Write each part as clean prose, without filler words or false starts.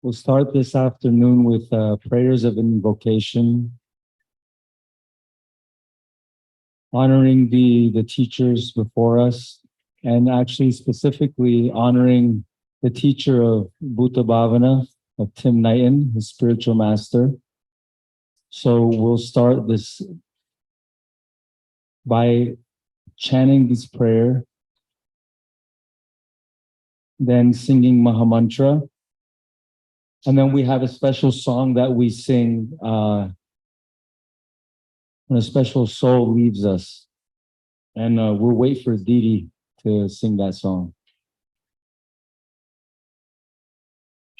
We'll start this afternoon with prayers of invocation, honoring the teachers before us, and actually specifically honoring the teacher of Bhutabavana, of Tim Knighton, his spiritual master. So we'll start this by chanting this prayer, then singing Mahamantra, and then we have a special song that we sing when a special soul leaves us. And we'll wait for Didi to sing that song.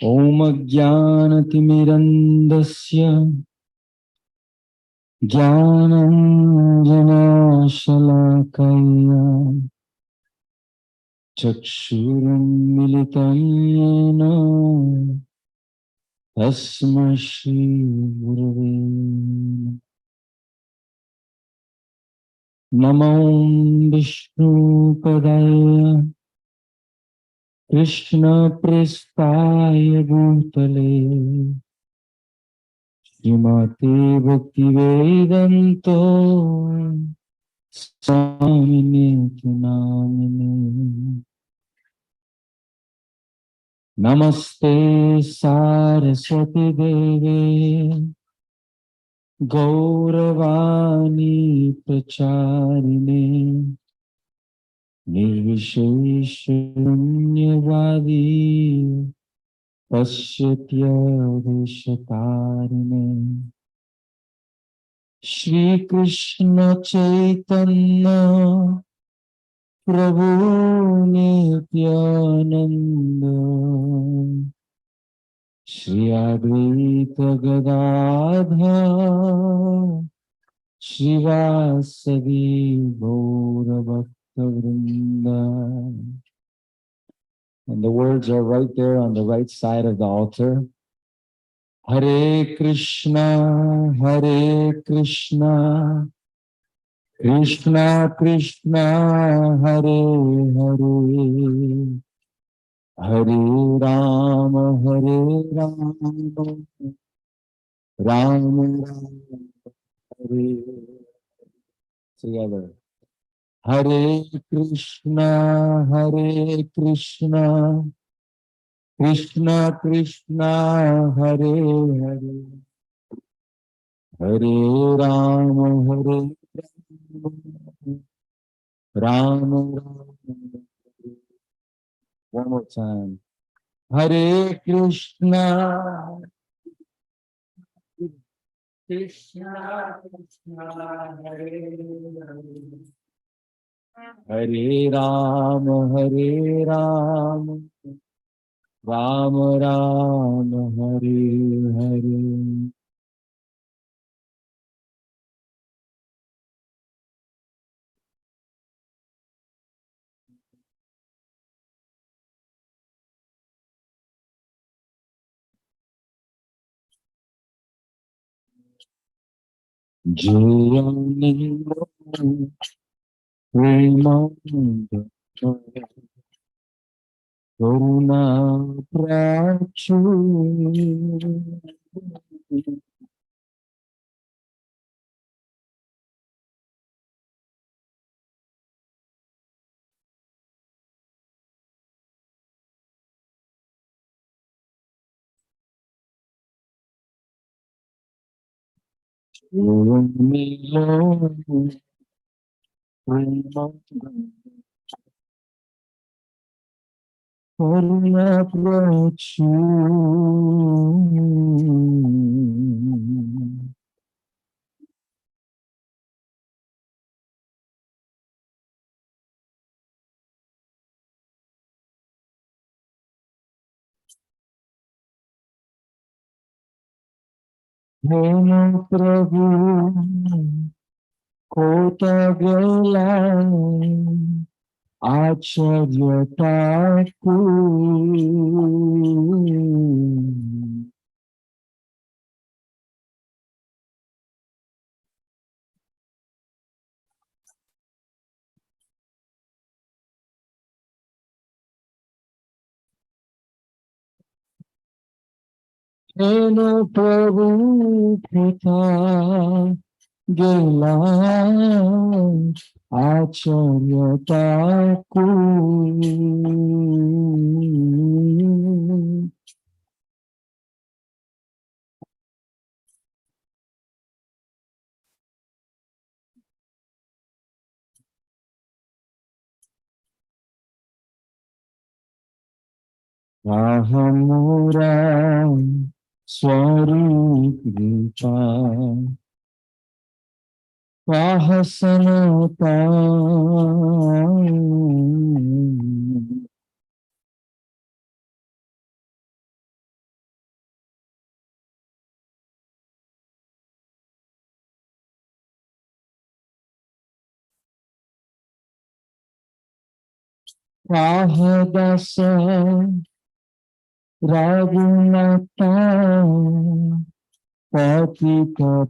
Om Jnanatimirandasya Jnananjana Shalakaya Chakshuram Militam Yena Tasma Shri Gurave Namo Vishnu Padaya Krishna Prestaya Bhutale Srimati Bhakti Vedanto Swamine Namine Namaste Saraswati Deve Gauravani Pracharine Nirvisheshunyavadi Pashyatya Deshatarine Shri Krishna Chaitanya Prabhu Nityananda Shri Advaita Gadadhar Shivasadi Gaura Bhakta Vrinda. And the words are right there on the right side of the altar. Hare Krishna, Krishna Krishna, Hare Hare, Hare Rama, Rama Rama, Hare. Together. Hare Krishna, Krishna Krishna, Hare Hare, Hare Rama, Rama Rama. One more time. Hare Krishna, Krishna Krishna, Hare Hare, Hare Rama, Rama Rama, Hare Hare. Jayamnimo Premanda Karuna Prachu Jayamnimo Premanda Karuna Prachu Hema Prabhu Kota Galai Acharya Thakur Eno Prabhu Pita Gela Acharya Taku Ahamura Swarup Rupa Vahasanata Vahadasa Raghunatha Patita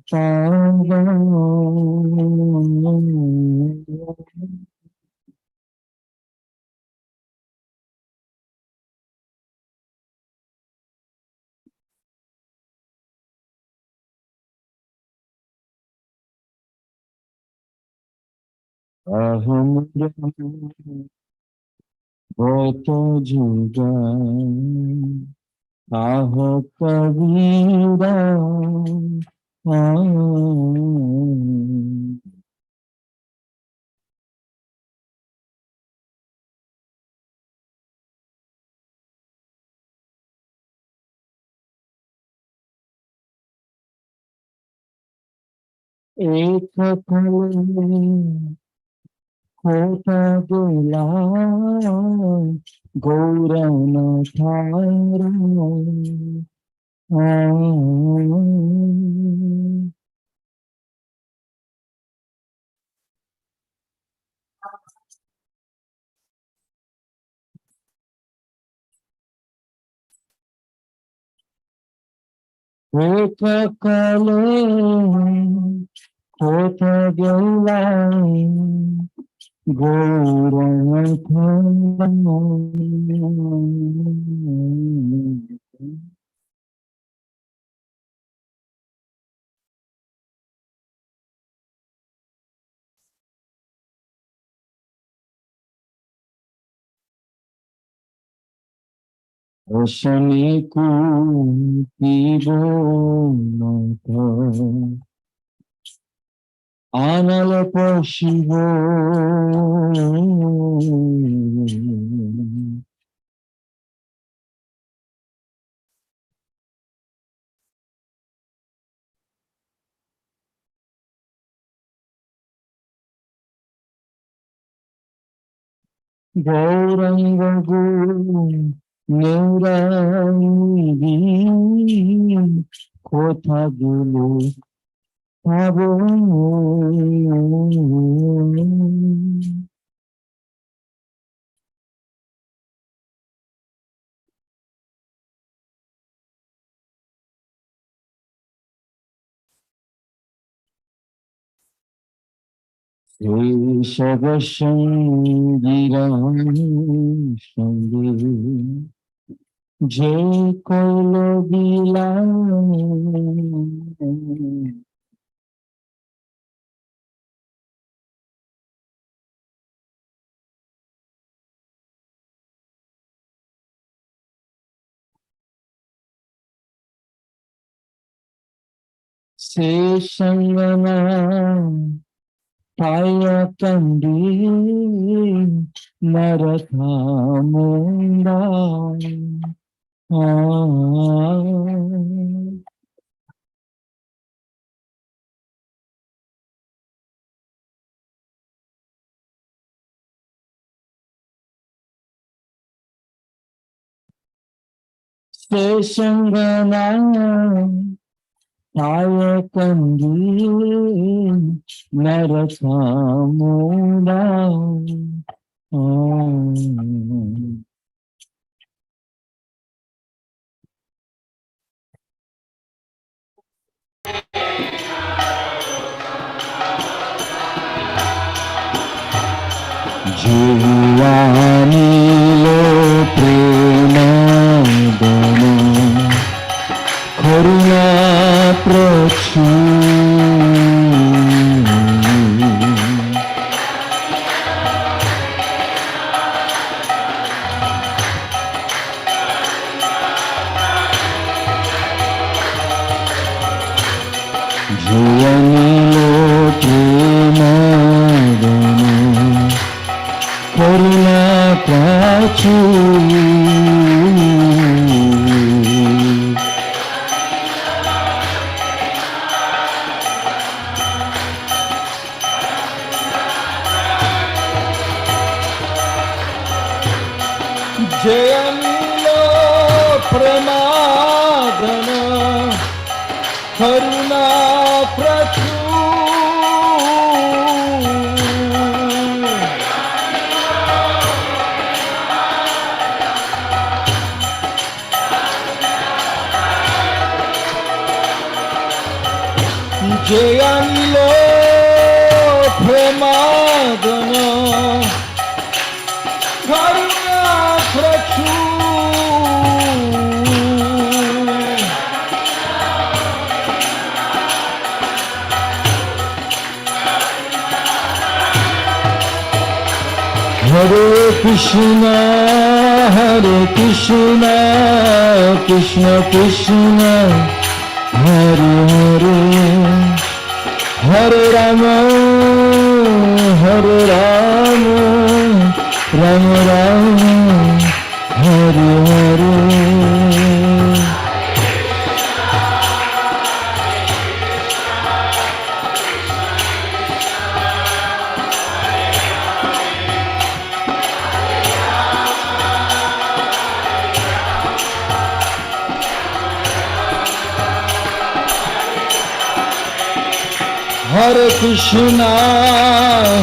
Aham Bhata Juga Aha Kavira Ekakale Kota Gula Gaurana Thara Ekakale Kota Gula Gaurana Thara Oshaniku Pibonata Analapa Shivo Gauranga Guru Neurani Kotha Gulu Pavo Shabashangiram Shangi Jai Kolo Bilal Se Sangana Paya Kandi Narathamunda Se Sangana Paya Kandi Narathamunda Jivanilo Premadana karuna prachur Jayanilo premadano karuna prachur Jayanilo premadana karuna prachur Jayanilo premadana karuna prachur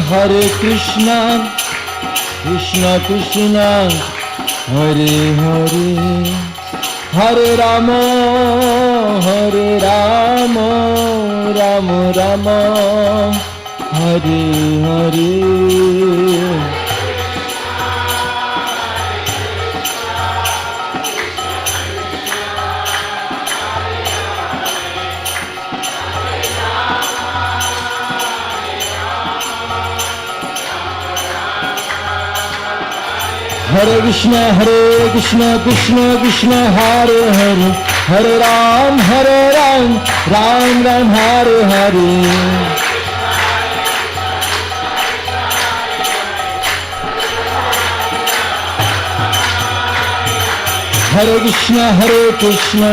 Hare Krishna, Krishna Krishna, Hare Hare, Hare Rama, Rama Rama, Hare Hare. Hare Krishna, Krishna Krishna, Hare Hare, Hare Rama, Rama Rama, Hare Hare. Hare Krishna,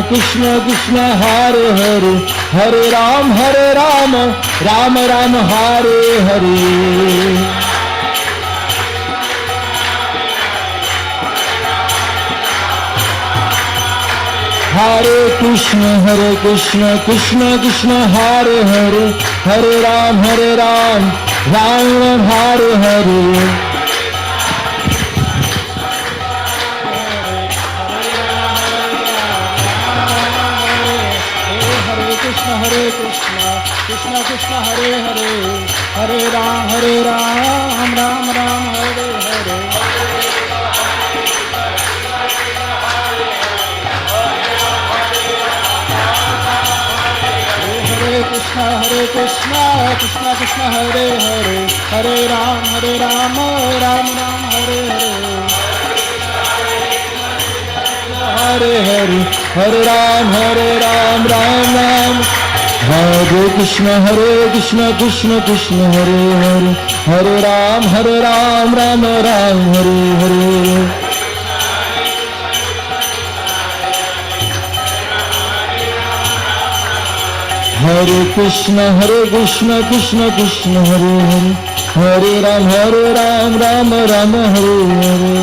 Krishna Krishna, Hare Hare, Hare Ram, Ram Ram, Hare Hare. Hare Krishna, Krishna Krishna, Hare Hare, Hare Ram, Ram Ram, Hare Hare. Hare Krishna, Krishna Krishna, Hare Hare, Hare Ram, Ram Ram, Hare Hare. Hare Krishna, Krishna Hare Hare, Hare Ram, Ram Ram, Hare Hare. Hare Krishna, Krishna Hare Hare, Hare Ram, Ram Ram, Hare Hare. Hare Hare, Hare Ram, Ram Ram. Hare Krishna, Krishna Hare Hare, Hare Ram, Ram Ram, Hare Hare. Hare Krishna, Krishna Hare Hare, Hare Ram, Ram Ram, Hare Hare.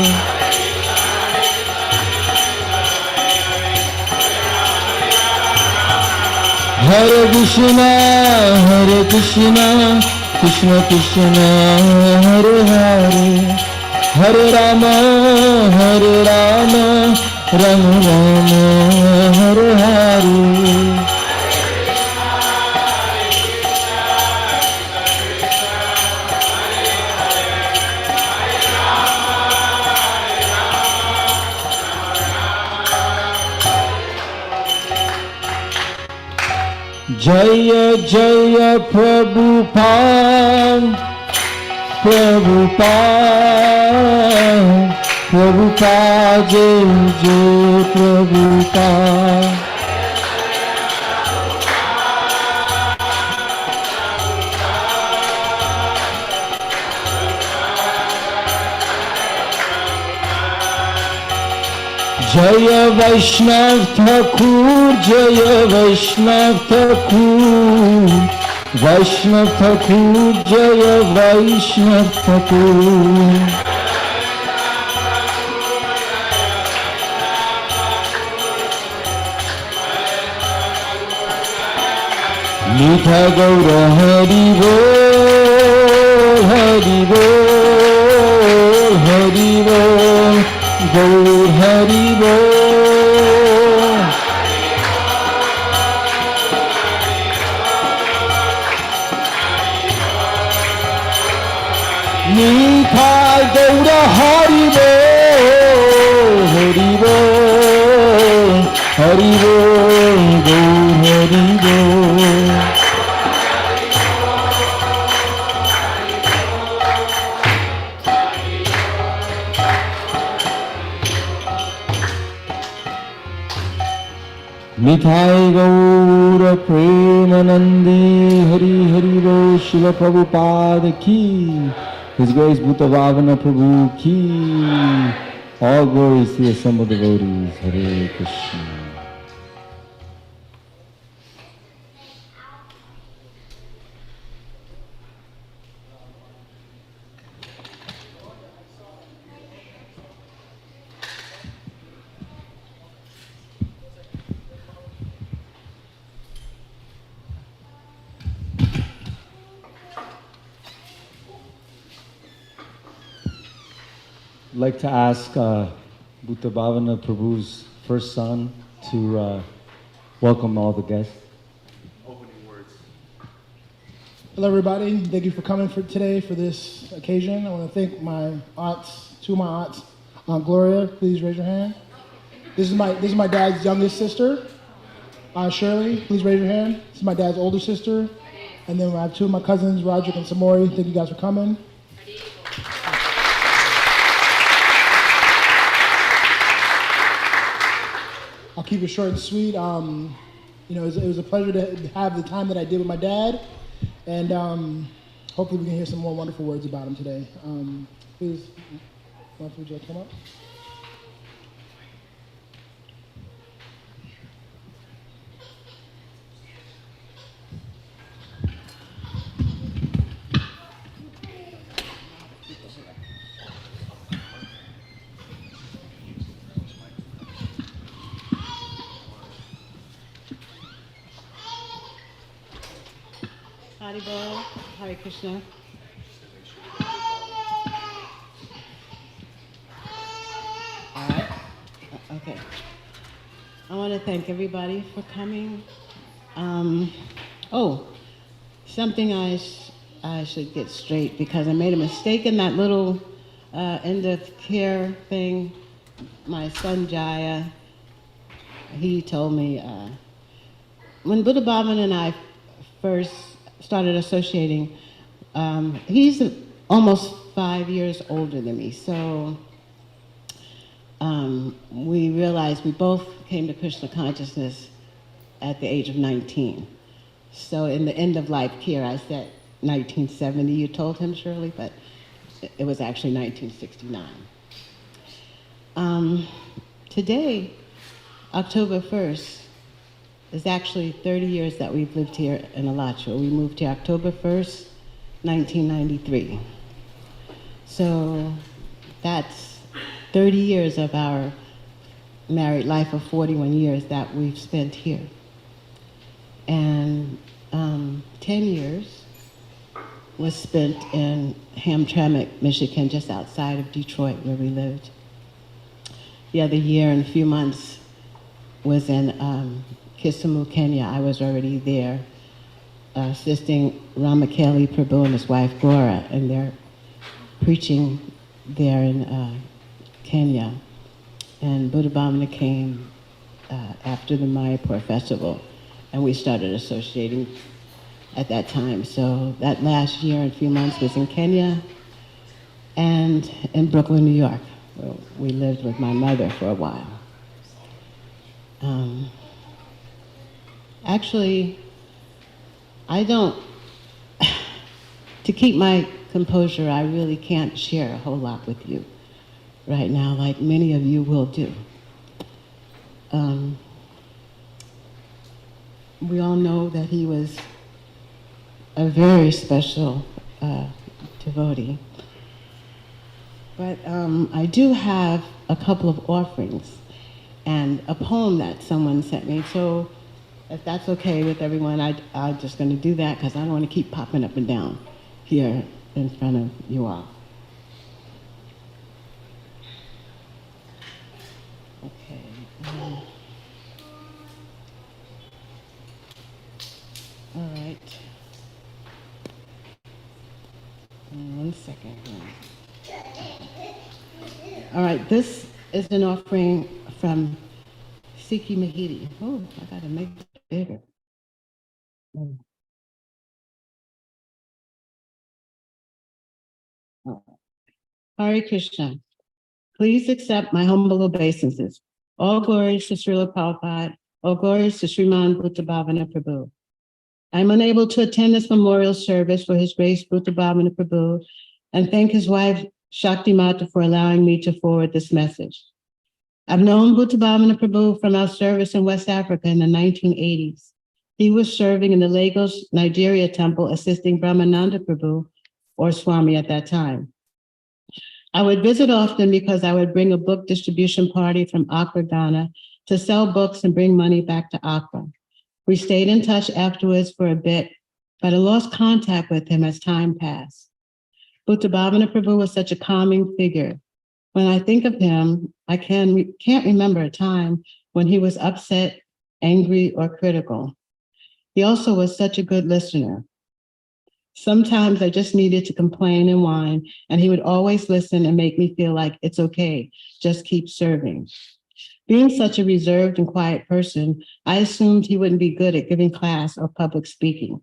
Hare Krishna, Krishna Hare Hare, Hare Ram, Ram Ram, Hare Hare. Jaya Jaya Prabhupada, Prabhupada, Prabhupada, Jai Jai Prabhupada. Jaya Vaishnav Thakur, Jaya Vaishnav Thakur, Vaishnav Thakur, Jaya Vaishnav Thakur. Nitha Gaura Hari Bol, Hari Bol, Hari Bol, Gaur Hari Bol. Nitha Gaura Hari Bol, Hari Bol, Hari Bol, Gaur Hari Bol. Mithai Gaura Premanandi Hari Hari Bol Shila Prabhupada Ki. His Grace Bhutabavana Prabhu Ki. All glories to the assembled devotees. Hare Krishna. I'd like to ask Bhutabavana Prabhu's first son to welcome all the guests. Opening words. Hello, everybody. Thank you for coming for today for this occasion. I want to thank my aunts, two of my aunts. Aunt Gloria, please raise your hand. This is my dad's youngest sister. Aunt Shirley, please raise your hand. This is my dad's older sister. And then I have two of my cousins, Roderick and Samori. Thank you guys for coming. I'll keep it short and sweet. It was a pleasure to have the time that I did with my dad, and hopefully we can hear some more wonderful words about him today. Please, would you like to come up? Haribol, Hare Krishna. All right. Okay. I want to thank everybody for coming. Something I should get straight, because I made a mistake in that little end of care thing. My son Jaya, he told me when Bhutabavana and I first started associating, he's almost 5 years older than me, so we realized we both came to Krishna consciousness at the age of 19. So in the end of life care, I said 1970, you told him, Shirley, but it was actually 1969. Today, October 1st, it's actually 30 years that we've lived here in Alachua. We moved here October 1st, 1993. So that's 30 years of our married life of 41 years that we've spent here. And 10 years was spent in Hamtramck, Michigan, just outside of Detroit, where we lived. The other year and a few months was in Kisumu, Kenya. I was already there assisting Ramakeli Prabhu and his wife Gora, and they're preaching there in Kenya. And Bhutabavana came after the Mayapur festival. and we started associating at that time. So that last year and few months was in Kenya and in Brooklyn, New York, where we lived with my mother for a while. Actually, I don't, to keep my composure, I really can't share a whole lot with you right now, like many of you will do. We all know that he was a very special devotee. But I do have a couple of offerings and a poem that someone sent me. So if that's okay with everyone, I'm just going to do that because I don't want to keep popping up and down here in front of you all. Okay. All right. 1 second. All right, this is an offering from Siki Mahidi. Oh, I gotta make it bigger. Hare Krishna. Please accept my humble obeisances. All glories to Srila Prabhupada. All glories to Sriman Bhutabavana Prabhu. I'm unable to attend this memorial service for His Grace Bhutabavana Prabhu and thank his wife Shakti Mata for allowing me to forward this message. I've known Bhutabavana Prabhu from our service in West Africa in the 1980s. He was serving in the Lagos, Nigeria temple, assisting Brahmananda Prabhu, or Swami at that time. I would visit often because I would bring a book distribution party from Accra, Ghana, to sell books and bring money back to Accra. We stayed in touch afterwards for a bit, but I lost contact with him as time passed. Bhutabavana Prabhu was such a calming figure. When I think of him, I can't remember a time when he was upset, angry, or critical. He also was such a good listener. Sometimes I just needed to complain and whine, and he would always listen and make me feel like it's okay, just keep serving. Being such a reserved and quiet person, I assumed he wouldn't be good at giving class or public speaking.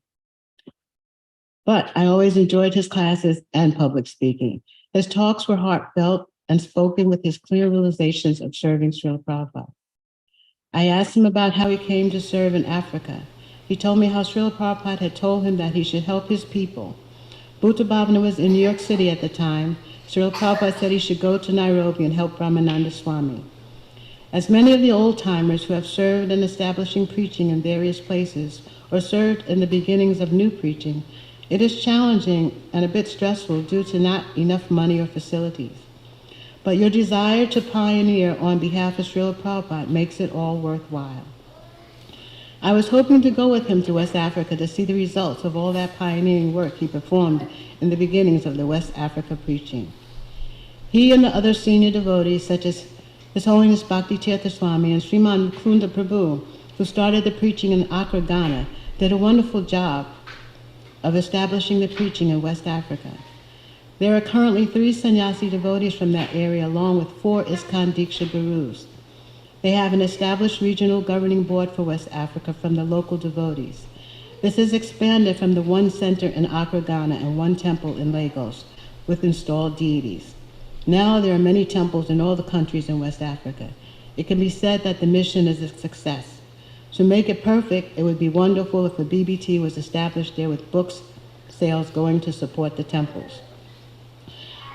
But I always enjoyed his classes and public speaking. His talks were heartfelt and spoken with his clear realizations of serving Srila Prabhupada. I asked him about how he came to serve in Africa. He told me how Srila Prabhupada had told him that he should help his people. Bhutabavana was in New York City at the time. Srila Prabhupada said he should go to Nairobi and help Brahmananda Swami. As many of the old-timers who have served in establishing preaching in various places or served in the beginnings of new preaching, it is challenging and a bit stressful due to not enough money or facilities. But your desire to pioneer on behalf of Srila Prabhupada makes it all worthwhile. I was hoping to go with him to West Africa to see the results of all that pioneering work he performed in the beginnings of the West Africa preaching. He and the other senior devotees, such as His Holiness Bhakti Tirtha Swami and Sriman Mukunda Prabhu, who started the preaching in Accra, Ghana, did a wonderful job of establishing the preaching in West Africa. There are currently 3 sannyasi devotees from that area, along with 4 ISKCON Diksha gurus. They have an established regional governing board for West Africa from the local devotees. This has expanded from the 1 center in Accra, Ghana, and 1 temple in Lagos with installed deities. Now there are many temples in all the countries in West Africa. It can be said that the mission is a success. To make it perfect, it would be wonderful if a BBT was established there with books sales going to support the temples.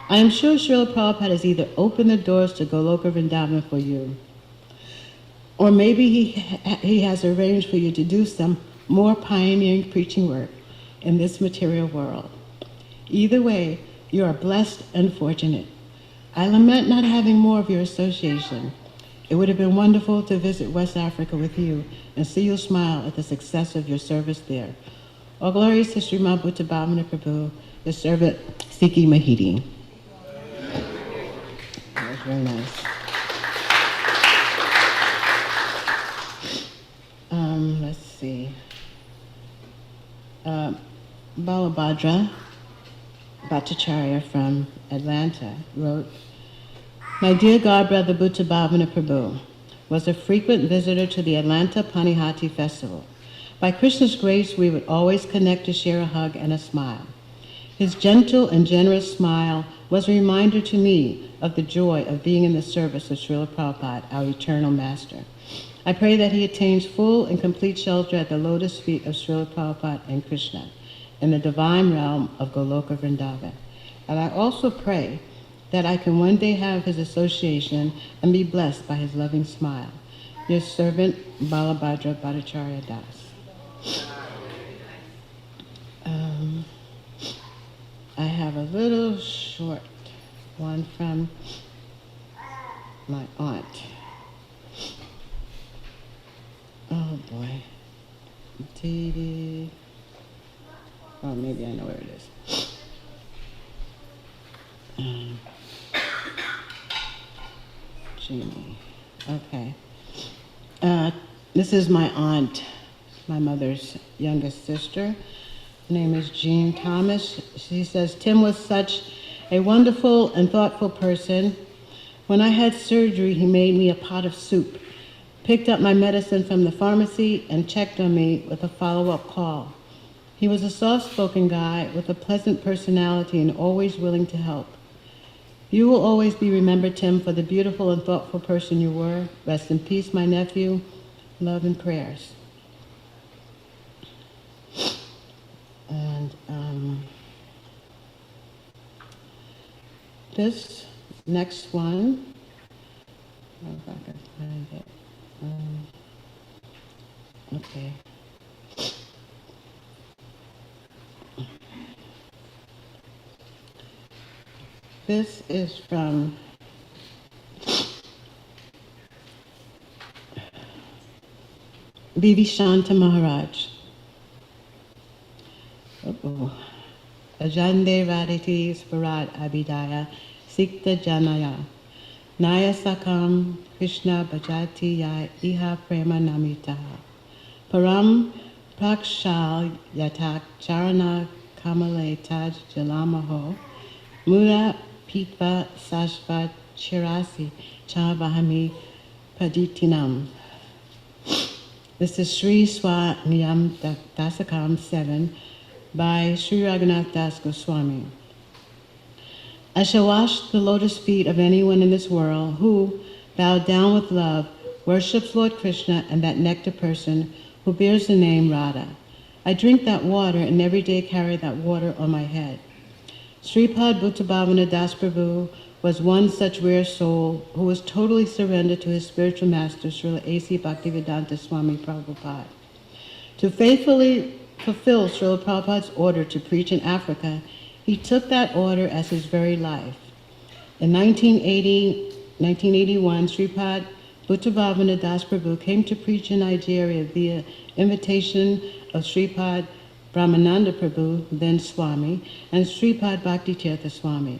I am sure Srila Prabhupada has either opened the doors to Goloka Vrindavan for you, or maybe he has arranged for you to do some more pioneering preaching work in this material world. Either way, you are blessed and fortunate. I lament not having more of your association. It would have been wonderful to visit West Africa with you and see you smile at the success of your service there. All glories to Sriman Bhutabavana Prabhu, your servant Siki Mahidi. That was very nice. Let's see. Balabhadra Bhattacharya from Atlanta wrote, "My dear godbrother Bhutabavana Prabhu was a frequent visitor to the Atlanta Panihati Festival. By Krishna's grace, we would always connect to share a hug and a smile. His gentle and generous smile was a reminder to me of the joy of being in the service of Srila Prabhupada, our eternal master. I pray that he attains full and complete shelter at the lotus feet of Srila Prabhupada and Krishna in the divine realm of Goloka Vrindavan. And I also pray that I can one day have his association and be blessed by his loving smile. Your servant, Balabhadra Bhattacharya Das. I have a little short one from my aunt. Oh boy. Oh, maybe I know where it is. Jeannie. Okay. This is my aunt, my mother's youngest sister. Her name is Jean Thomas. She says, Tim was such a wonderful and thoughtful person. When I had surgery, he made me a pot of soup, picked up my medicine from the pharmacy, and checked on me with a follow-up call. He was a soft-spoken guy with a pleasant personality and always willing to help. You will always be remembered, Tim, for the beautiful and thoughtful person you were. Rest in peace, my nephew. Love and prayers. And this next one, if I can find it. Okay. This is from Bibi Shanta Maharaj. Ajande Raditi Sparad Abhidaya Sikta Janaya Naya Sakam Krishna Bhajati Ya Iha Prema Namitaha Param Prakshal Yatak Charana Kamale Taj Jalamaho Mura Pitva Sashvat Chirasi Chavahami Paditinam. This is Sri Swa Niyam Dasakam 7 by Sri Raghunath Das Goswami. I shall wash the lotus feet of anyone in this world who, bowed down with love, worships Lord Krishna and that nectar person who bears the name Radha. I drink that water and every day carry that water on my head. Sripad Bhutabavana Das Prabhu was one such rare soul who was totally surrendered to his spiritual master, Srila A.C. Bhaktivedanta Swami Prabhupada. To faithfully fulfill Srila Prabhupada's order to preach in Africa, he took that order as his very life. In 1981, Sripad Bhutabavana Das Prabhu came to preach in Nigeria via invitation of Sripad Brahmananda Prabhu, then Swami, and Sripad Bhaktitirtha Swami.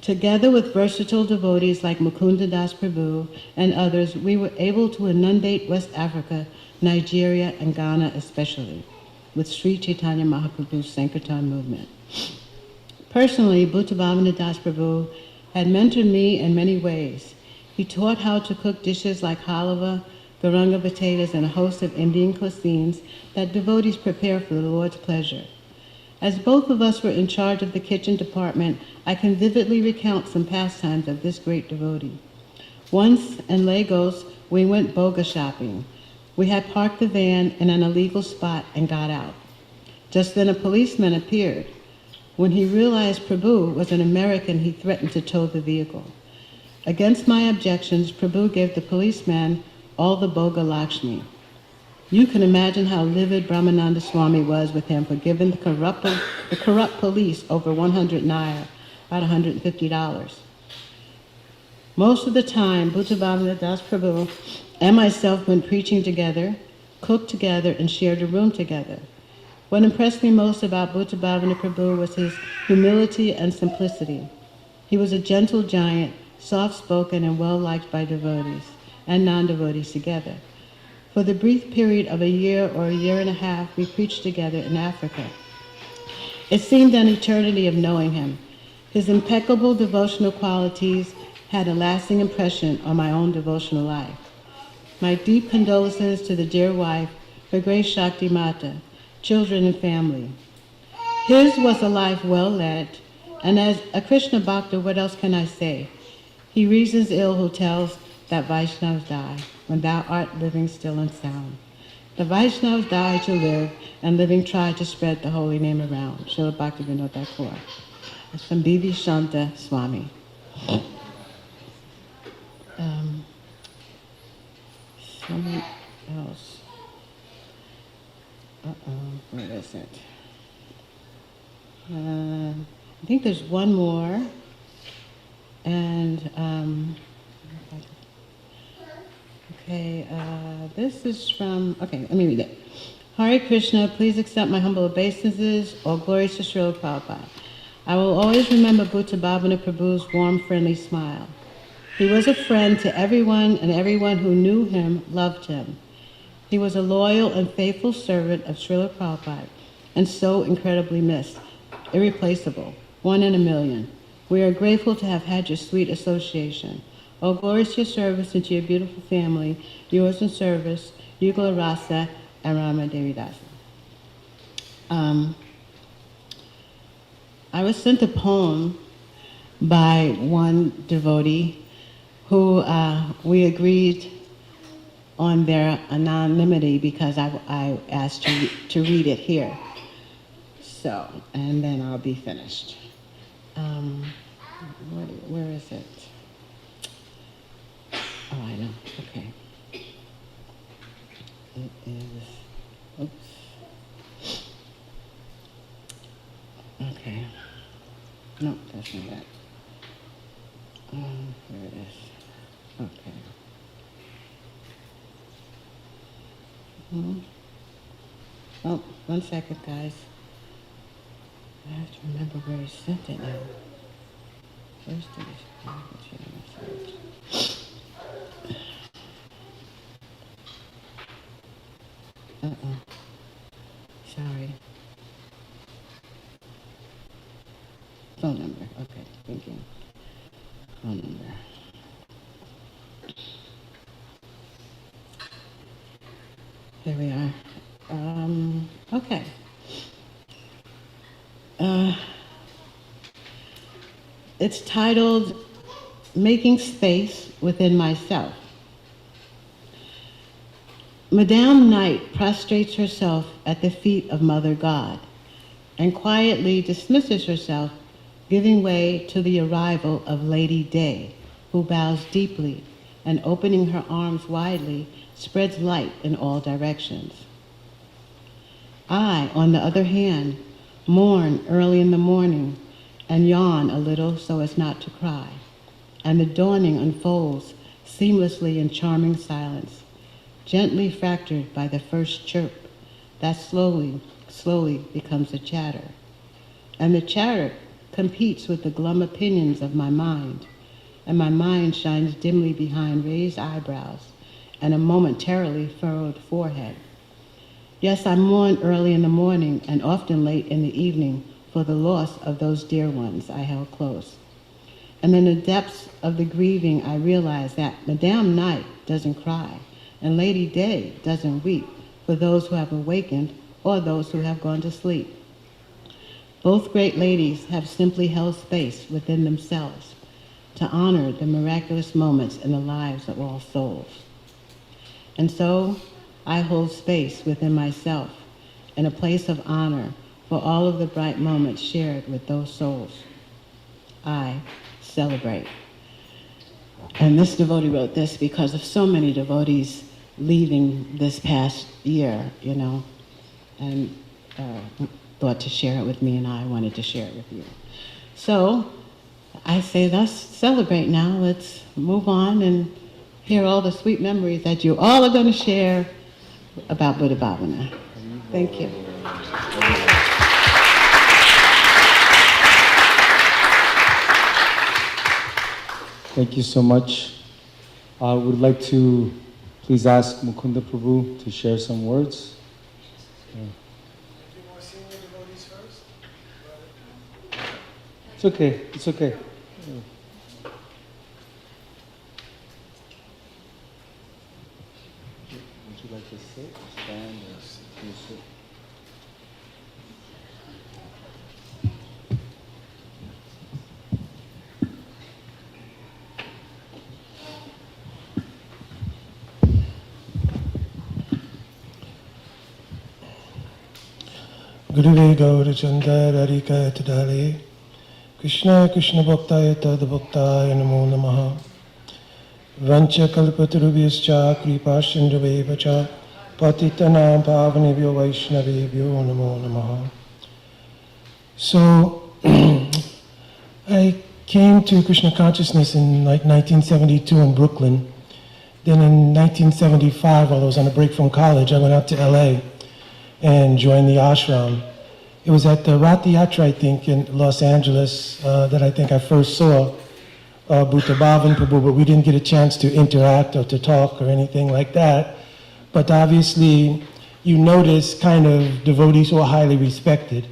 Together with versatile devotees like Mukunda Das Prabhu and others, we were able to inundate West Africa, Nigeria, and Ghana especially, with Sri Chaitanya Mahaprabhu's Sankirtan movement. Personally, Bhutabavana Das Prabhu had mentored me in many ways. He taught how to cook dishes like halava, garanga potatoes, and a host of Indian cuisines that devotees prepare for the Lord's pleasure. As both of us were in charge of the kitchen department, I can vividly recount some pastimes of this great devotee. Once in Lagos, we went boga shopping. We had parked the van in an illegal spot and got out. Just then a policeman appeared. When he realized Prabhu was an American, he threatened to tow the vehicle. Against my objections, Prabhu gave the policeman all the boga Lakshmi. You can imagine how livid Brahmananda Swami was with him for giving the corrupt police over 100 naira, about $150. Most of the time, Bhutabavana Das Prabhu and myself went preaching together, cooked together, and shared a room together. What impressed me most about Bhutabavana Prabhu was his humility and simplicity. He was a gentle giant, soft-spoken and well-liked by devotees and non-devotees together. For the brief period of a year or a year and a half, we preached together in Africa. It seemed an eternity of knowing him. His impeccable devotional qualities had a lasting impression on my own devotional life. My deep condolences to the dear wife, her great Shakti Mata, children and family. His was a life well led, and as a Krishna Bhakta, what else can I say? He reasons ill who tells that Vaishnavas die, when thou art living still and sound. The Vaishnavas die to live, and living try to spread the holy name around. Srila Bhaktivinoda Thakur. That's from B.V. Shanta Swami. Someone else. Where is it? I think there's one more. And, this is from, let me read it. Hare Krishna, please accept my humble obeisances. All glories to Srila Prabhupada. I will always remember Bhutabavana Prabhu's warm, friendly smile. He was a friend to everyone, and everyone who knew him loved him. He was a loyal and faithful servant of Srila Prabhupada, and so incredibly missed. Irreplaceable, 1 in a million. We are grateful to have had your sweet association. All glories to your service and to your beautiful family, yours in service, Yugla Rasa and Rama Devidasa. I was sent a poem by one devotee who we agreed on their anonymity because I asked to read it here. So, and then I'll be finished. Where is it? Oh, I know. Okay. It is. Oops. Okay. No, that's not it. Here it is. Okay. Oh, 1 second, guys. I have to remember where he sent it now. First it is Sorry. Phone number. Okay, thank you. Phone number. Here we are. Okay. It's titled Making Space Within Myself. Madame Night prostrates herself at the feet of Mother God and quietly dismisses herself, giving way to the arrival of Lady Day, who bows deeply and, opening her arms widely, spreads light in all directions. I, on the other hand, mourn early in the morning and yawn a little so as not to cry, and the dawning unfolds seamlessly in charming silence, gently fractured by the first chirp that slowly becomes a chatter. And the chatter competes with the glum opinions of my mind, and my mind shines dimly behind raised eyebrows and a momentarily furrowed forehead. Yes, I mourn early in the morning and often late in the evening for the loss of those dear ones I held close. And in the depths of the grieving, I realize that Madame Night doesn't cry, and Lady Day doesn't weep for those who have awakened or those who have gone to sleep. Both great ladies have simply held space within themselves to honor the miraculous moments in the lives of all souls. And so I hold space within myself in a place of honor for all of the bright moments shared with those souls. I celebrate. And this devotee wrote this because of so many devotees leaving this past year, and thought to share it with me, and I wanted to share it with you. So I say, let's celebrate now. Let's move on and hear all the sweet memories that you all are going to share about Bhutabavana. Thank you. Thank you so much. I would like to please ask Mukunda Prabhu to share some words. It's okay. It's okay. Would you like to sit or stand? Guruve Gaura Chandra Radhika Tadale Krishna Krishna Bhaktaya Tad Bhaktaya Namo Namaha Vancha Kalpatarubhyascha Kripa Sindhaveva Patitanam Pavanebhyo Vaishnavebhyo Namo Namaha. So I came to Krishna consciousness in like 1972 in Brooklyn. Then in 1975, while I was on a break from college, I went out to LA and joined the ashram. It was at the Rath Yatra, I think, in Los Angeles that I think I first saw Bhutabavana Prabhu, but we didn't get a chance to interact or to talk or anything like that. But obviously, you notice kind of devotees who are highly respected.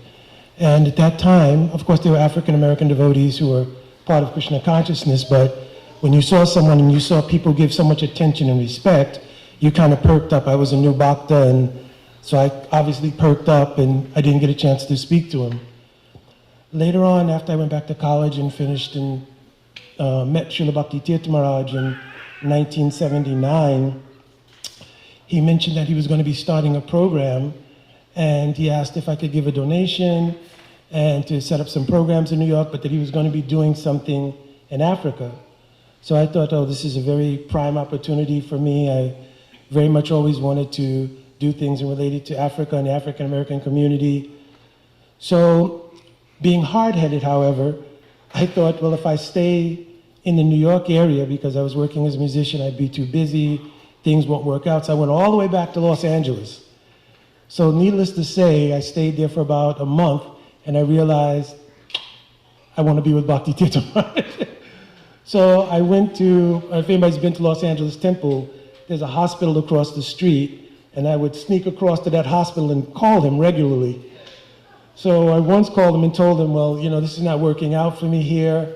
And at that time, of course, there were African American devotees who were part of Krishna consciousness, but when you saw someone and you saw people give so much attention and respect, you kind of perked up. I was a new bhakta, and so I obviously perked up, and I didn't get a chance to speak to him. Later on, after I went back to college and finished and met Srila Bhakti Tirtha Maharaj in 1979, he mentioned that he was going to be starting a program, and he asked if I could give a donation and to set up some programs in New York, but that he was going to be doing something in Africa. So I thought, oh, this is a very prime opportunity for me. I very much always wanted to do things related to Africa and the African American community. So being hard-headed, however, I thought, well, if I stay in the New York area, because I was working as a musician, I'd be too busy, things won't work out. So I went all the way back to Los Angeles. So needless to say, I stayed there for about a month, and I realized I want to be with Bhakti Tirtha Maharaj. So I went to, if anybody's been to Los Angeles Temple, there's a hospital across the street, and I would sneak across to that hospital and call him regularly. So I once called him and told him, well, you know, this is not working out for me here.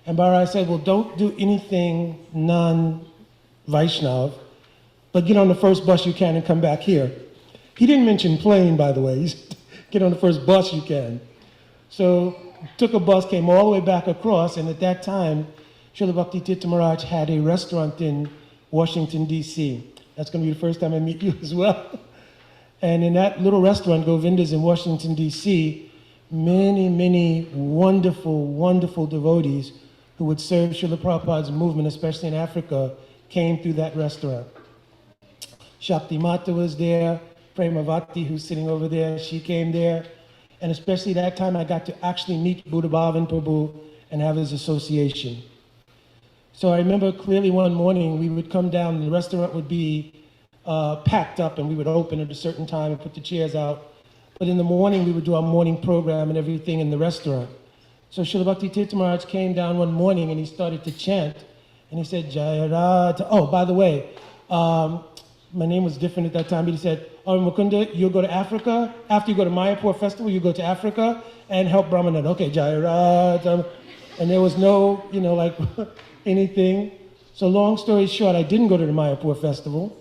And Maharaj said, well, don't do anything non-Vaishnav, but get on the first bus you can and come back here. He didn't mention plane, by the way. He said, get on the first bus you can. So took a bus, came all the way back across, and at that time, Srila Bhakti Tirtha Maharaj had a restaurant in Washington, D.C. That's going to be the first time I meet you as well. And in that little restaurant, Govinda's in Washington, D.C., many, many wonderful, wonderful devotees who would serve Srila Prabhupada's movement, especially in Africa, came through that restaurant. Shakti Mata was there, Premavati, who's sitting over there, she came there. And especially that time, I got to actually meet Bhutabavana Prabhu and have his association. So I remember clearly one morning we would come down and the restaurant would be packed up, and we would open at a certain time and put the chairs out. But in the morning we would do our morning program and everything in the restaurant. So Srila Bhakti Tirtha Maharaj came down one morning and he started to chant, and he said, Jaya Radha. Oh, by the way, my name was different at that time, but he said, oh, Mukunda, you'll go to Africa. After you go to Mayapur Festival, you go to Africa and help Brahmananda. Okay, Jaya Radha. And there was no, you know, like anything. So long story short, I didn't go to the Mayapur Festival,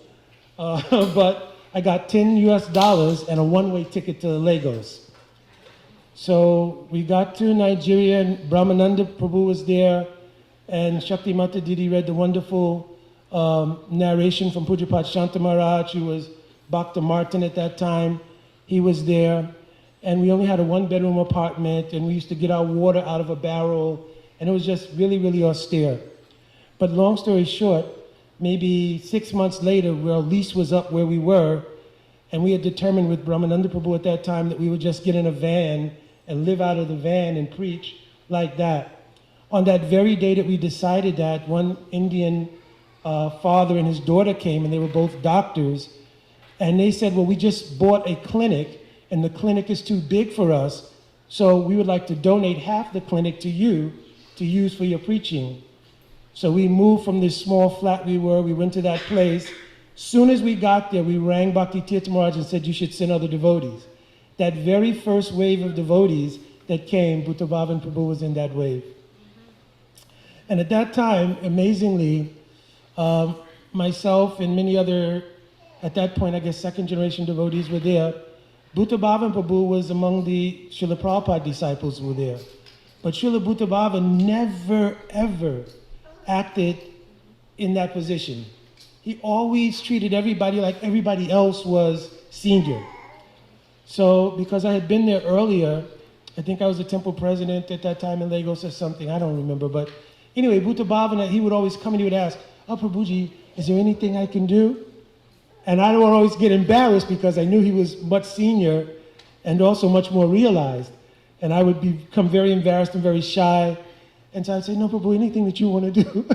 but I got $10 and a one-way ticket to Lagos. So we got to Nigeria, and Brahmananda Prabhu was there, and Shakti Mata Didi read the wonderful narration from Pujapat Shanta Maharaj, who was Bhakta Martin at that time. He was there, and we only had a one-bedroom apartment, and we used to get our water out of a barrel, and it was just really, really austere. But long story short, maybe 6 months later, our lease was up where we were, and we had determined with Brahmananda Prabhu at that time that we would just get in a van and live out of the van and preach like that. On that very day that we decided that, one Indian father and his daughter came, and they were both doctors, and they said, well, we just bought a clinic, and the clinic is too big for us, so we would like to donate half the clinic to you to use for your preaching. So we moved from this small flat we went to that place. Soon as we got there, we rang Bhakti Tirtha Maharaj and said, you should send other devotees. That very first wave of devotees that came, Bhutabavana Prabhu was in that wave. And at that time, amazingly, myself and many other At that point, I guess second generation devotees were there. Bhutabavana Prabhu was among the Srila Prabhupada disciples who were there. But Srila Bhutabavana never, ever acted in that position. He always treated everybody like everybody else was senior. So because I had been there earlier, I think I was the temple president at that time in Lagos or something, I don't remember. But anyway, Bhutabavana, he would always come and he would ask, "Oh, Prabhuji, is there anything I can do?" And I don't always get embarrassed because I knew he was much senior and also much more realized. And I would become very embarrassed and very shy. And so I'd say, "No, Prabhu, anything that you want to do."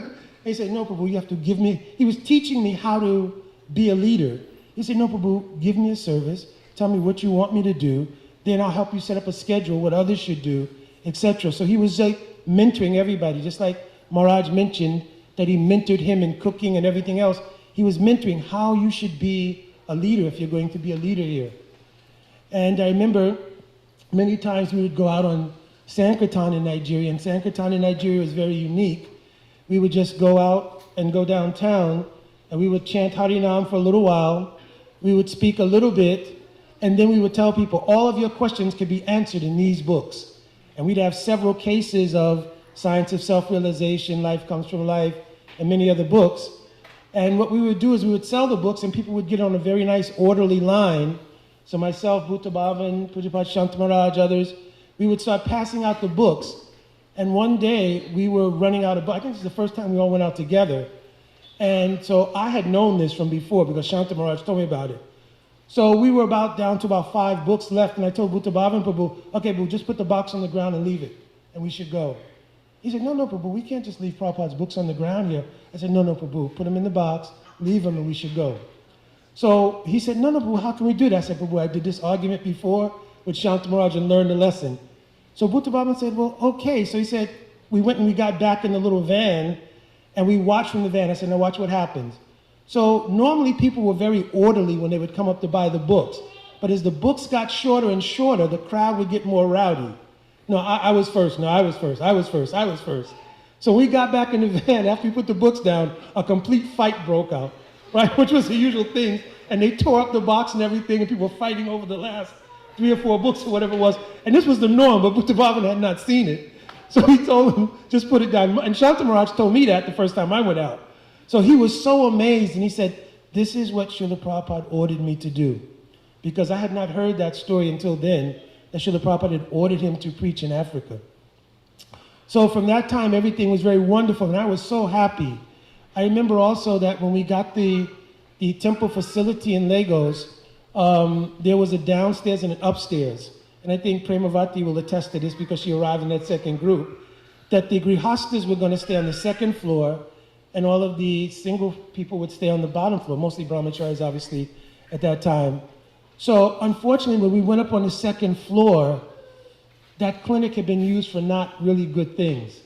He said, "No, Prabhu, you have to give me." He was teaching me how to be a leader. He said, "No, Prabhu, give me a service. Tell me what you want me to do. Then I'll help you set up a schedule, what others should do, etc." So he was like mentoring everybody, just like Maharaj mentioned that he mentored him in cooking and everything else. He was mentoring how you should be a leader if you're going to be a leader here. And I remember many times we would go out on Sankirtan in Nigeria, and Sankirtan in Nigeria was very unique. We would just go out and go downtown, and we would chant Harinam for a little while. We would speak a little bit, and then we would tell people, all of your questions can be answered in these books. And we'd have several cases of Science of Self-Realization, Life Comes from Life, and many other books. And what we would do is we would sell the books, and people would get on a very nice orderly line. So myself, Bhutabavana, Pujapat Shantamaraj, others, we would start passing out the books. And one day we were running out of books. I think this is the first time we all went out together. And so I had known this from before because Shantamaraj told me about it. So we were down to about 5 books left, and I told Bhutabavana Prabhu, "Okay, Prabhu, just put the box on the ground and leave it, and we should go." He said, "No, Prabhu, we can't just leave Prabhupada's books on the ground here." I said, "No, Prabhu, put them in the box, leave them, and we should go." So he said, "No, Prabhu, how can we do that?" I said, "Prabhu, I did this argument before with Shantamaraj and learned the lesson." So Bhutabavana said, "Well, okay." So he said, we went and we got back in the little van, and we watched from the van. I said, "Now watch what happens." So normally people were very orderly when they would come up to buy the books. But as the books got shorter and shorter, the crowd would get more rowdy. No, I was first. No, I was first. I was first. I was first. So we got back in the van. After we put the books down, a complete fight broke out, right? Which was the usual thing. And they tore up the box and everything, and people were fighting over the last 3 or 4 books or whatever it was. And this was the norm, but Bhutabavana had not seen it. So he told them, "Just put it down." And Shantamaraj told me that the first time I went out. So he was so amazed, and he said, "This is what Srila Prabhupada ordered me to do." Because I had not heard that story until then, that Srila Prabhupada had ordered him to preach in Africa. So from that time, everything was very wonderful, and I was so happy. I remember also that when we got the temple facility in Lagos, there was a downstairs and an upstairs. And I think Premavati will attest to this because she arrived in that second group, that the Grihastas were going to stay on the second floor, and all of the single people would stay on the bottom floor, mostly brahmacharis, obviously, at that time. So unfortunately, when we went up on the second floor, that clinic had been used for not really good things.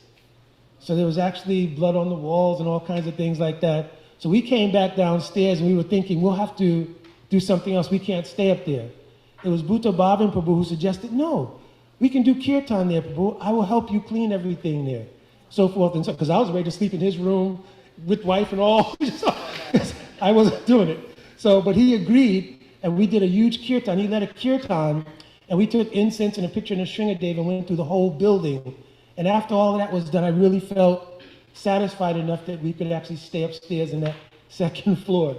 So there was actually blood on the walls and all kinds of things like that. So we came back downstairs, and we were thinking, we'll have to do something else. We can't stay up there. It was Bhutabavana Prabhu who suggested, "No, we can do kirtan there, Prabhu. I will help you clean everything there." So forth and so, because I was ready to sleep in his room with wife and all. I wasn't doing it. So, but he agreed, and we did a huge kirtan. He led a kirtan, and we took incense and a picture in a Shringadev and went through the whole building. And after all of that was done, I really felt satisfied enough that we could actually stay upstairs in that second floor.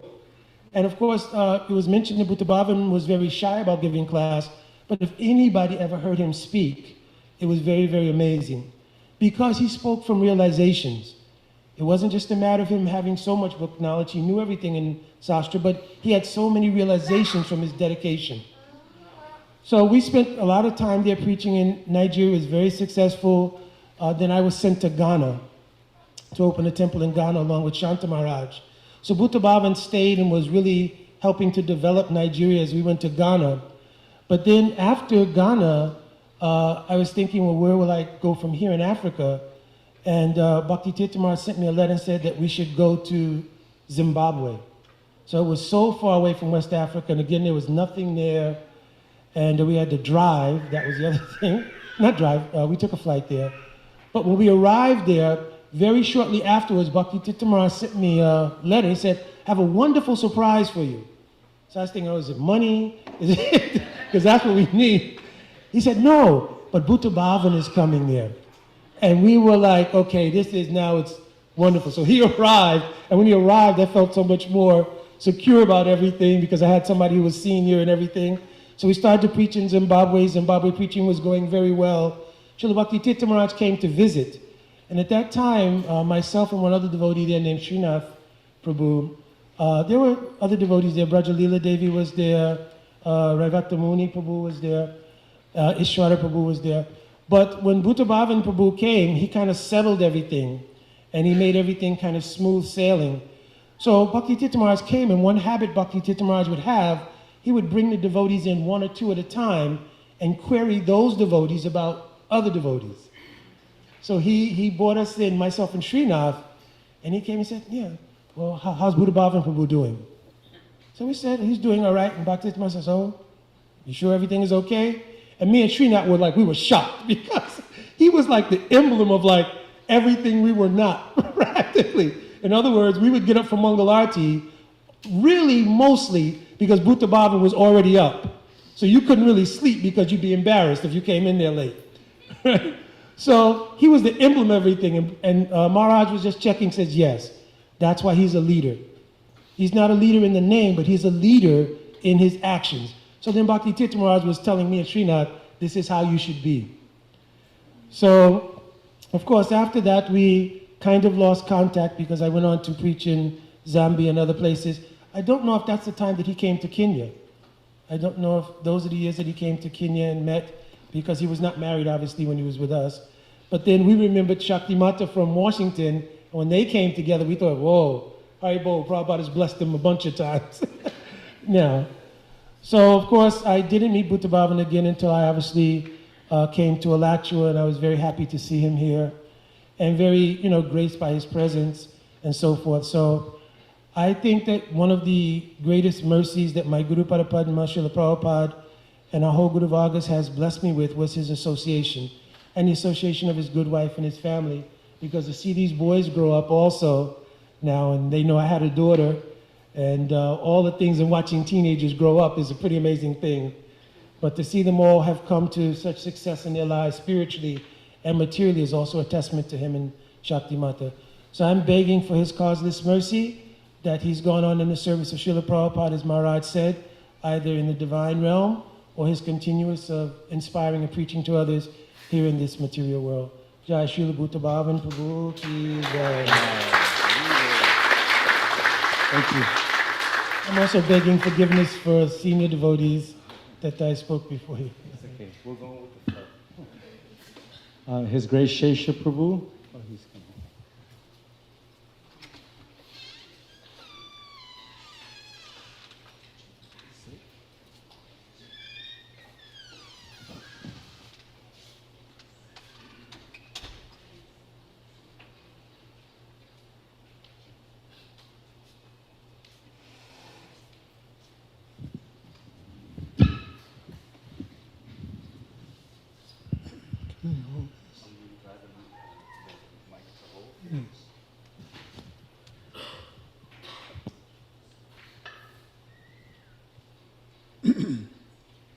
And of course, it was mentioned that Bhutabavana was very shy about giving class, but if anybody ever heard him speak, it was very, very amazing. Because he spoke from realizations. It wasn't just a matter of him having so much book knowledge, he knew everything in Sastra, but he had so many realizations from his dedication. So we spent a lot of time there preaching in Nigeria. It was very successful. Then I was sent to Ghana to open a temple in Ghana along with Shanta Maharaj. So Bhutabavana stayed and was really helping to develop Nigeria as we went to Ghana. But then after Ghana, I was thinking, well, where will I go from here in Africa? And Bhakti Tirthamar sent me a letter and said that we should go to Zimbabwe. So it was so far away from West Africa, and again, there was nothing there, and we had to drive. That was the other thing. Not drive, we took a flight there. But when we arrived there, very shortly afterwards, Bhakti Tirthamar sent me a letter. He said, "Have a wonderful surprise for you." So I was thinking, oh, is it money? Because that's what we need. He said, no, but Bhutabavana is coming there. And we were like, okay, it's wonderful. So he arrived, and when he arrived, I felt so much more secure about everything because I had somebody who was senior and everything. So we started to preach in Zimbabwe. Zimbabwe preaching was going very well. Srila Bhakti Tirtha Maharaj came to visit. And at that time, myself and one other devotee there named Srinath Prabhu, there were other devotees there. Braja Leela Devi was there, Raivata Muni Prabhu was there, Ishwara Prabhu was there. But when Bhutabavana Prabhu came, he kind of settled everything, and he made everything kind of smooth sailing. So Bhakti Tirtha Maharaj came, and one habit Bhakti Tirtha Maharaj would have, he would bring the devotees in one or two at a time and query those devotees about other devotees. So he brought us in, myself and Srinath, and he came and said, yeah, well, how's Bhutabavana Prabhu doing? So we said, he's doing all right. And Bhakti Tirtha Maharaj says, oh, you sure everything is okay? And me and Srinath were like, we were shocked because he was like the emblem of like everything we were not, practically. In other words, we would get up from Mangalarti really mostly because Bhutabavana was already up. So you couldn't really sleep because you'd be embarrassed if you came in there late. So he was the emblem of everything. And Maharaj was just checking, says, yes, that's why he's a leader. He's not a leader in the name, but he's a leader in his actions. So then Bhakti Tirtha Maharaj was telling me and Srinath, this is how you should be. So, of course, after that, we kind of lost contact because I went on to preach in Zambia and other places. I don't know if that's the time that he came to Kenya. I don't know if those are the years that he came to Kenya and met, because he was not married, obviously, when he was with us. But then we remembered Shakti Mata from Washington, and when they came together, we thought, whoa, Haribo, Prabhupada has blessed them a bunch of times. Now, so of course, I didn't meet Bhutabavana again until I obviously came to Alachua, and I was very happy to see him here, and very, graced by his presence and so forth. So I think that one of the greatest mercies that my Guru Parapadma, Srila Prabhupada, and our whole Guru Vargas has blessed me with was his association, and the association of his good wife and his family, because to see these boys grow up also now, and they know I had a daughter, and all the things and watching teenagers grow up is a pretty amazing thing. But to see them all have come to such success in their lives spiritually and materially is also a testament to him and Shakti Mata. So I'm begging for his causeless mercy that he's gone on in the service of Srila Prabhupada, as Maharaj said, either in the divine realm or his continuous of inspiring and preaching to others here in this material world. Jai Srila Bhutabavana Prabhu ki jai. Thank you. I'm also begging forgiveness for senior devotees that I spoke before you. That's okay. We're going with the flow. His Grace Shesha Prabhu. Oh, he's coming.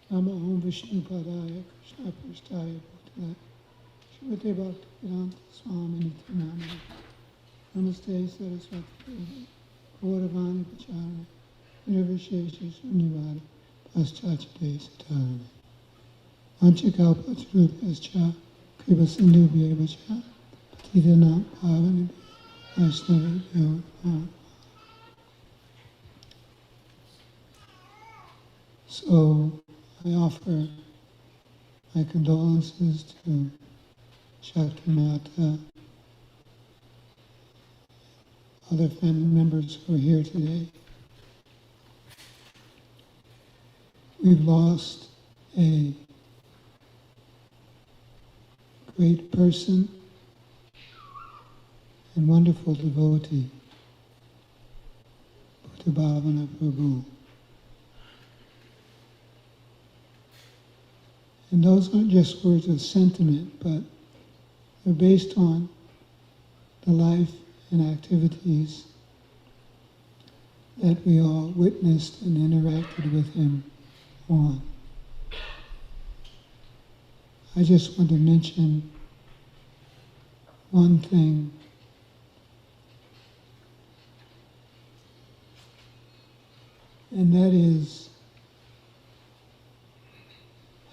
Namo Om Vishnu Padaya Krishna Prasthaya Bhutale Shrimate Bhaktivedanta Swami Niti Namane Namaste Saraswati Devi Gauravani Pacharane Nirvishesha Shunyavadi Paschachate Satarane Vanchakalpatarubhyascha Kripa Sindhubhyavacha Patitanam Pavanabhyo Vaishnavibhyo Namo. So I offer my condolences to Shakti Mata, other family members who are here today. We've lost a great person and wonderful devotee, Bhutabavana Prabhu. And those aren't just words of sentiment, but they're based on the life and activities that we all witnessed and interacted with him on. I just want to mention one thing. And that is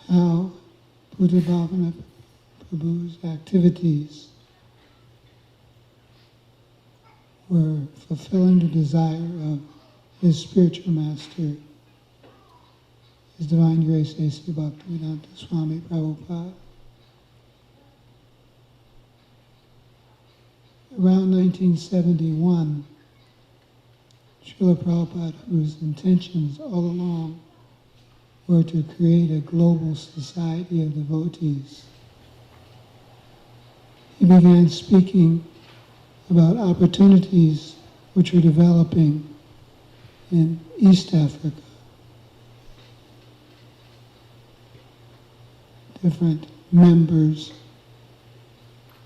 how Bhutabavana Prabhu's activities were fulfilling the desire of his spiritual master, His Divine Grace A.C. Bhaktivedanta Swami Prabhupada. Around 1971, Srila Prabhupada, whose intentions all along were to create a global society of devotees, he began speaking about opportunities which were developing in East Africa. Different members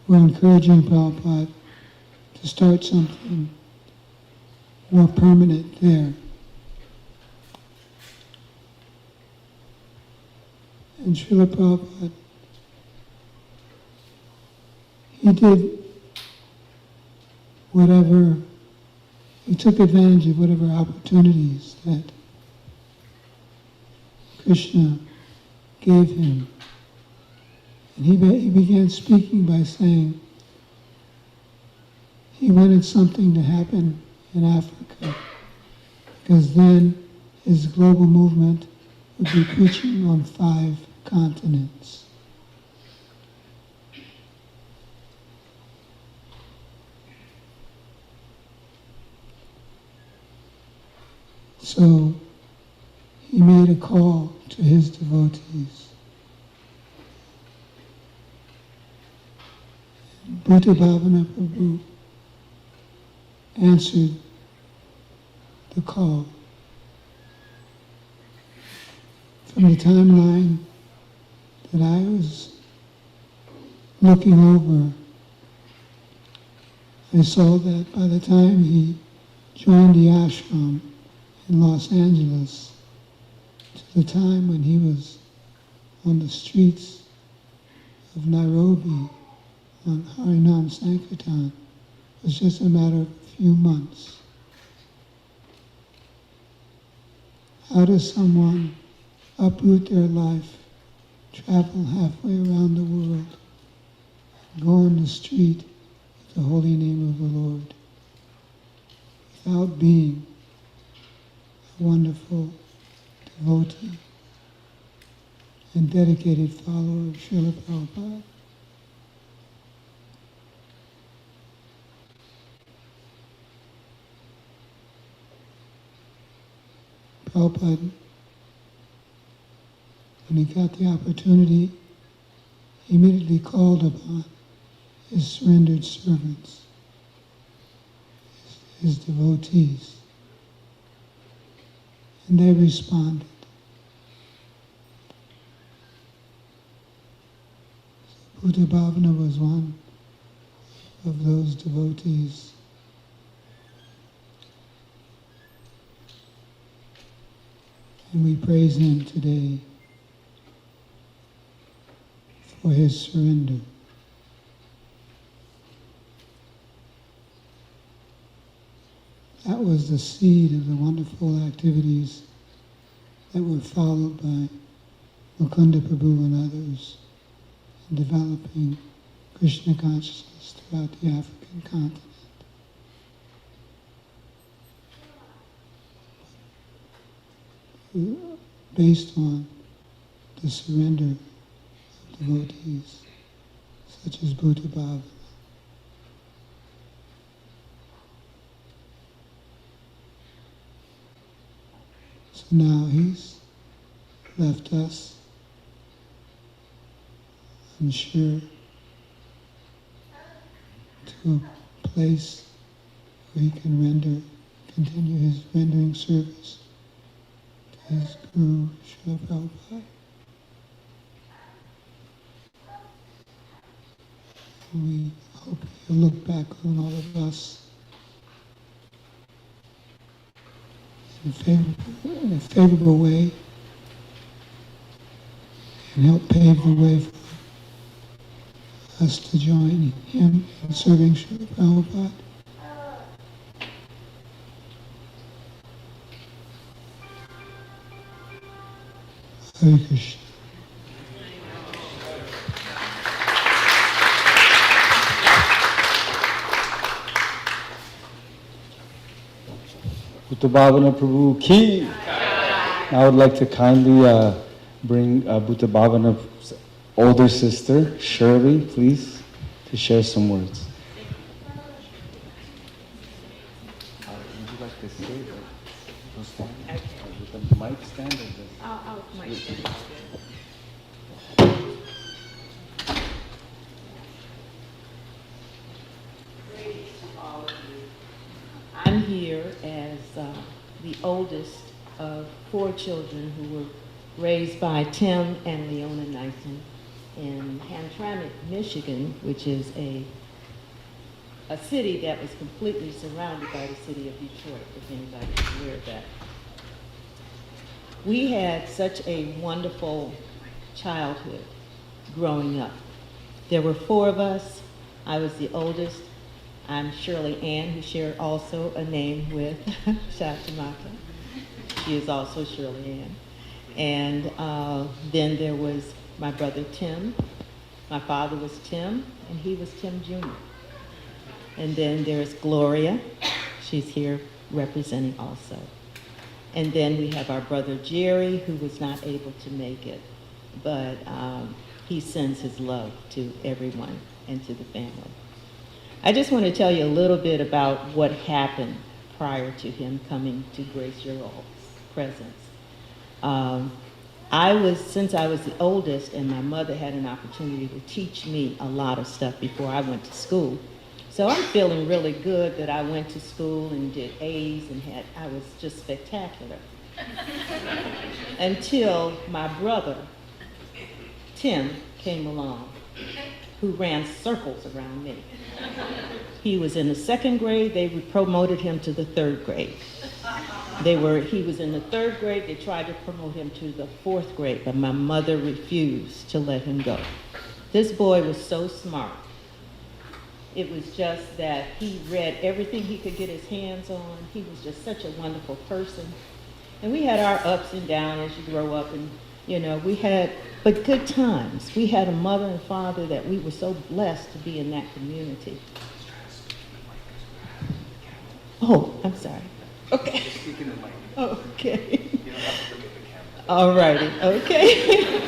were encouraging Prabhupada to start something more permanent there. And Srila Prabhupada, he did whatever, he took advantage of whatever opportunities that Krishna gave him. And he began speaking by saying he wanted something to happen in Africa, because then his global movement would be preaching on 5 continents. So he made a call to his devotees. Bhutabavana Prabhu answered the call. From the timeline that I was looking over, I saw that by the time he joined the ashram in Los Angeles, to the time when he was on the streets of Nairobi on Harinam Sankirtan, was just a matter of a few months. How does someone uproot their life, travel halfway around the world, and go on the street with the holy name of the Lord, without being a wonderful devotee and dedicated follower of Srila Prabhupada? Prabhupada, when he got the opportunity, he immediately called upon his surrendered servants, his devotees, and they responded. So Bhutabavana was one of those devotees. And we praise him today for his surrender. That was the seed of the wonderful activities that were followed by Mukunda Prabhu and others in developing Krishna consciousness throughout the African continent. Based on the surrender of devotees such as Bhutabavana. So now he's left us, I'm sure, to a place where he can continue his rendering service to his Guru, Srila Prabhupada. We hope he'll look back on all of us in a favorable way and help pave the way for us to join him in serving Srila Prabhupada. Hare Krishna. Bhutabavana Prabhu ki. I would like to kindly bring Bhutabavana's older sister, Shirley, please, to share some words. Would you like to say that? With the mic stand or just? I'll mic stand. I'm here as the oldest of 4 children who were raised by Tim and Leona Nyson in Hamtramck, Michigan, which is a city that was completely surrounded by the city of Detroit, if anybody's aware of that. We had such a wonderful childhood growing up. There were 4 of us. I was the oldest. I'm Shirley Ann, who shared also a name with Shatamata. She is also Shirley Ann. And then there was my brother Tim. My father was Tim, and he was Tim Jr. And then there's Gloria. She's here representing also. And then we have our brother Jerry, who was not able to make it, but he sends his love to everyone and to the family. I just want to tell you a little bit about what happened prior to him coming to grace your all's presence. Since I was the oldest, and my mother had an opportunity to teach me a lot of stuff before I went to school. So I'm feeling really good that I went to school and did A's and I was just spectacular. Until my brother, Tim, came along, who ran circles around me. He was in the 2nd grade, they promoted him to the 3rd grade. He was in the 3rd grade, they tried to promote him to the 4th grade, but my mother refused to let him go. This boy was so smart. It was just that he read everything he could get his hands on. He was just such a wonderful person. And we had our ups and downs as you grow up, and but good times. We had a mother and father that we were so blessed to be in that community. Oh, I'm sorry. Okay. Okay. All righty. Okay.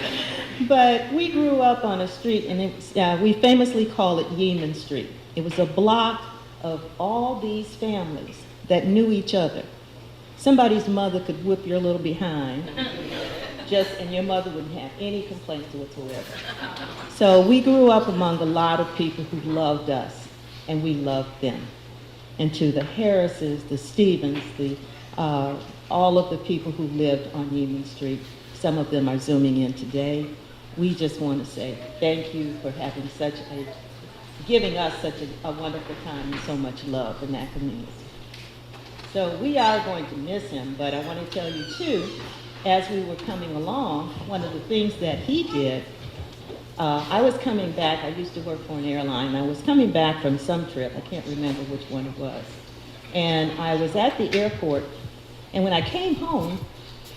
But we grew up on a street, and we famously call it Yeaman Street. It was a block of all these families that knew each other. Somebody's mother could whip your little behind, and your mother wouldn't have any complaints whatsoever. So we grew up among a lot of people who loved us, and we loved them. And to the Harrises, the Stevens, all of the people who lived on Yeaman Street, some of them are zooming in today. We just want to say thank you for giving us such a wonderful time and so much love in that community. So we are going to miss him, but I want to tell you too, as we were coming along, one of the things that he did, I was coming back, I used to work for an airline, I was coming back from some trip, I can't remember which one it was, and I was at the airport, and when I came home,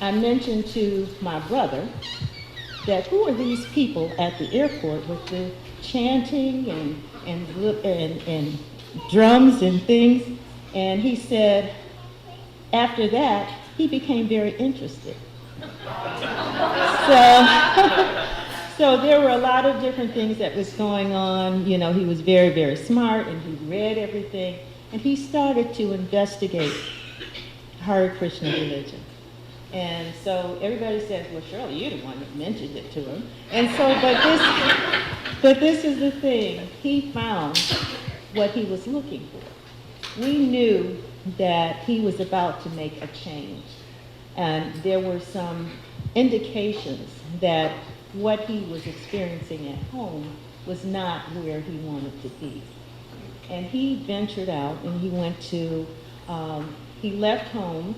I mentioned to my brother that who are these people at the airport with the chanting and drums and things, and he said, after that, he became very interested. So there were a lot of different things that was going on. He was very, very smart, and he read everything, and he started to investigate Hare Krishna religion. And so everybody says, well, Shirley, you're the one that mentioned it to him. And so, but this is the thing. He found what he was looking for. We knew that he was about to make a change. And there were some indications that what he was experiencing at home was not where he wanted to be. And he ventured out and he went to, he left home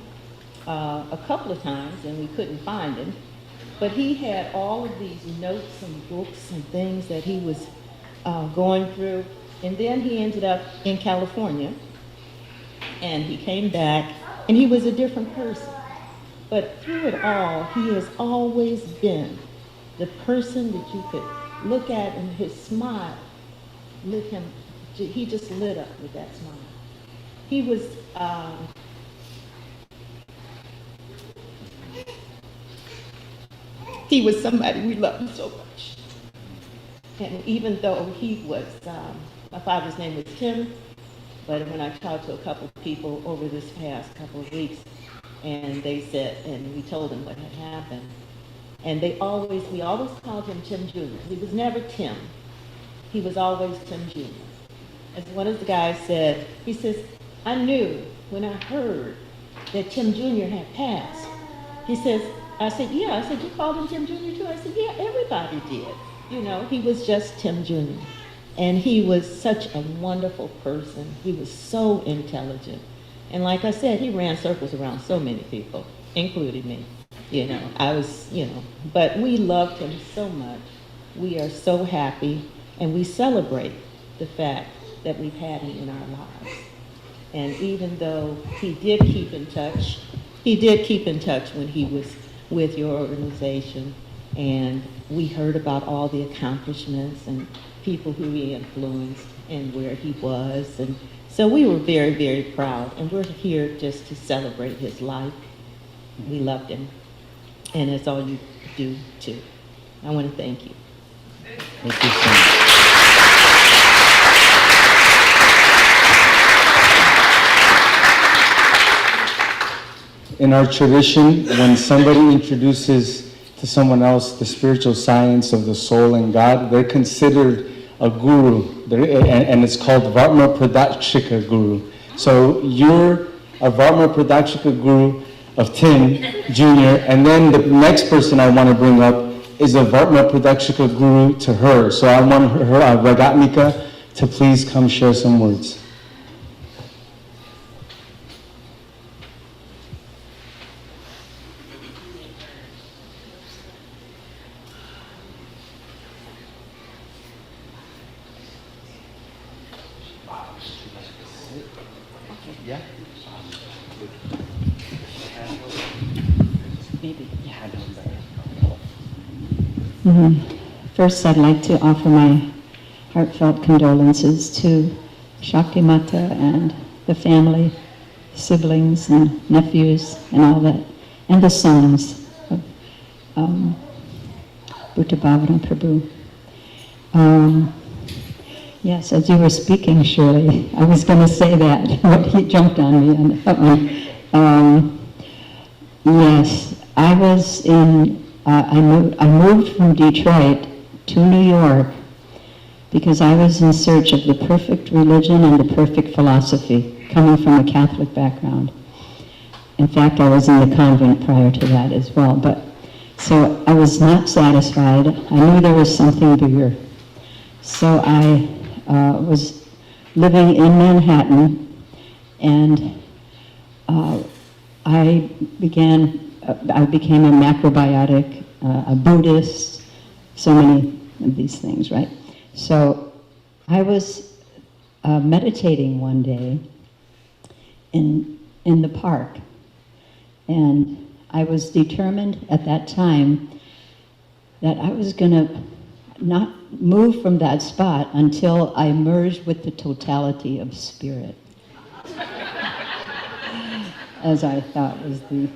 a couple of times and we couldn't find him. But he had all of these notes and books and things that he was going through. And then he ended up in California, and he came back, and he was a different person. But through it all, he has always been the person that you could look at, and his smile lit him. He just lit up with that smile. He was somebody we loved so much. And even though he was, my father's name was Tim, but when I talked to a couple of people over this past couple of weeks, and they said, and we told them what had happened, and we always called him Tim Jr. He was never Tim. He was always Tim Jr. As one of the guys said, he says, I knew when I heard that Tim Jr. had passed. He says, I said, yeah. I said, you called him Tim Jr. too? I said, yeah, everybody did. You know, he was just Tim Jr. And he was such a wonderful person. He was so intelligent. And like I said, he ran circles around so many people, including me. You know, but we loved him so much. We are so happy, and we celebrate the fact that we've had him in our lives. And even though he did keep in touch when he was with your organization, and we heard about all the accomplishments and people who he influenced and where he was. And so we were very, very proud, and we're here just to celebrate his life. We loved him, and that's all you do too. I want to thank you. Thank you so much. In our tradition, when somebody introduces to someone else the spiritual science of the soul and God, they're considered a guru, and it's called Vartma Pradakshika Guru. So you're a Vartma Pradakshika Guru of Tim Jr., and then the next person I want to bring up is a Vartma Pradakshika Guru to her. So I want her, Ragatmika, to please come share some words. First, I'd like to offer my heartfelt condolences to Shakti Mata and the family, siblings and nephews and all that, and the sons of Bhutabavana Prabhu. Yes, as you were speaking, Shirley, I was going to say that, but he jumped on me on that one. Yes, I was in, I moved from Detroit to New York because I was in search of the perfect religion and the perfect philosophy, coming from a Catholic background. In fact, I was in the convent prior to that as well, but so I was not satisfied. I knew there was something bigger. So I was living in Manhattan, and I became a macrobiotic, a Buddhist, so many of these things, right? So I was meditating one day in the park, and I was determined at that time that I was going to not move from that spot until I merged with the totality of spirit, as I thought was the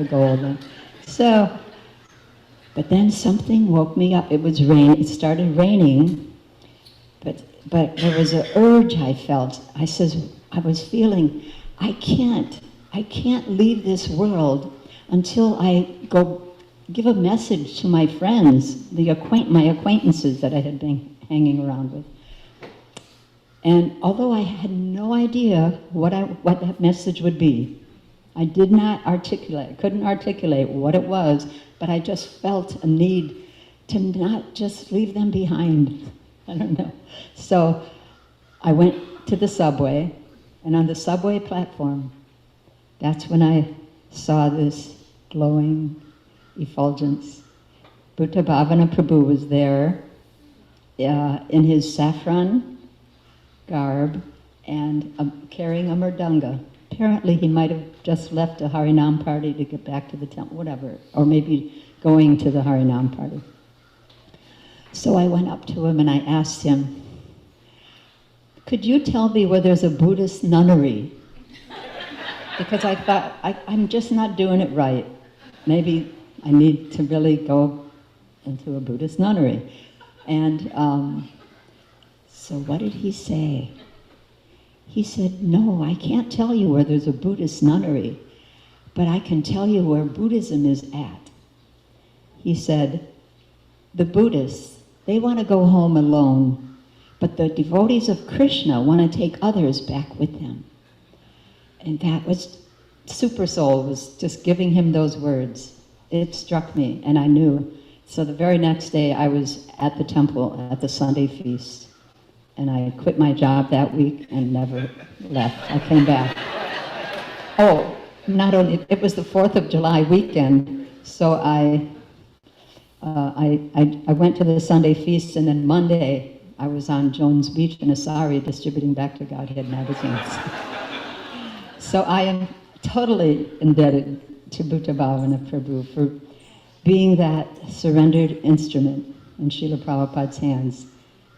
goal then. So, but then something woke me up. It was rain. It started raining, but there was an urge I felt. I was feeling, I can't leave this world until I go give a message to my friends, my acquaintances that I had been hanging around with. And although I had no idea what that message would be, I couldn't articulate what it was, but I just felt a need to not just leave them behind. I don't know. So I went to the subway, and on the subway platform, that's when I saw this glowing effulgence. Bhutabavana Prabhu was there in his saffron garb and carrying a mridanga. Apparently he might have just left a Harinam party to get back to the temple, whatever, or maybe going to the Harinam party. So I went up to him and I asked him, could you tell me where there's a Buddhist nunnery? Because I thought, I'm just not doing it right. Maybe I need to really go into a Buddhist nunnery. And so what did he say? He said, no, I can't tell you where there's a Buddhist nunnery, but I can tell you where Buddhism is at. He said, the Buddhists, they want to go home alone, but the devotees of Krishna want to take others back with them. And that was, Super Soul was just giving him those words. It struck me, and I knew. So the very next day, I was at the temple at the Sunday feast. And I quit my job that week and never left. I came back. Oh, not only, it was the 4th of July weekend, so I went to the Sunday feast, and then Monday I was on Jones Beach in Asari distributing Back to Godhead magazines. So I am totally indebted to Bhutabavana Prabhu for being that surrendered instrument in Srila Prabhupada's hands.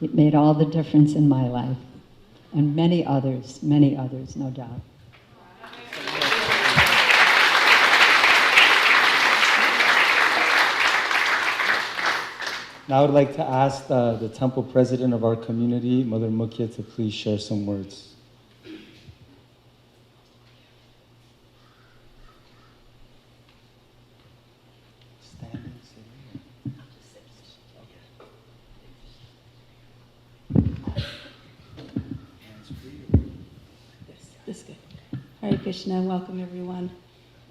It made all the difference in my life, and many others, no doubt. Now I would like to ask the temple president of our community, Mother Mukhya, to please share some words. This good. Hare Krishna, welcome everyone.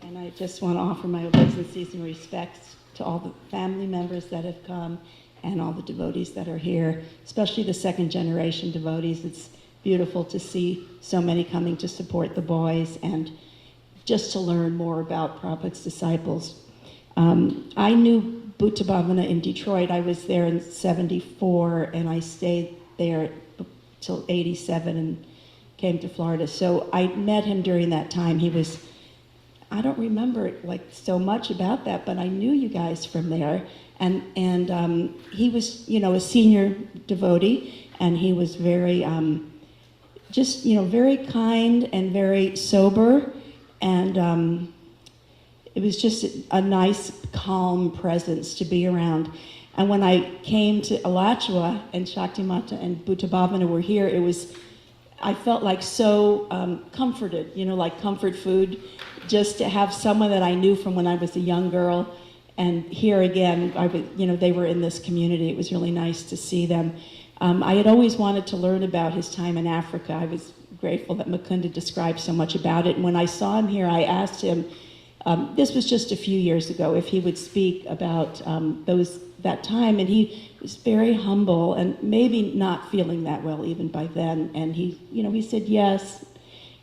And I just want to offer my obeisances and respects to all the family members that have come and all the devotees that are here, especially the second generation devotees. It's beautiful to see so many coming to support the boys and just to learn more about Prabhupada's disciples. I knew Bhutabavana in Detroit. I was there in '74 and I stayed there till '87 and came to Florida. So I met him during that time. He was, I don't remember like so much about that, but I knew you guys from there. And he was, a senior devotee, and he was very, just, very kind and very sober. And it was just a nice, calm presence to be around. And when I came to Alachua and Shaktimata and Bhutabavana were here, I felt like so comforted, like comfort food, just to have someone that I knew from when I was a young girl. And here again, they were in this community. It was really nice to see them. I had always wanted to learn about his time in Africa. I was grateful that Mukunda described so much about it. And when I saw him here, I asked him, this was just a few years ago, if he would speak about that time. And he was very humble and maybe not feeling that well even by then. And he said yes,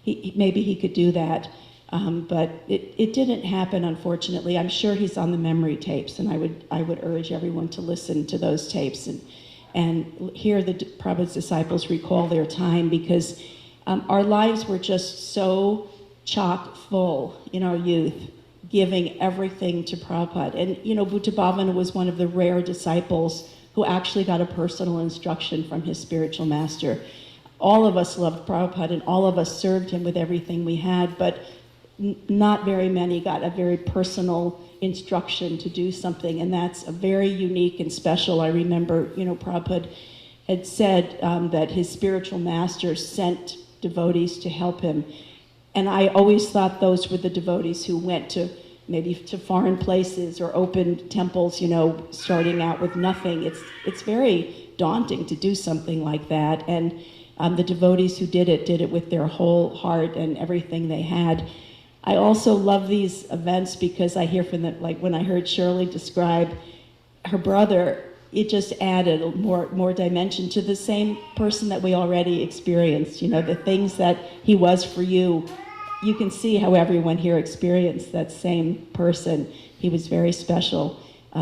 maybe he could do that. But it didn't happen, unfortunately. I'm sure he's on the memory tapes, and I would urge everyone to listen to those tapes and hear the Prabhupada's disciples recall their time, because our lives were just so chock full in our youth, giving everything to Prabhupada. And Bhutabavana was one of the rare disciples who actually got a personal instruction from his spiritual master. All of us loved Prabhupada, and all of us served him with everything we had, but not very many got a very personal instruction to do something, and that's a very unique and special. I remember, Prabhupada had said that his spiritual master sent devotees to help him, and I always thought those were the devotees who went to maybe to foreign places or opened temples, starting out with nothing. It's very daunting to do something like that, and the devotees who did it with their whole heart and everything they had. I also love these events because I hear from them, like when I heard Shirley describe her brother, it just added more dimension to the same person that we already experienced. The things that he was for you, you can see how everyone here experienced that same person. He was very special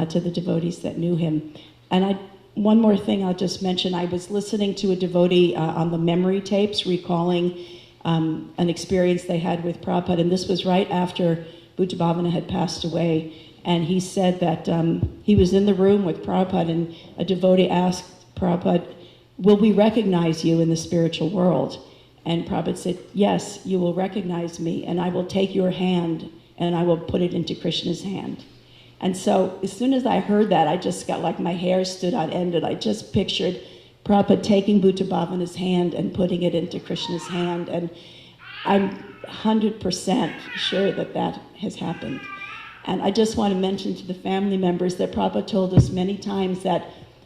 to the devotees that knew him. And one more thing I'll just mention, I was listening to a devotee on the memory tapes recalling an experience they had with Prabhupada, and this was right after Bhutabavana had passed away. And he said that he was in the room with Prabhupada, and a devotee asked Prabhupada, "Will we recognize you in the spiritual world?" And Prabhupada said, "Yes, you will recognize me, and I will take your hand and I will put it into Krishna's hand." And so as soon as I heard that, I just got like my hair stood on end, and I just pictured Prabhupada taking Bhutabhavana's hand and putting it into Krishna's hand. And I'm 100% sure that that has happened. And I just want to mention to the family members that Prabhupada told us many times that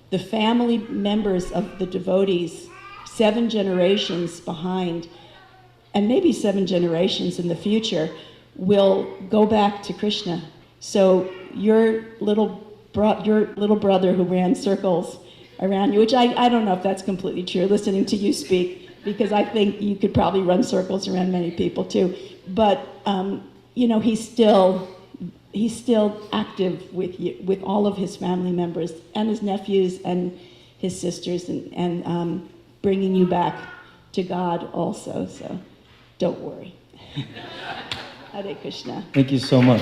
the family members of the devotees, 7 generations behind, and maybe 7 generations in the future, will go back to Krishna. So your little brother who ran circles around you, which I don't know if that's completely true, listening to you speak, because I think you could probably run circles around many people too. But he's still active with you, with all of his family members and his nephews and his sisters, and bringing you back to God also. So don't worry. Hare Krishna. Thank you so much.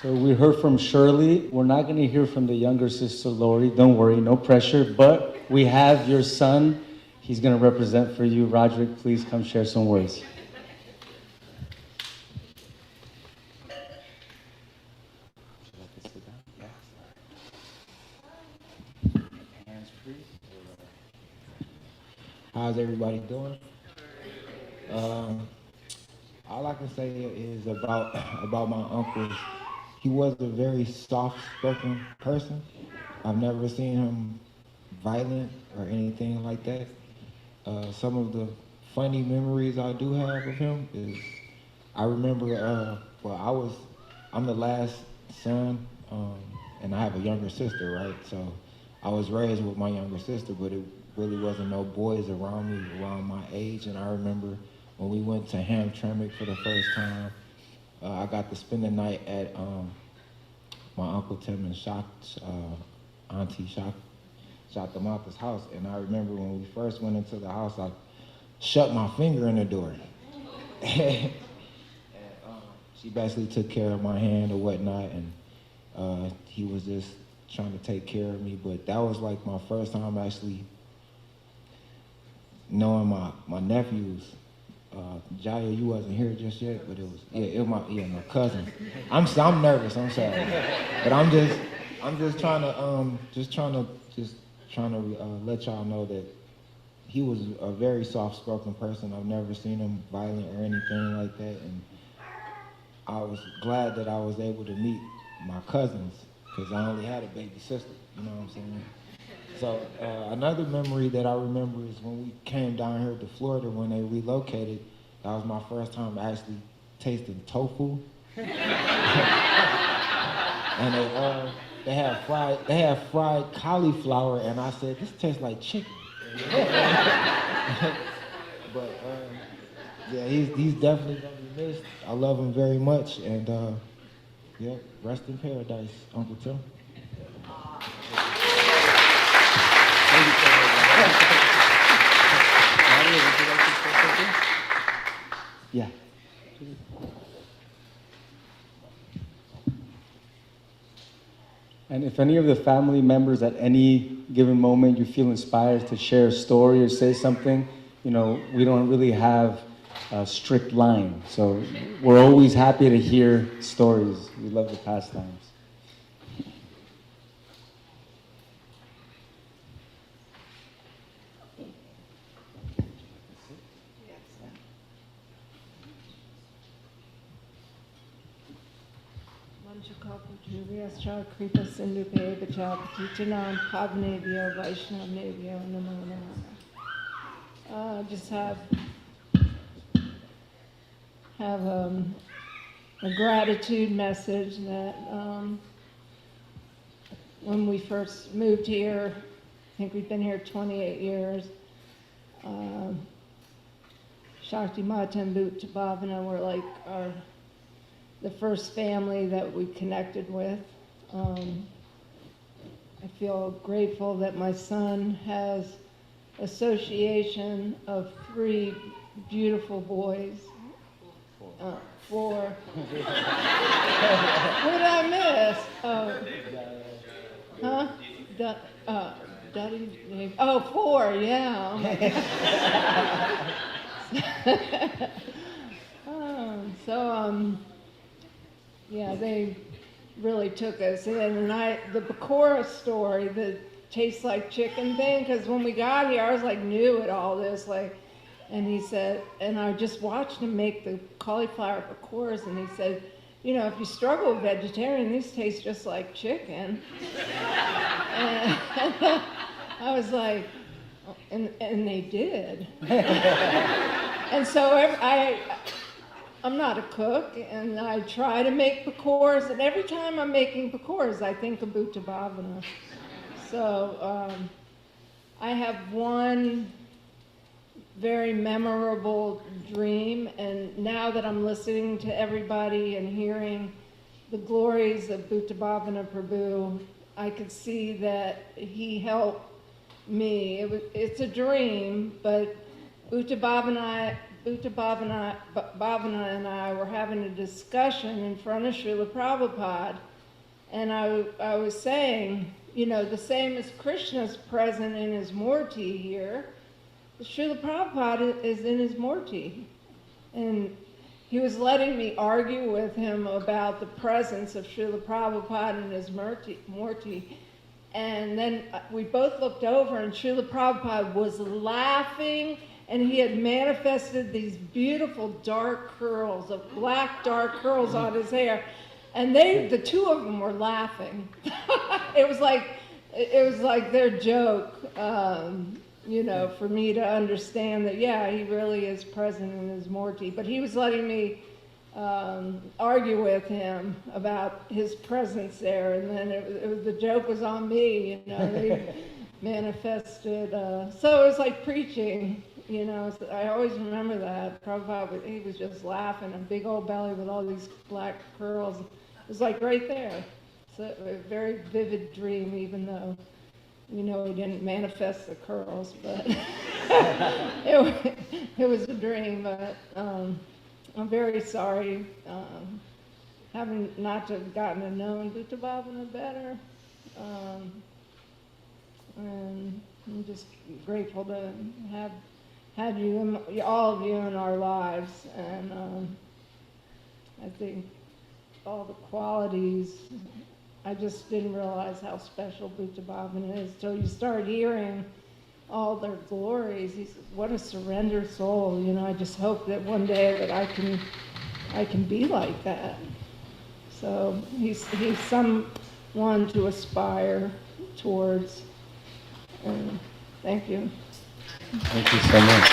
So we heard from Shirley. We're not going to hear from the younger sister, Lori. Don't worry, no pressure. But we have your son. He's going to represent for you. Roderick, please come share some words. How's everybody doing? All I can say is about my uncle. He was a very soft-spoken person. I've never seen him violent or anything like that. Some of the funny memories I do have of him is, I remember, I'm the last son, and I have a younger sister, right? So I was raised with my younger sister, but it really wasn't no boys around me around my age. And I remember when we went to Hamtramck for the first time, I got to spend the night at my Uncle Tim and Auntie Shatamata's house. And I remember when we first went into the house, I shut my finger in the door. And she basically took care of my hand or whatnot, and he was just trying to take care of me. But that was like my first time actually knowing my nephews. Jaya, you wasn't here just yet, but it was my cousin. I'm nervous. I'm sorry, but I'm just trying to let y'all know that he was a very soft-spoken person. I've never seen him violent or anything like that, and I was glad that I was able to meet my cousins, because I only had a baby sister. You know what I'm saying? So another memory that I remember is when we came down here to Florida when they relocated. That was my first time actually tasting tofu. And they had fried cauliflower, and I said, "This tastes like chicken." But yeah, he's definitely gonna be missed. I love him very much, and yeah, rest in paradise, Uncle Tim. Yeah. And if any of the family members at any given moment you feel inspired to share a story or say something, we don't really have a strict line. So we're always happy to hear stories. We love the pastimes. Kripa Sindhupe Bachapatitanam Pavnebhyo Vaishnavnebhyo Namo Namaha. Just have a gratitude message that when we first moved here think we've been here 28 years. Shakti Mata and Bhutabavana were like the first family that we connected with. I feel grateful that my son has association of 3 beautiful boys. 4. What did I miss? Oh, huh? Duddy, oh, 4, yeah. Oh my God. Yeah, they really took us in. And the Bakura story, the tastes like chicken thing, because when we got here, I was like new at all this, like, and he said, and I just watched him make the cauliflower pakoras, and he said, you know, if you struggle with vegetarian, these taste just like chicken. And I was like, oh, and they did. And so I'm not a cook, and I try to make pakoras, and every time I'm making pakoras, I think of Bhutabavana. So I have one very memorable dream, and now that I'm listening to everybody and hearing the glories of Bhutabavana Prabhu, I could see that he helped me. It's a dream, but Bhutabavana and I were having a discussion in front of Srila Prabhupada, and I was saying, you know, the same as Krishna's present in his Murti here, Srila Prabhupada is in his Murti. And he was letting me argue with him about the presence of Srila Prabhupada in his Murti. And then we both looked over, and Srila Prabhupada was laughing, and he had manifested these beautiful dark curls, of black dark curls on his hair. And the 2 of them were laughing. It was like their joke, you know, for me to understand that, yeah, he really is present in his Murti. But he was letting me argue with him about his presence there, and then the joke was on me, you know. They manifested, so it was like preaching, you know. So I always remember that. Prabhupada, he was just laughing, a big old belly with all these black curls. It was like right there. It's a very vivid dream, even though, you know, he didn't manifest the curls, but it was a dream. But I'm very sorry, having not to have gotten to know Bhutabavana better. And I'm just grateful to have had you, all of you, in our lives. And I think all the qualities, I just didn't realize how special Bhutabavana is till you start hearing all their glories. He's what a surrendered soul. You know, I just hope that one day that I can be like that. So he's someone to aspire towards. And thank you. Thank you so much.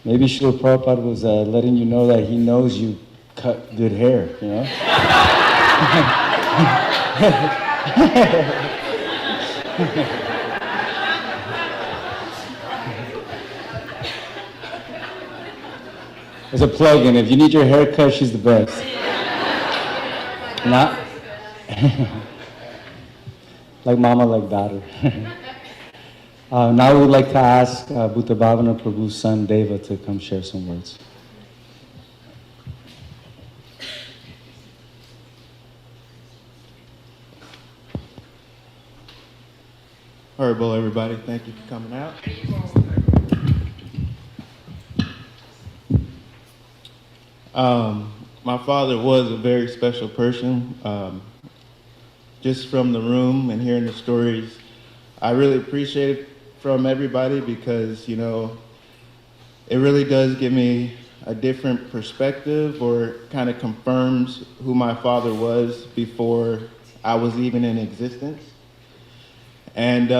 Maybe Srila Prabhupada was letting you know that he knows you cut good hair, you know? There's a plug-in. If you need your hair cut, she's the best. Not like mama, like daughter. Now we'd like to ask Bhutabavana Prabhu's son Deva to come share some words. Horrible, everybody. Thank you for coming out. My father was a very special person. Just from the room and hearing the stories, I really appreciate it from everybody because, you know, it really does give me a different perspective, or kind of confirms who my father was before I was even in existence. And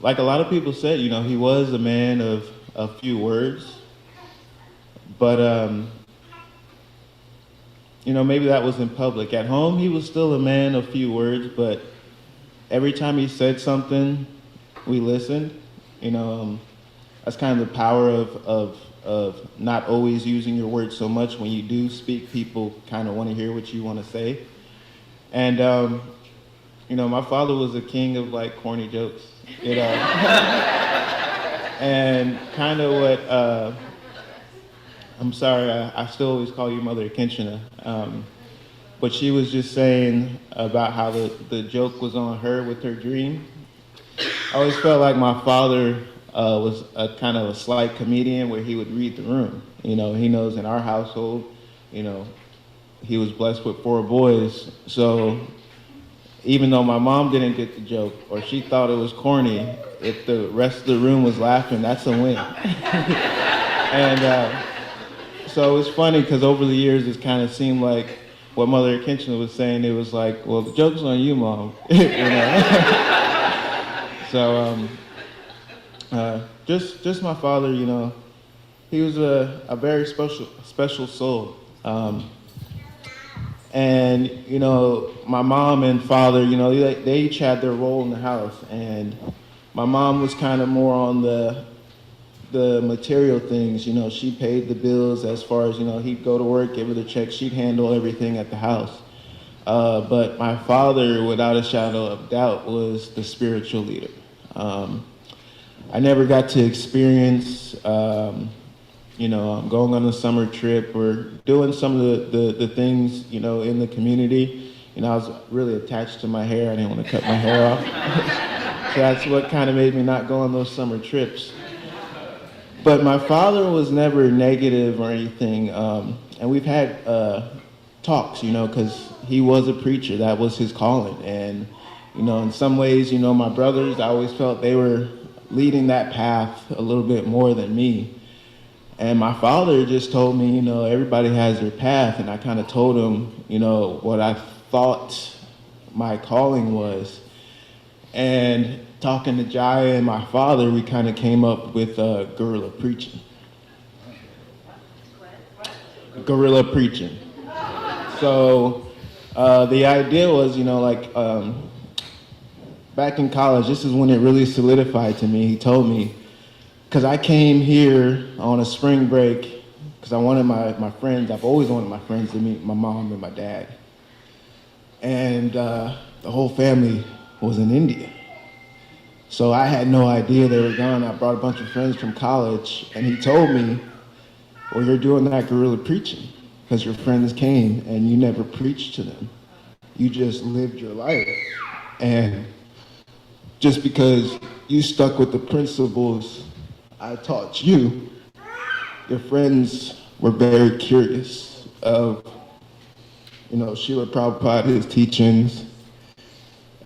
like a lot of people said, you know, he was a man of a few words, but maybe that was in public. At home, he was still a man of few words, but every time he said something, we listened. That's kind of the power of not always using your words so much. When you do speak, people kind of want to hear what you want to say. And, my father was a king of like corny jokes, and kind of what, I'm sorry, I still always call you Mother Kinshana, but she was just saying about how the joke was on her with her dream. I always felt like my father was a kind of a slight comedian where he would read the room. He knows in our household, he was blessed with 4 boys. So even though my mom didn't get the joke or she thought it was corny, if the rest of the room was laughing, that's a win. And so it's funny because over the years it kind of seemed like what Mother Kinshana was saying, it was like, well, the joke's on you, Mom. So just my father, he was a very special soul. And, my mom and father, they each had their role in the house. And my mom was kind of more on the material things. She paid the bills as far as, he'd go to work, give her the check, she'd handle everything at the house. But my father, without a shadow of doubt, was the spiritual leader. I never got to experience, going on a summer trip or doing some of the things, in the community. I was really attached to my hair. I didn't want to cut my hair off. So that's what kind of made me not go on those summer trips. But my father was never negative or anything. And we've had talks, because he was a preacher. That was his calling. And, in some ways, my brothers, I always felt they were leading that path a little bit more than me. And my father just told me, everybody has their path. And I kind of told him, what I thought my calling was. And talking to Jaya and my father, we kind of came up with guerrilla preaching. Guerrilla preaching. So the idea was, back in college, this is when it really solidified to me. He told me, because I came here on a spring break, because I wanted my friends, I've always wanted my friends to meet my mom and my dad. And the whole family was in India. So I had no idea they were gone. I brought a bunch of friends from college, and he told me, well, you're doing that guerrilla preaching, because your friends came and you never preached to them. You just lived your life. And just because you stuck with the principles I taught you, your friends were very curious of, Srila Prabhupada, his teachings.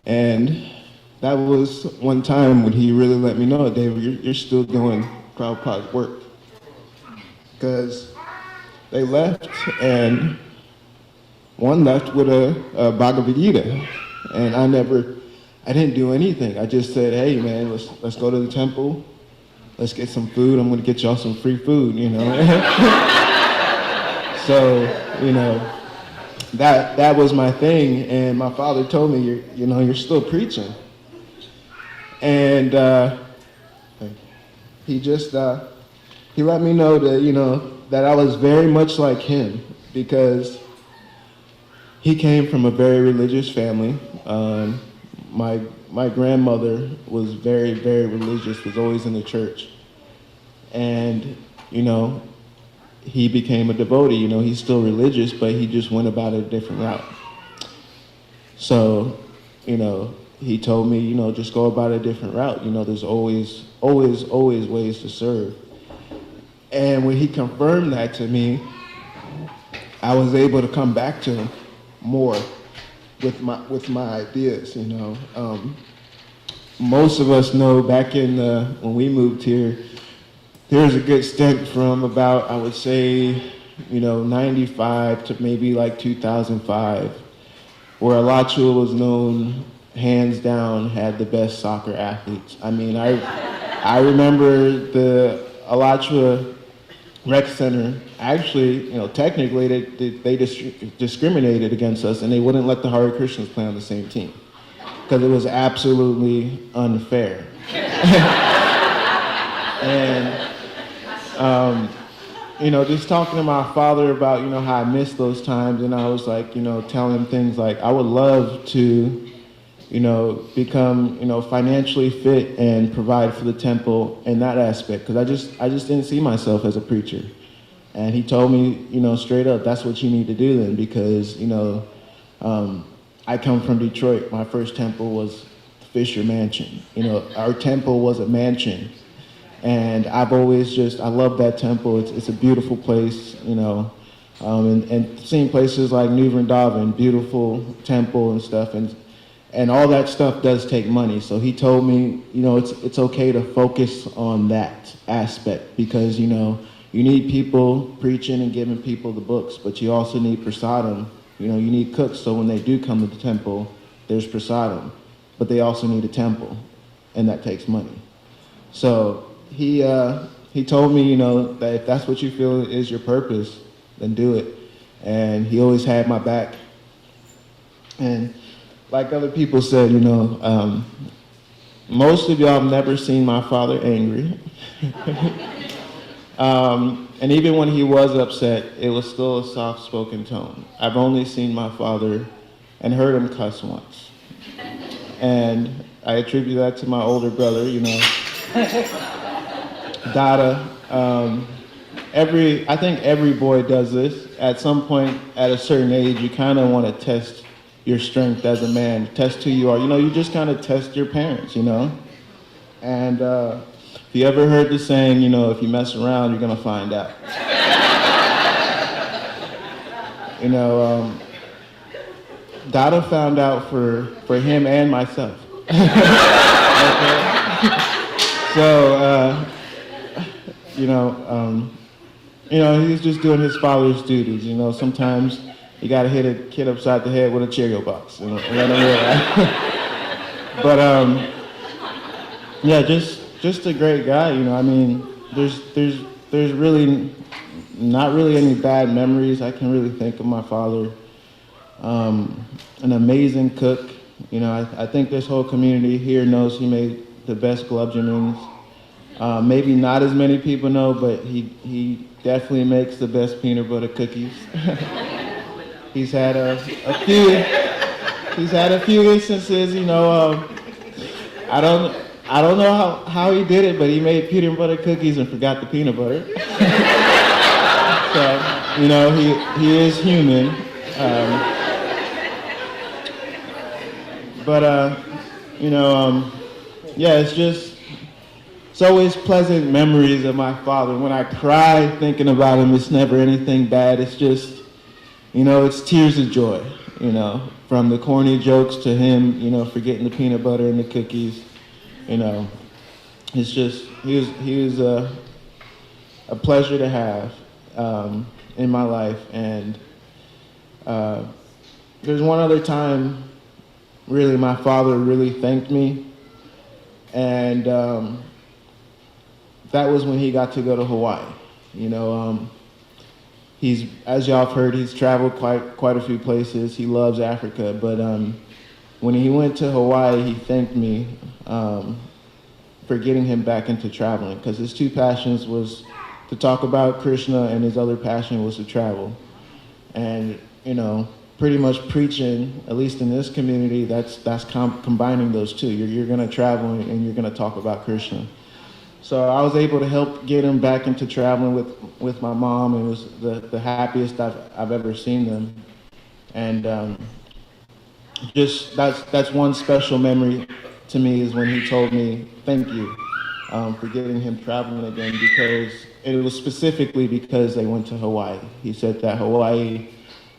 And that was one time when he really let me know, David, you're still doing Prabhupada's work. Because they left, and one left with a Bhagavad Gita. And I didn't do anything. I just said, hey man, let's go to the temple. Let's get some food. I'm gonna get y'all some free food, So, that was my thing. And my father told me, you're still preaching. And he just, he let me know that, that I was very much like him, because he came from a very religious family. My grandmother was very, very religious, was always in the church. And, he became a devotee. He's still religious, but he just went about it a different route. So, he told me, just go about a different route. There's always ways to serve. And when he confirmed that to me, I was able to come back to him more with my ideas, Most of us know back in when we moved here, there was a good stint from about, I would say, 95 to maybe like 2005, where Alachua was known, hands down, had the best soccer athletes. I mean, I remember the Alachua rec center, actually, technically they discriminated against us, and they wouldn't let the Hare Krishnas play on the same team because it was absolutely unfair. And just talking to my father about how I missed those times, and I was like, telling him things like I would love to become, financially fit and provide for the temple in that aspect, because I just didn't see myself as a preacher. And he told me, straight up, that's what you need to do then, because, I come from Detroit. My first temple was the Fisher Mansion. Our temple was a mansion. And I've always I love that temple. It's a beautiful place, and seeing places like New Vrindavan, beautiful temple and stuff, and all that stuff does take money. So he told me, it's okay to focus on that aspect, because, you need people preaching and giving people the books, but you also need prasadam. You need cooks, so when they do come to the temple, there's prasadam. But they also need a temple, and that takes money. So he told me, that if that's what you feel is your purpose, then do it. And he always had my back. And like other people said, most of y'all have never seen my father angry. And even when he was upset, it was still a soft-spoken tone. I've only seen my father and heard him cuss once. And I attribute that to my older brother, Dada. I think every boy does this. At some point, at a certain age, you kind of want to test your strength as a man, test who you are. You just kind of test your parents, And if you ever heard the saying, if you mess around, you're going to find out. Dada found out for him and myself. Okay? So, he's just doing his father's duties. Sometimes you got to hit a kid upside the head with a Cheerio box and let him realize. But, yeah, just a great guy, there's really not really any bad memories I can really think of my father. An amazing cook. I think this whole community here knows he made the best gulab jamuns. Maybe not as many people know, but he definitely makes the best peanut butter cookies. He's had a few instances, I don't know how he did it, but he made peanut butter cookies and forgot the peanut butter. So, he is human. Yeah, it's always pleasant memories of my father. When I cry thinking about him, it's never anything bad. It's just, it's tears of joy, from the corny jokes to him, forgetting the peanut butter and the cookies. It's just, he was a pleasure to have in my life. And there's one other time, really, my father really thanked me. And that was when he got to go to Hawaii. He's, as y'all have heard, he's traveled quite a few places. He loves Africa, but when he went to Hawaii, he thanked me for getting him back into traveling, because his two passions was to talk about Krishna, and his other passion was to travel. And pretty much preaching, at least in this community, that's combining those two. You're going to travel and you're going to talk about Krishna. So I was able to help get him back into traveling with my mom. It was the happiest I've ever seen them. And just that's one special memory to me, is when he told me thank you for getting him traveling again, because it was specifically because they went to Hawaii. He said that Hawaii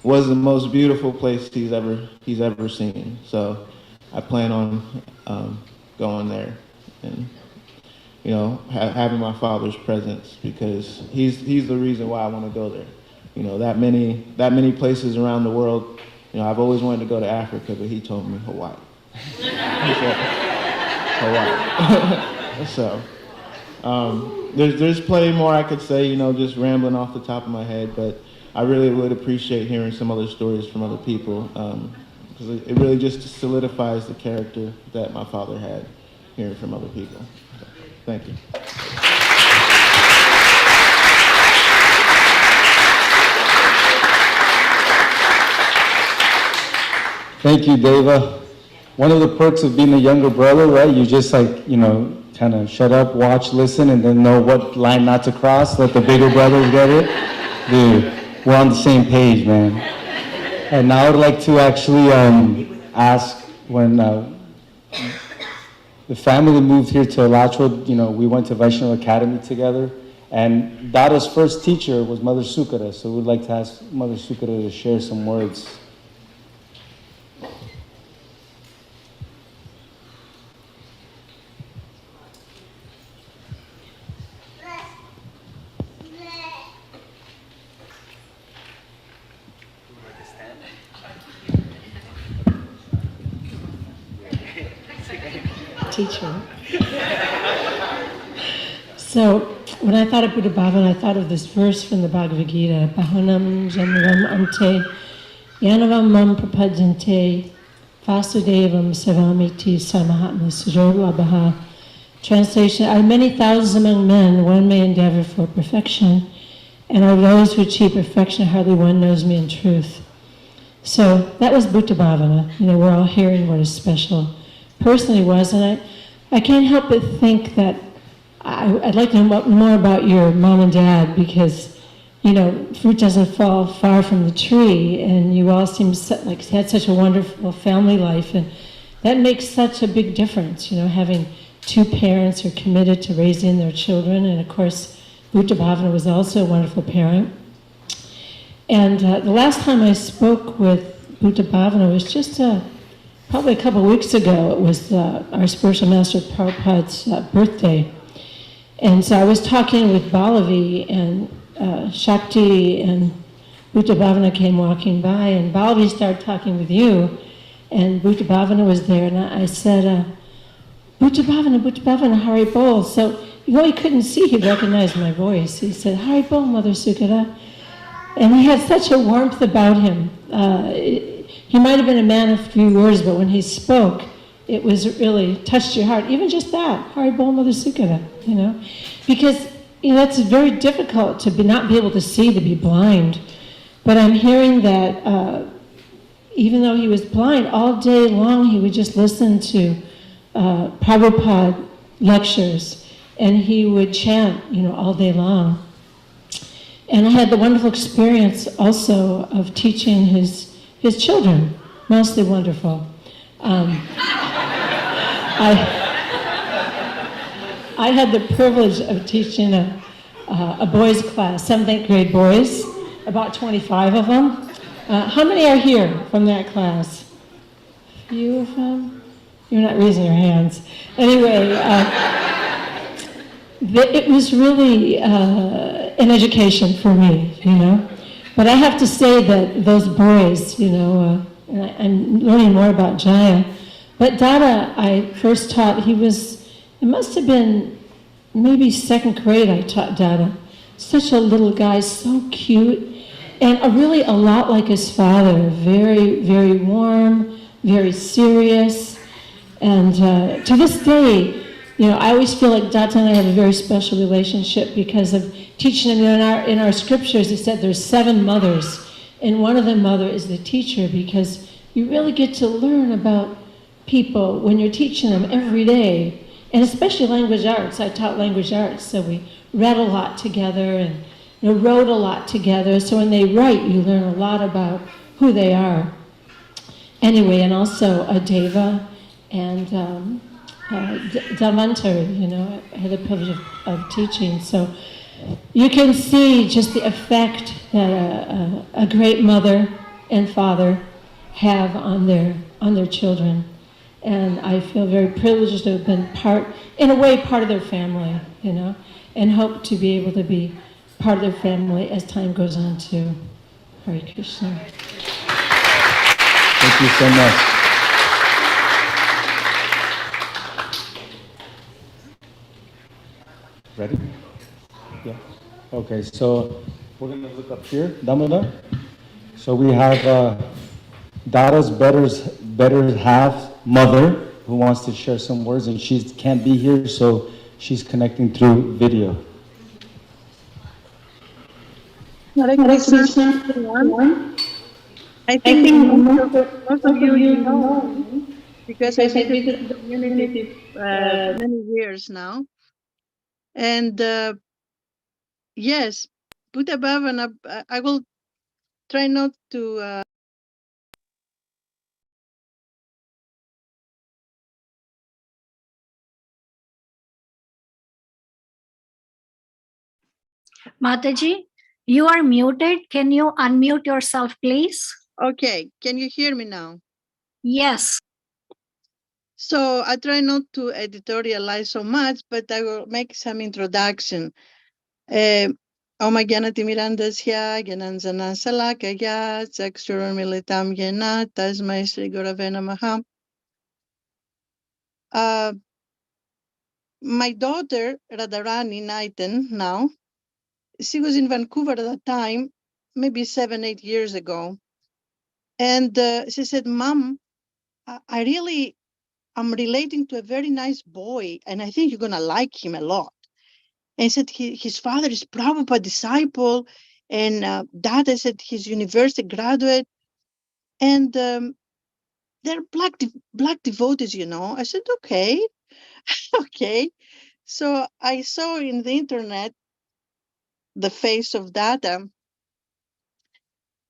was the most beautiful place he's ever seen. So I plan on going there and having my father's presence, because he's the reason why I want to go there. That many places around the world. I've always wanted to go to Africa, but he told me Hawaii. He said Hawaii. So There's plenty more I could say, just rambling off the top of my head, but I really would appreciate hearing some other stories from other people, because it really just solidifies the character that my father had, hearing from other people. So, thank you. Thank you, Deva. One of the perks of being a younger brother, right? You just kind of shut up, watch, listen, and then know what line not to cross. Let the bigger brothers get it. Dude, we're on the same page, man. And now I would like to actually ask, when the family moved here to Alachua, we went to Vaishnava Academy together, and Dada's first teacher was Mother Sukara, so we'd like to ask Mother Sukara to share some words. Teacher. So when I thought of Bhutabavana, I thought of this verse from the Bhagavad Gita, Bahunam Janram Ante Yanavam Mam Prapadjante Vasudevam Savamiti Samahatma Sujolabhaha. Translation, many thousands among men, one may endeavor for perfection, and of those who achieve perfection, hardly one knows me in truth. So that was Bhutabavana. We're all hearing what a special person he was, and I can't help but think that I'd like to know more about your mom and dad, because fruit doesn't fall far from the tree, and you all seem like you had such a wonderful family life, and that makes such a big difference, having two parents who are committed to raising their children. And of course Bhutabavana was also a wonderful parent. And the last time I spoke with Bhutabavana was just probably a couple of weeks ago. It was our spiritual master Prabhupada's birthday. And so I was talking with Balavi, and Shakti and Bhutabavana came walking by, and Balavi started talking with you, and Bhutabavana was there, and I said, Bhutabavana, Hari Bol. So even though he couldn't see, he recognized my voice. He said, Hari Bol, Mother Sukara. And he had such a warmth about him. He might have been a man of few words, but when he spoke, it was really touched your heart. Even just that, Hari Bol Mother Sukara, because it's very difficult to not be able to see, to be blind. But I'm hearing that even though he was blind, all day long he would just listen to Prabhupada lectures, and he would chant, all day long. And I had the wonderful experience also of teaching his children, mostly wonderful. I had the privilege of teaching a boys' class, 7th, 8th grade boys, about 25 of them. How many are here from that class? A few of them? You're not raising your hands. Anyway, it was really an education for me, But I have to say that those boys, and I'm learning more about Jaya. But Dada, I first taught, it must have been maybe 2nd grade I taught Dada. Such a little guy, so cute, and really a lot like his father. Very, very warm, very serious. And to this day, I always feel like Dada and I have a very special relationship because of teaching him. In our scriptures, it said there's 7 mothers, and one of the mother is the teacher, because you really get to learn about people when you're teaching them every day, and especially language arts. I taught language arts, so we read a lot together and wrote a lot together. So when they write, you learn a lot about who they are. Anyway, and also Deva and Dalmantari, I had the privilege of teaching. So you can see just the effect that a great mother and father have on their children. And I feel very privileged to have been in a way, part of their family, and hope to be able to be part of their family as time goes on too. Hare Krishna. Thank you so much. Ready? Yeah. Okay, so we're going to look up here, Damodar. So we have Dada's better half mother who wants to share some words, and she can't be here, so she's connecting through video. Hare Hare Krishna, Krishna, everyone. everyone. I I think think most of most of you you know know me me because I because I visited visited the the community community. many years now. And yes, Bhutabavana, I will try not to. Mataji, you are muted. Can you unmute yourself, please? Okay, can you hear me now? Yes. So I try not to editorialize so much, but I will make some introduction. Om Gyanati Mirandasya, Gyananjana Salakaya, Chakshura Militam Yena, Tasmai Sri Gurave Namaha. My daughter, Radharani Naiten, now, she was in Vancouver at that time, maybe 7, 8 years ago. And she said, Mom, I really am relating to a very nice boy, and I think you're going to like him a lot. And said his father is Prabhupada disciple, and Dada said he's university graduate, and they're black devotees, you know. I said, okay, okay. So I saw in the internet the face of Dada.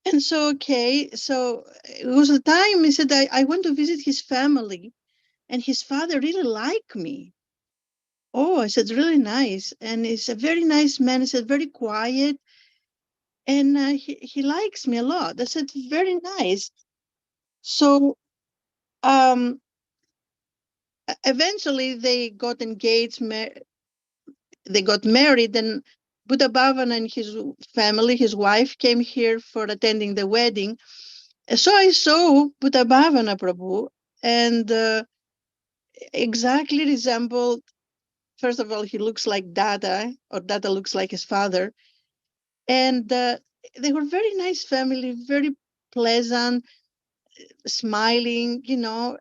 And so, okay, so it was a time he said, I went to visit his family, and his father really liked me. Oh, I said, really nice. And he's a very nice man. He said, very quiet. And he likes me a lot. I said, very nice. So eventually they got engaged, they got married, and Bhutabavana and his family, his wife, came here for attending the wedding. So I saw Bhutabavana Prabhu, and exactly resembled, first of all, he looks like Dada, or Dada looks like his father. And they were very nice family, very pleasant, smiling, you know,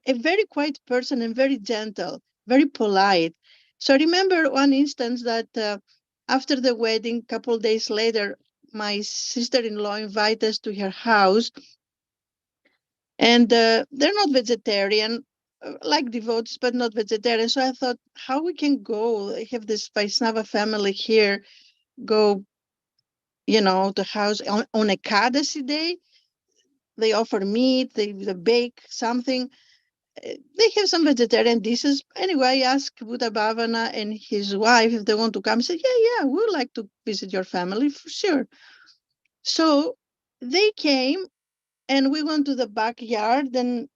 a very quiet person and very gentle, very polite. So I remember one instance that after the wedding, a couple of days later, my sister-in-law invited us to her house, and they're not vegetarian, like devotees, but not vegetarian. So I thought, how we can go have this Vaishnava family here, go, you know, to house on a Kadasi day. They offer meat, they bake something. They have some vegetarian dishes. Anyway, I asked Buddha Bhavana and his wife if they want to come. He said, yeah, we would like to visit your family for sure. So they came, and we went to the backyard, and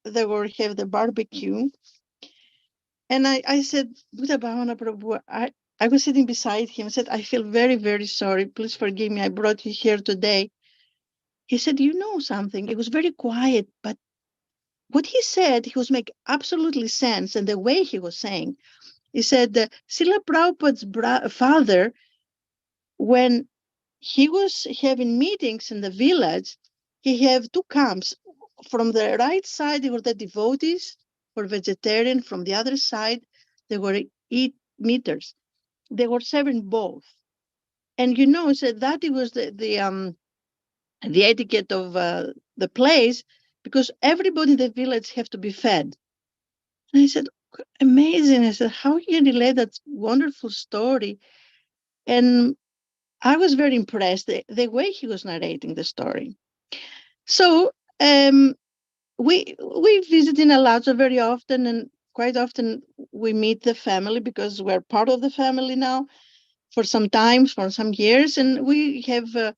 they were have the barbecue. And I said, Buddha Bhavana Prabhu, I was sitting beside him. I said, I feel very, very sorry. Please forgive me. I brought you here today. He said, you know something? It was very quiet, but what he said, he was making absolutely sense. And the way he was saying, he said, Srila Prabhupada's father, when he was having meetings in the village, he had two camps. From the right side, there were the devotees or vegetarian. From the other side, they were eat meaters. They were serving both. And you know, so that it was the etiquette of the place, because everybody in the village have to be fed. And I said, amazing. I said, how you relate that wonderful story? And I was very impressed the way he was narrating the story. So we visit in Alaja very often, and quite often we meet the family because we're part of the family now for some time, for some years, and we have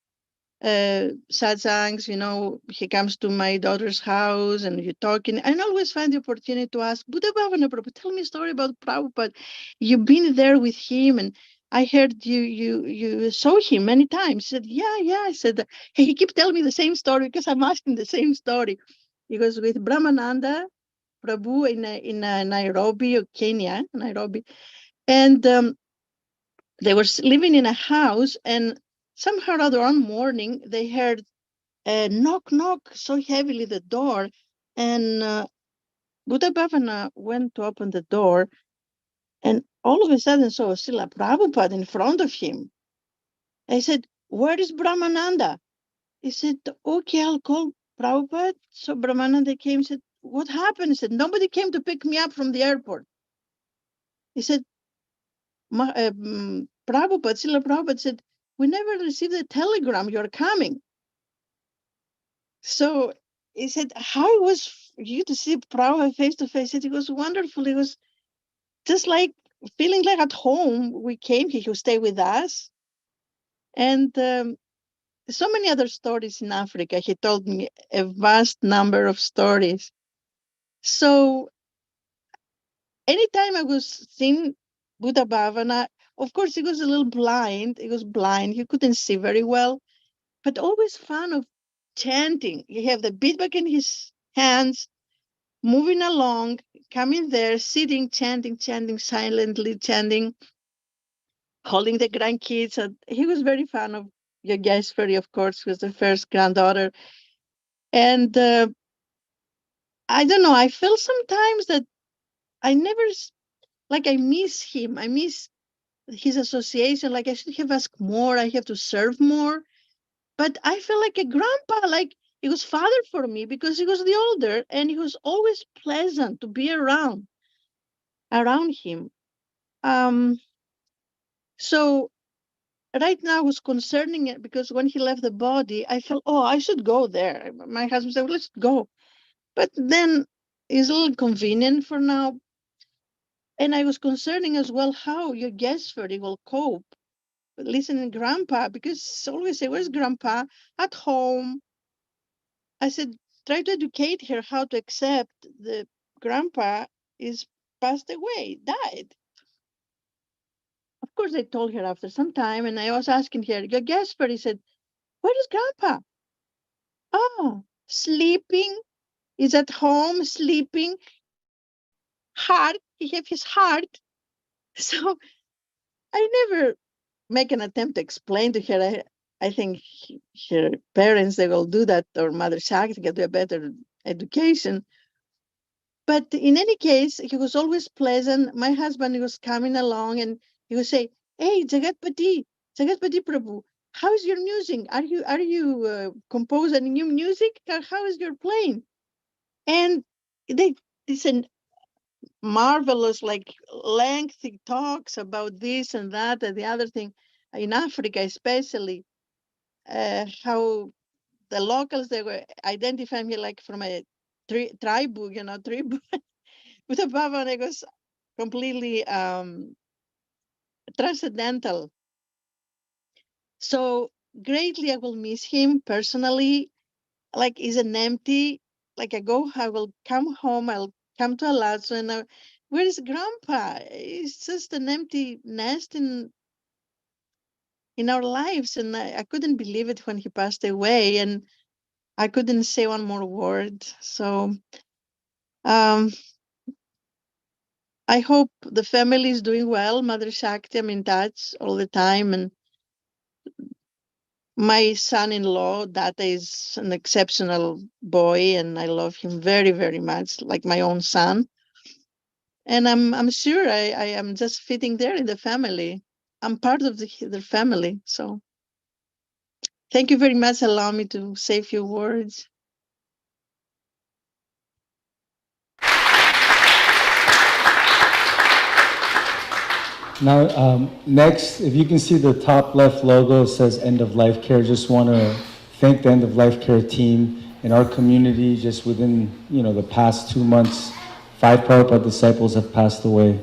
satsangs, you know. He comes to my daughter's house and you're talking. I always find the opportunity to ask, Buddha Bhavana Prabhu, tell me a story about Prabhupada. You've been there with him, and I heard you saw him many times. He said, yeah. I said, hey, he keep telling me the same story because I'm asking the same story. He goes with Brahmananda Prabhu in Nairobi or Kenya, Nairobi. And they were living in a house, and somehow or other one morning they heard a knock, knock so heavily the door, and Bhutabavana went to open the door, and all of a sudden saw Srila Prabhupada in front of him. I said, "Where is Brahmananda?" He said, "Okay, I'll call Prabhupada." So Brahmananda came and said, "What happened?" He said, "Nobody came to pick me up from the airport." He said, Prabhupada, Srila Prabhupada said, "We never received a telegram you're coming." So he said, "How it was for you to see Prabhupada face to face?" It was wonderful. It was just like feeling like at home. We came, he would stay with us. And so many other stories in Africa. He told me a vast number of stories. So anytime I was seeing Buddha Bhavana, of course, he was a little blind. He was blind. He couldn't see very well, but always fun of chanting. He have the beadbook in his hands, moving along, coming there, sitting, chanting silently, chanting, holding the grandkids. And he was very fond of Yogeshwari, of course, who was the first granddaughter. And I don't know, I feel sometimes that I never, like I miss him. I miss his association. Like I should have asked more. I have to serve more. But I feel like a grandpa, like he was father for me because he was the older and he was always pleasant to be around him. Um, so right now was concerning it because when he left the body, I felt, oh, I should go there. My husband said, well, let's go. But then it's a little convenient for now. And I was concerning as well how your Yogeshwari will cope listening grandpa, because always say, where's grandpa? At home. I said, try to educate her how to accept the grandpa is passed away, died. Of course, I told her after some time, and I was asking her, your Yogeshwari said, where is grandpa? Oh, sleeping. Is at home sleeping. Heart. He have his heart. So I never make an attempt to explain to her. I think her parents, they will do that, or Mother Shakti get a better education. But in any case, he was always pleasant. My husband was coming along and he would say, hey, Jagatpati Prabhu, how is your music? Are you composing new music? How is your playing? And they listen, marvelous, like lengthy talks about this and that and the other thing. In Africa, especially, how the locals, they were identifying me like from a tribe, tribe. With a Bhavana, was completely transcendental. So greatly, I will miss him personally. Like, is an empty. Like I will come home. I'll come to Alaska, and where is Grandpa? It's just an empty nest in our lives, and I couldn't believe it when he passed away, and I couldn't say one more word. So um, I hope the family is doing well. Mother Shakti, I'm in touch all the time, and my son-in-law, Data, is an exceptional boy, and I love him very, very much, like my own son. And I'm sure I am just fitting there in the family. I'm part of the family. So thank you very much. Allow me to say a few words. Now, next, if you can see the top left logo, it says End of Life Care. Just want to thank the End of Life Care team in our community. Just within, the past 2 months, 5 Prabhupada disciples have passed away,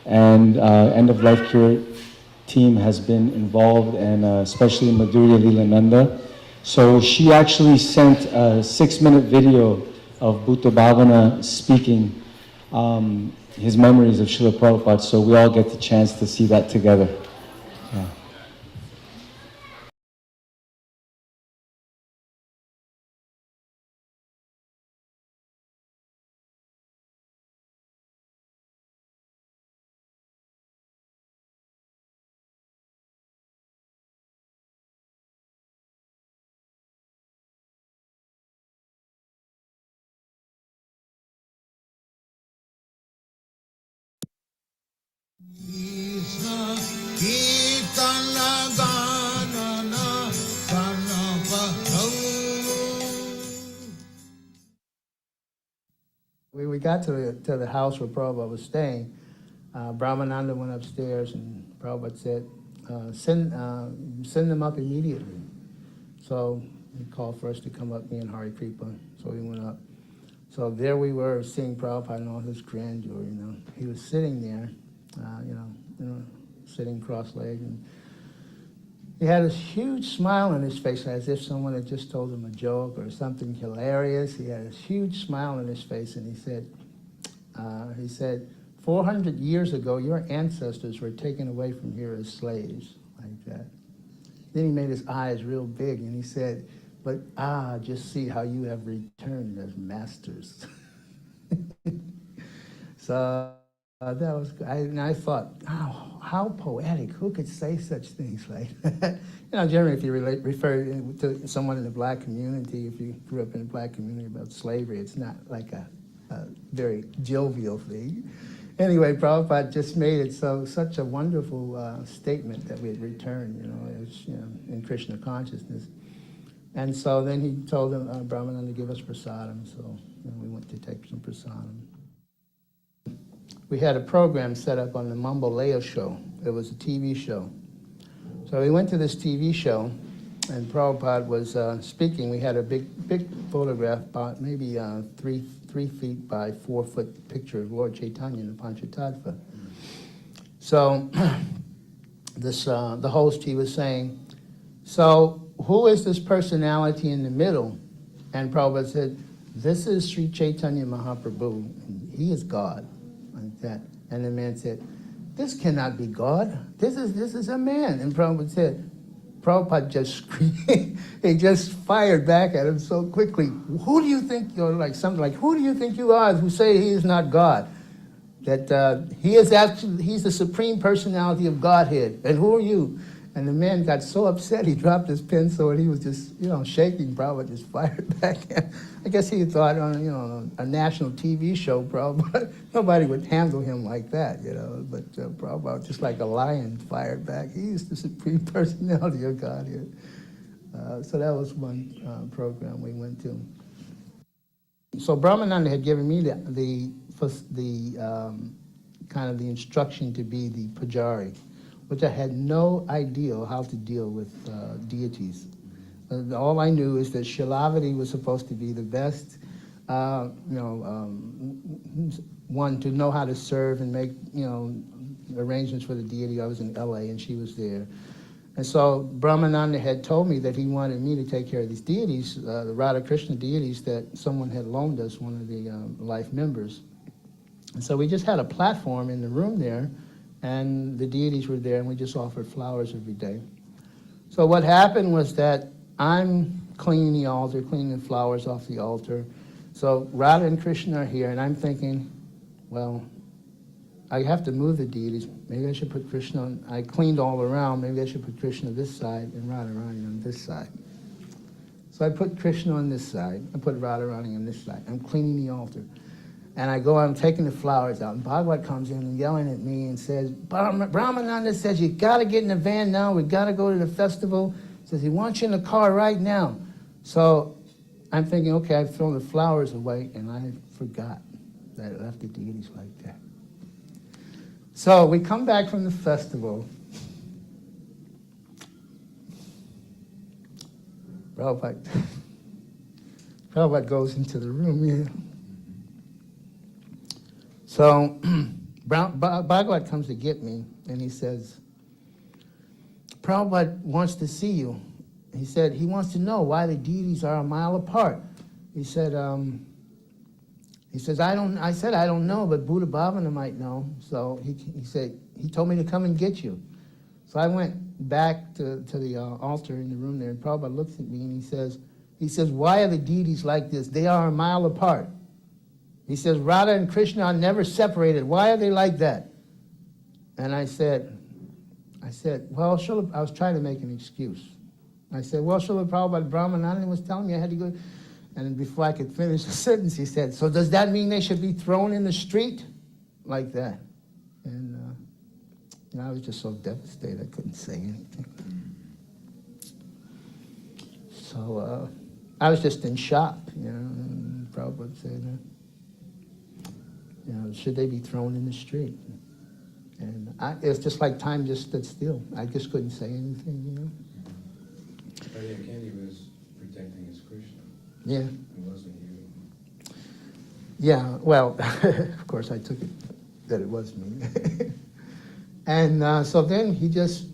and End of Life Care team has been involved, and especially Madhurya Leelananda. So she actually sent a 6-minute video of Bhuta Bhavana speaking his memories of Srila Prabhupada, so we all get the chance to see that together. Yeah. We got to the house where Prabhupada was staying. Brahmananda went upstairs and Prabhupada said, send them up immediately. So he called for us to come up, me and Hari Kripa. So we went up. So there we were seeing Prabhupada in all his grandeur, you know. He was sitting there, sitting cross-legged. And he had this huge smile on his face as if someone had just told him a joke or something hilarious. He had this huge smile on his face and he said, 400 years ago, your ancestors were taken away from here as slaves, like that. Then he made his eyes real big and he said, but just see how you have returned as masters. So that was, I thought, oh, how poetic, who could say such things like that? Generally if you refer to someone in the black community, if you grew up in a black community about slavery, it's not like a very jovial thing. Anyway, Prabhupada just made it such a wonderful statement that we had returned, in Krishna consciousness. And so then he told them, Brahmananda, to give us prasadam, so we went to take some prasadam. We had a program set up on the Mamboleo show. It was a TV show. So we went to this TV show, and Prabhupada was speaking. We had a big photograph, about maybe 3 feet by 4 foot picture of Lord Chaitanya in the Panchatattva. So the host, he was saying, so who is this personality in the middle? And Prabhupada said, this is Sri Chaitanya Mahaprabhu, and he is God, like that. And the man said, this cannot be God. This is a man. And Prabhupada said, Prabhupada just screamed. He just fired back at him so quickly. Who do you think you're like? Something like, who do you think you are who say he is not God? That he's the supreme personality of Godhead. And who are you? And the man got so upset he dropped his pencil and he was just, shaking. Prabhupada just fired back at him. I guess he thought on, a national TV show, Prabhupada, nobody would handle him like that, But Prabhupada, just like a lion, fired back. He is the supreme personality of Godhead. So that was one program we went to. So Brahmananda had given me the kind of the instruction to be the pujari, which I had no idea how to deal with deities. All I knew is that Shilavati was supposed to be the best, one to know how to serve and make, arrangements for the deity. I was in LA and she was there. And so Brahmananda had told me that he wanted me to take care of these deities, the Radha Krishna deities that someone had loaned us, one of the life members. And so we just had a platform in the room there, and the deities were there, and we just offered flowers every day. So what happened was that I'm cleaning the altar, cleaning the flowers off the altar. So Radha and Krishna are here, and I'm thinking, well, I have to move the deities. Maybe I should put Krishna on. I cleaned all around. Maybe I should put Krishna on this side and Radharani on this side. So I put Krishna on this side. I put Radharani on this side. I'm cleaning the altar. And I go out, I'm taking the flowers out, and Bhagavad comes in and yelling at me and says, Brahmananda says, you got to get in the van now. We got to go to the festival. Says, he wants you in the car right now. So I'm thinking, okay, I've thrown the flowers away, and I forgot that I left the deities like that. So we come back from the festival. Prabhupada goes into the room here. So Bhagavad comes to get me, and he says, Prabhupada wants to see you. He said he wants to know why the deities are a mile apart. He said, I said, I don't know, but Bhutabavana might know. So he said, he told me to come and get you. So I went back to the altar in the room there, and Prabhupada looks at me and he says, why are the deities like this? They are a mile apart. He says, Radha and Krishna are never separated. Why are they like that? And I said, well, I was trying to make an excuse. I said, well, Srila Prabhupada Brahmananda was telling me I had to go. And before I could finish the sentence, he said, so does that mean they should be thrown in the street? Like that. And And I was just so devastated I couldn't say anything. So I was just in shock, and Prabhupada said, should they be thrown in the street? And it's just like time just stood still. I just couldn't say anything, Oh yeah, Candy was protecting his Krishna. Yeah. It wasn't you. Yeah, well, of course I took it that it was me. And so then he just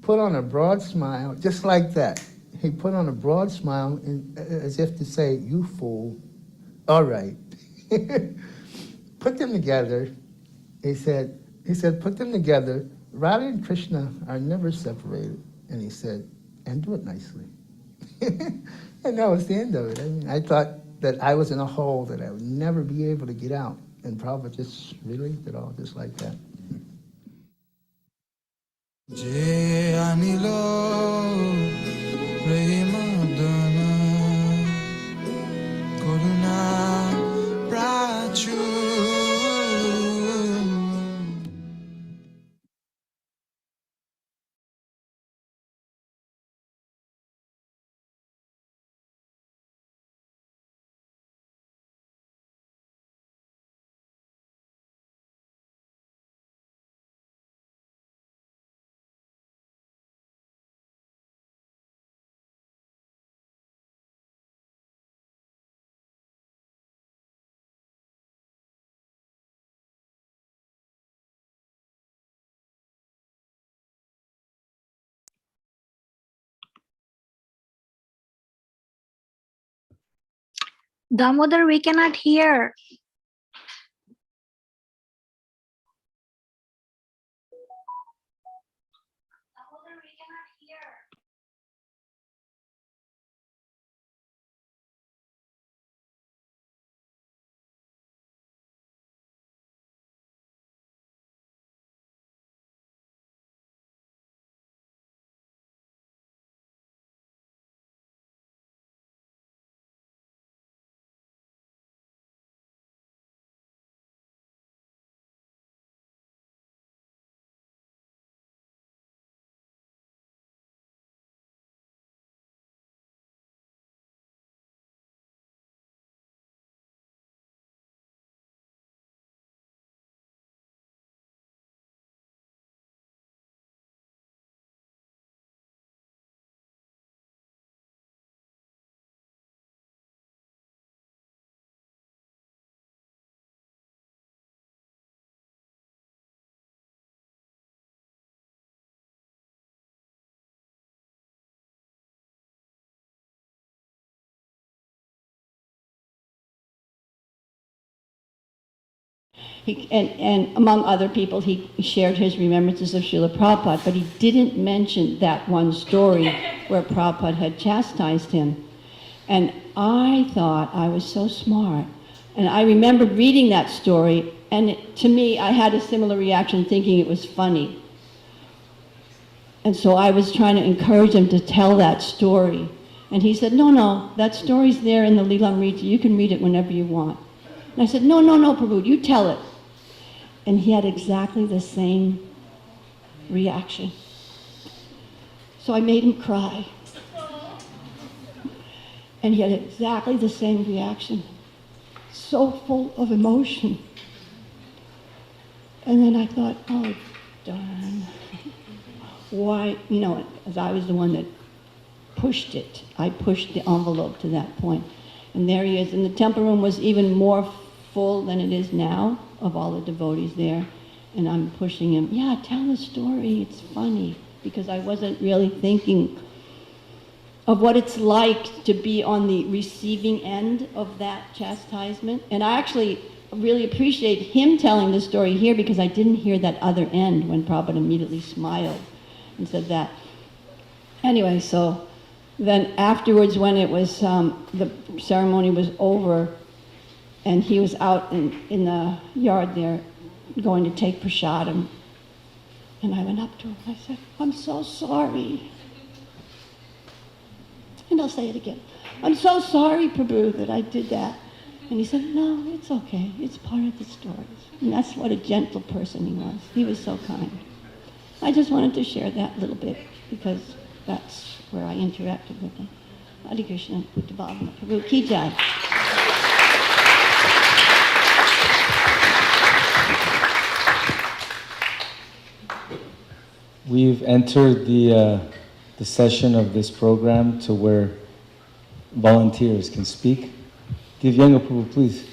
put on a broad smile, just like that. He put on a broad smile as if to say, you fool, all right. Put them together. He said, put them together. Radha and Krishna are never separated. And he said, and do it nicely. And that was the end of it. I mean, I thought that I was in a hole that I would never be able to get out. And Prabhupada just released it all just like that. Je anilo premadana koruna prachu. Damodar, we cannot hear. And among other people, he shared his remembrances of Srila Prabhupada, but he didn't mention that one story where Prabhupada had chastised him. And I thought I was so smart. And I remembered reading that story, and to me, I had a similar reaction, thinking it was funny. And so I was trying to encourage him to tell that story. And he said, no, that story's there in the Leelamrita. You can read it whenever you want. And I said, no, Prabhu, you tell it. And he had exactly the same reaction. So I made him cry. And he had exactly the same reaction. So full of emotion. And then I thought, oh, darn. Why, as I was the one that pushed it. I pushed the envelope to that point. And there he is. And the temple room was even more full than it is now, of all the devotees there. And I'm pushing him, yeah, tell the story, it's funny. Because I wasn't really thinking of what it's like to be on the receiving end of that chastisement. And I actually really appreciate him telling the story here, because I didn't hear that other end when Prabhupada immediately smiled and said that. Anyway, so then afterwards, when it was, the ceremony was over, and he was out in the yard there going to take prasadam. And I went up to him and I said, I'm so sorry. And I'll say it again. I'm so sorry, Prabhu, that I did that. And he said, no, it's okay. It's part of the story. And that's what a gentle person he was. He was so kind. I just wanted to share that little bit because that's where I interacted with him. Hare Krishna, Bhutabavana, Prabhu Ki Jai. We've entered the session of this program to where volunteers can speak. Divyanga Prabhu, please.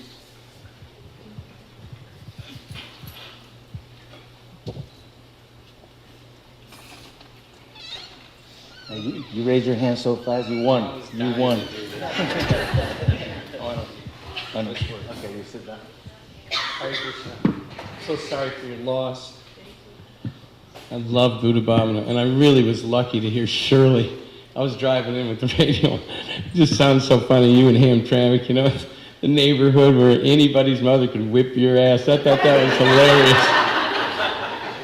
You raised your hand so fast, you won. You won. Okay, you sit down. Hare Krishna. So sorry for your loss. I love Bhutabavana, and I really was lucky to hear Shirley. I was driving in with the radio. It just sounds so funny, you and Hamtramck, you know, the neighborhood where anybody's mother could whip your ass. I thought that was hilarious.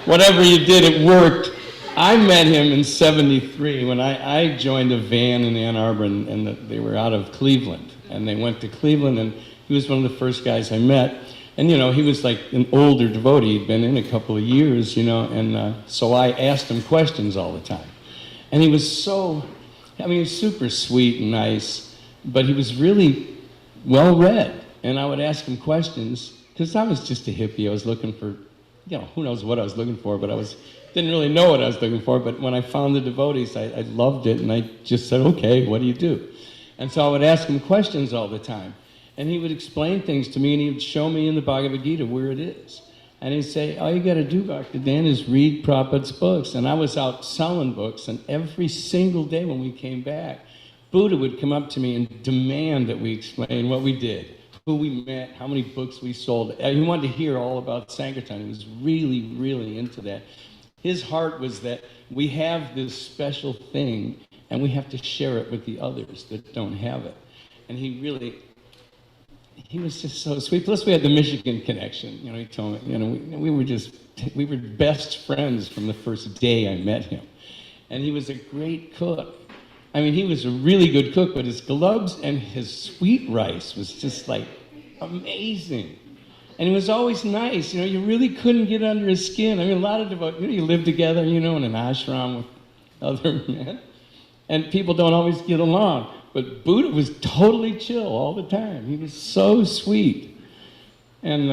Whatever you did, it worked. I met him in '73 when I joined a van in Ann Arbor, and they were out of Cleveland. And they went to Cleveland, and he was one of the first guys I met. And, you know, he was like an older devotee. He'd been in a couple of years, you know, and so I asked him questions all the time. And he was so, I mean, he was super sweet and nice, but he was really well-read. And I would ask him questions, because I was just a hippie. I was looking for, you know, who knows what I was looking for, but didn't really know what I was looking for. But when I found the devotees, I loved it, and I just said, okay, what do you do? And so I would ask him questions all the time. And he would explain things to me, and he would show me in the Bhagavad Gita where it is. And he'd say, all you got to do, Dr. Dan, is read Prabhupada's books. And I was out selling books, and every single day when we came back, Buddha would come up to me and demand that we explain what we did, who we met, how many books we sold. He wanted to hear all about Sankirtan. He was really, really into that. His heart was that we have this special thing, and we have to share it with the others that don't have it. And he was just so sweet. Plus, we had the Michigan connection. You know, he told me, you know, we were best friends from the first day I met him. And he was a great cook. I mean, he was a really good cook, but his gloves and his sweet rice was just like amazing. And he was always nice. You know, you really couldn't get under his skin. I mean, a lot of devotees, you know, you live together, you know, in an ashram with other men, and people don't always get along. But Buddha was totally chill all the time. He was so sweet. And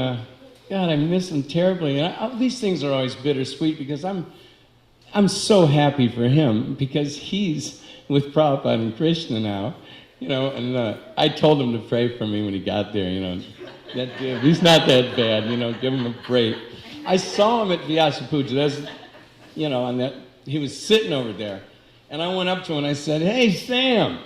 God, I miss him terribly. And these things are always bittersweet because I'm so happy for him because he's with Prabhupada and Krishna now, you know, and I told him to pray for me when he got there, you know. That dude, he's not that bad, you know, give him a break. I saw him at Vyasa Puja, that's, you know, and he was sitting over there. And I went up to him and I said, hey, Sam.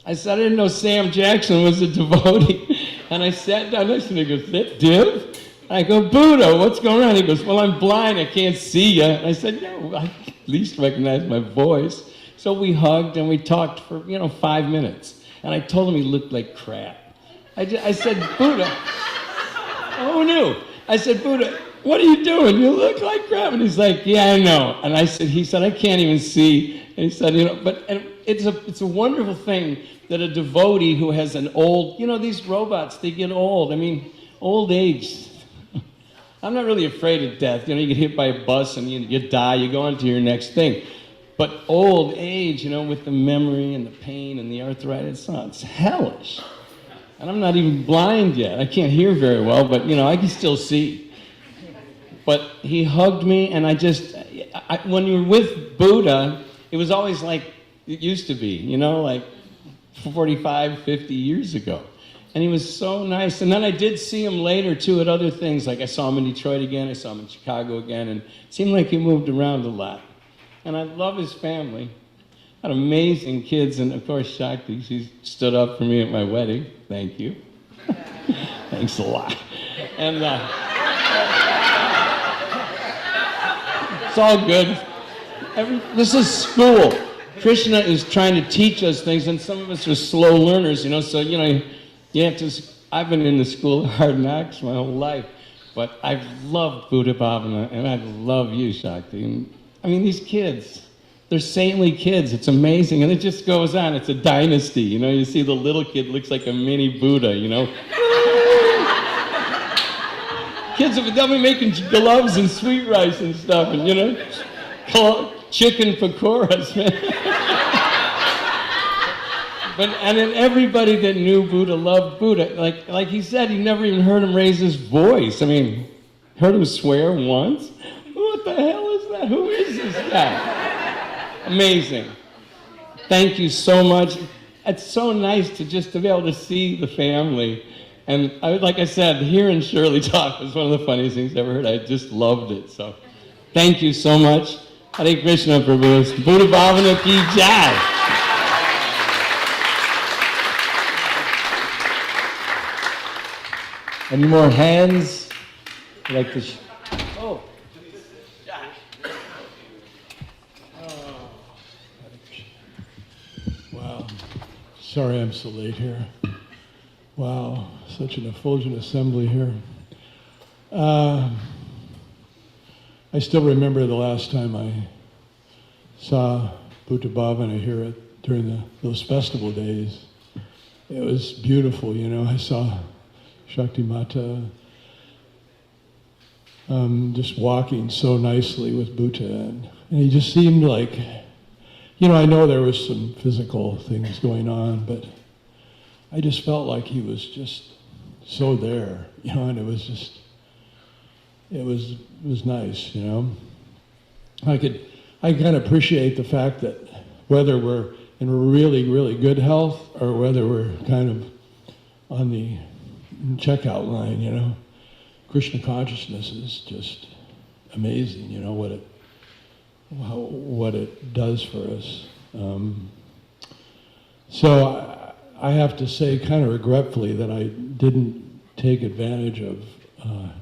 I said, I didn't know Sam Jackson was a devotee. And I sat down next to him, he goes, that Div? I go, Buddha, what's going on? He goes, well, I'm blind, I can't see you. And I said, no, I at least recognize my voice. So we hugged and we talked for, you know, 5 minutes. And I told him he looked like crap. I said, Buddha, oh no. I said, Buddha, what are you doing? You look like crap. And he's like, yeah, I know. And he said, I can't even see. And he said, you know, and it's a wonderful thing that a devotee who has an old, you know, these robots, they get old. I mean, old age. I'm not really afraid of death. You know, you get hit by a bus and you die, you go on to your next thing. But old age, you know, with the memory and the pain and the arthritis, it's hellish. And I'm not even blind yet. I can't hear very well, but, you know, I can still see. But he hugged me, and when you were with Buddha, it was always like it used to be, you know, like 45, 50 years ago. And he was so nice. And then I did see him later, too, at other things. Like I saw him in Detroit again, I saw him in Chicago again, and it seemed like he moved around a lot. And I love his family. Had amazing kids, and of course, Shakti, she stood up for me at my wedding. Thank you. Thanks a lot. And it's all good. This is school. Krishna is trying to teach us things, and some of us are slow learners, you know, so, you know, you have to, I've been in the school of hard knocks my whole life, but I've loved Bhutabavana, and I love you, Shakti. And, I mean, these kids, they're saintly kids. It's amazing. And it just goes on. It's a dynasty. You know, you see the little kid looks like a mini Buddha, you know. Kids, they'll be making gloves and sweet rice and stuff, and call chicken pakoras, man. And then everybody that knew Buddha loved Buddha. Like he said, he never even heard him raise his voice. I mean, heard him swear once? What the hell is that? Who is this guy? Amazing. Thank you so much. It's so nice to be able to see the family. And like I said, hearing Shirley talk was one of the funniest things I ever heard. I just loved it. So thank you so much. Hare Krishna Prabhu. Bhutabavana ki jai. Any more hands? Like to oh. Wow. Sorry I'm so late here. Wow, such an effulgent assembly here. I still remember the last time I saw Bhutabavana here during those festival days. It was beautiful, I saw Shakti Mata just walking so nicely with Bhuta, and he just seemed like, I know there was some physical things going on, but I just felt like he was just so there, and it was just, it was nice, I kind of appreciate the fact that whether we're in really, really good health or whether we're kind of on the checkout line, Krishna consciousness is just amazing, what it does for us. So I have to say kind of regretfully that I didn't take advantage of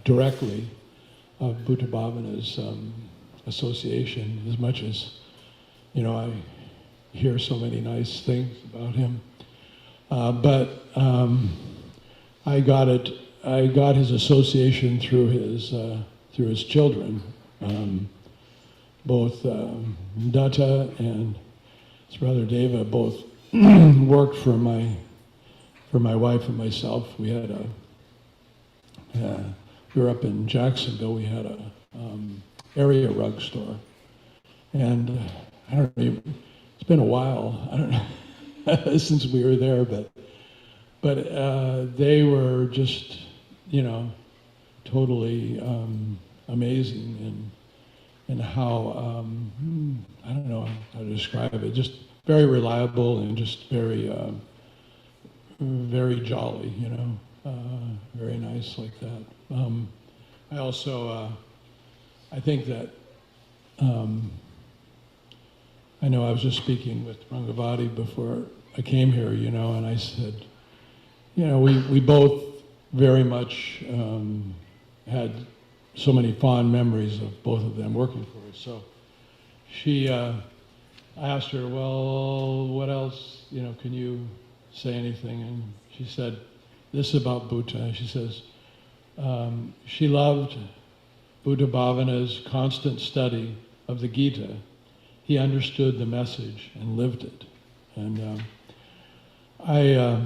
directly of Bhutabhavana's association as much as, I hear so many nice things about him. But I got his association through his children, both Datta and his brother Deva both worked for my wife and myself. We had we were up in Jacksonville. We had a area rug store, and I don't know. It's been a while. I don't know since we were there, but they were just, totally amazing in how I don't know how to describe it. Just very reliable and just very very jolly, very nice like that. I also I think that I know I was just speaking with Rangavati before I came here, and I said, we both very much had so many fond memories of both of them working for us. So I asked her, well, what else, can you say anything? And she said this about Bhuta. She says, she loved Bhutabhavana's constant study of the Gita. He understood the message and lived it. And I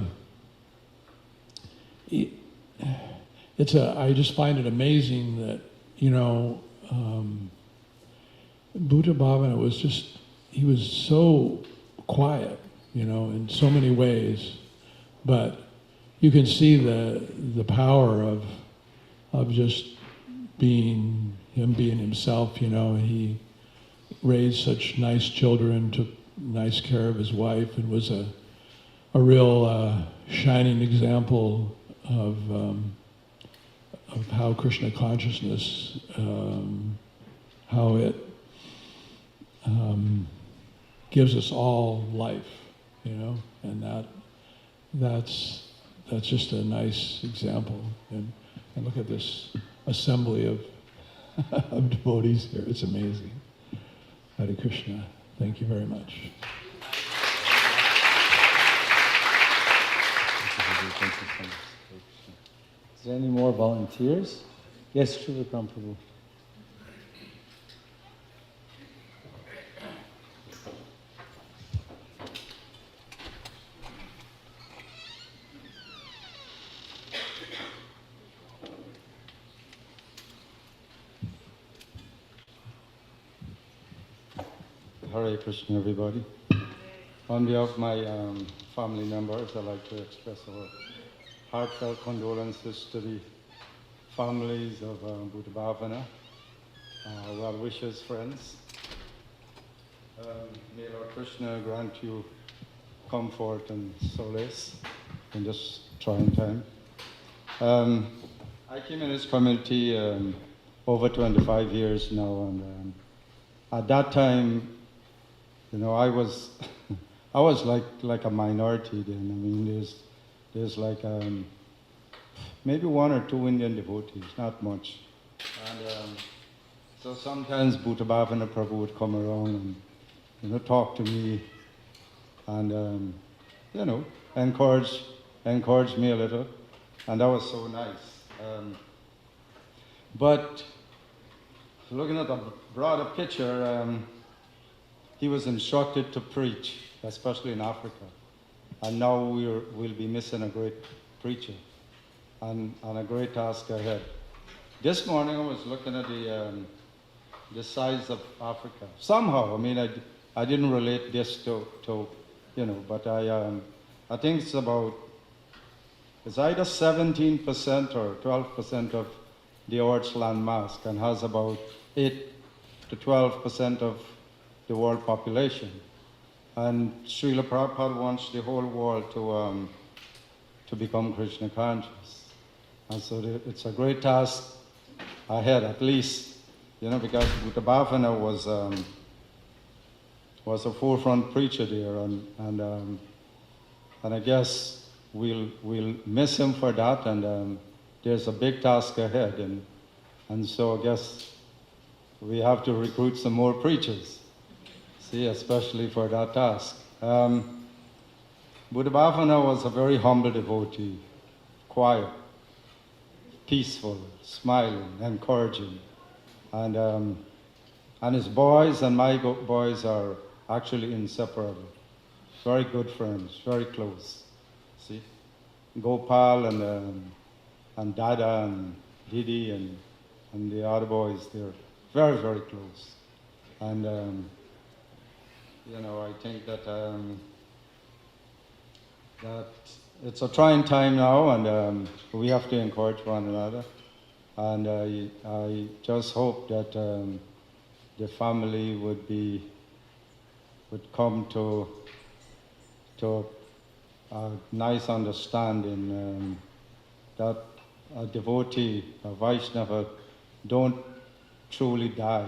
just find it amazing that, Bhutabhavana was just, he was so quiet, in so many ways, but you can see the power of just being himself, he raised such nice children, took nice care of his wife, and was a real shining example of how Krishna consciousness, how it gives us all life, and that's just a nice example. And look at this assembly of of devotees here. It's amazing. Hare Krishna. Thank you very much. Is there any more volunteers? Yes, Srivikram Prabhu. Hare Krishna, everybody. On behalf of my family members, I'd like to express our heartfelt condolences to the families of Bhutabavana, well wishes, friends. May Lord Krishna grant you comfort and solace in this trying time. I came in this community over 25 years now, and at that time, you know, I was I was like a minority then. I mean, there's like maybe one or two Indian devotees, not much. And so sometimes Bhutabavana Prabhu would come around and, you know, talk to me and, you know, encourage me a little. And that was so nice. But looking at the broader picture, he was instructed to preach, especially in Africa. And now we'll be missing a great preacher and a great task ahead. This morning I was looking at the size of Africa. Somehow, I mean, I didn't relate this to you know, but I think it's either 17% or 12% of the Earth's land mass and has about 8 to 12% of the world population. And Srila Prabhupada wants the whole world to become Krishna conscious. And so it's a great task ahead, at least, you know, because Bhutabavana was a forefront preacher there, and I guess we'll miss him for that, and there's a big task ahead, and so I guess we have to recruit some more preachers, see, especially for that task. Bhutabavana was a very humble devotee, quiet, peaceful, smiling, encouraging, and his boys and my boys are actually inseparable. Very good friends, very close. See, Gopal and Dada and Didi and the other boys, they're very, very close. And you know, I think that that it's a trying time now, and we have to encourage one another. And I just hope that the family would come to a nice understanding that a devotee, a Vaishnava, don't truly die.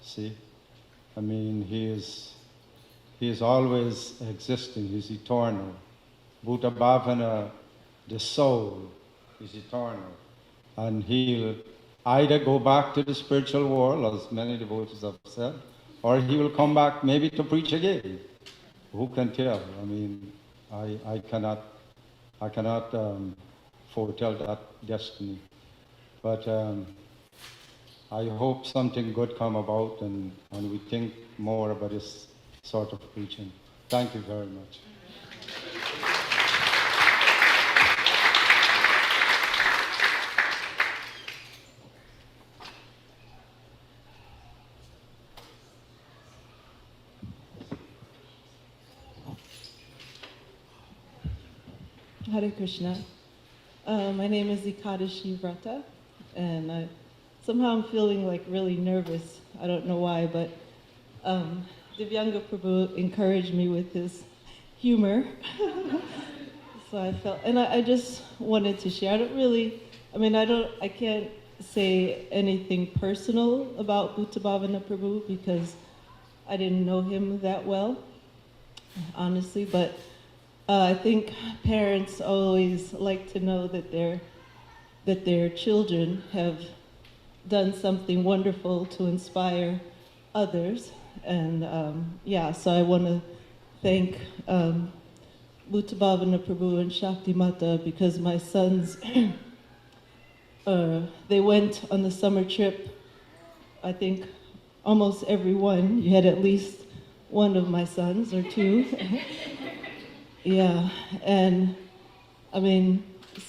See, I mean, he is always existing. He's eternal. Bhutabavana, the soul, is eternal, and he'll either go back to the spiritual world, as many devotees have said, or he will come back maybe to preach again. Who can tell? I mean, I cannot foretell that destiny. But I hope something good come about, and we think more about this sort of preaching. Thank you very much. Hare Krishna. My name is Ekadashi Vrata, and somehow I'm feeling like really nervous. I don't know why, but Divyanga Prabhu encouraged me with his humor. So I felt, and I just wanted to share. I can't say anything personal about Bhutabavana Prabhu because I didn't know him that well, honestly, but I think parents always like to know that their children have done something wonderful to inspire others. And so I want to thank Bhutabavana Prabhu and Shakti Mata because my sons, they went on the summer trip. I think almost everyone, you had at least one of my sons or two. Yeah, and I mean,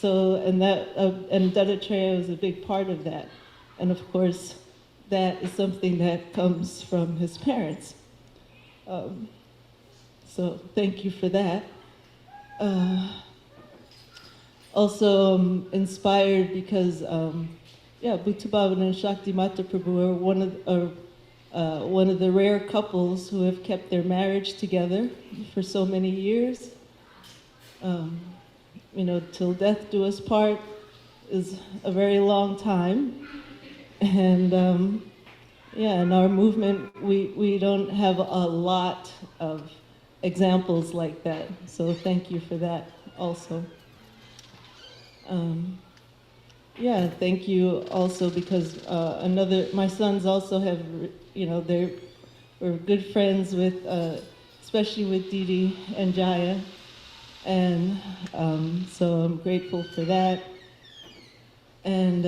and Dattatreya was a big part of that. And of course, that is something that comes from his parents. So thank you for that. Also inspired because, Bhutabavana and Shakti Mata Prabhu are one of the rare couples who have kept their marriage together for so many years. Till death do us part is a very long time. And in our movement, we don't have a lot of examples like that. So thank you for that also. Thank you also because my sons also have, we're good friends with, especially with Didi and Jaya. And so I'm grateful for that. And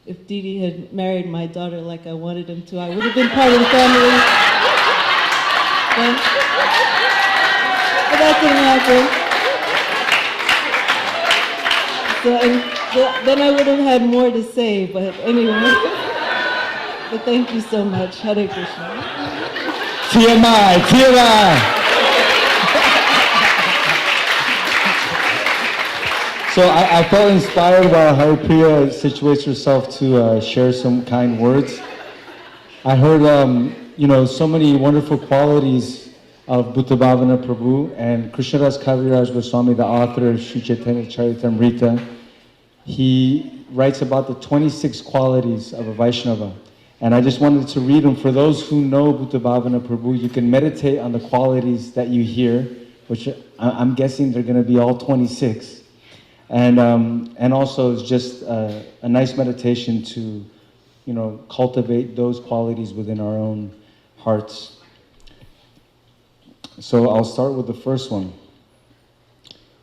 if Didi had married my daughter like I wanted him to, I would have been part of the family. But that didn't happen. So then I would have had more to say, but anyway. But thank you so much. Hare Krishna. TMI, TMI. So I felt inspired while Haripriya situates herself to share some kind words. I heard, so many wonderful qualities of Bhutabavana Prabhu, and Krishnadas Kaviraj Goswami, the author of Sri Chaitanya Charitamrita, he writes about the 26 qualities of a Vaishnava. And I just wanted to read them. For those who know Bhutabavana Prabhu, you can meditate on the qualities that you hear, which I'm guessing they're going to be all 26. And also it's just a nice meditation to, cultivate those qualities within our own hearts. So I'll start with the first one.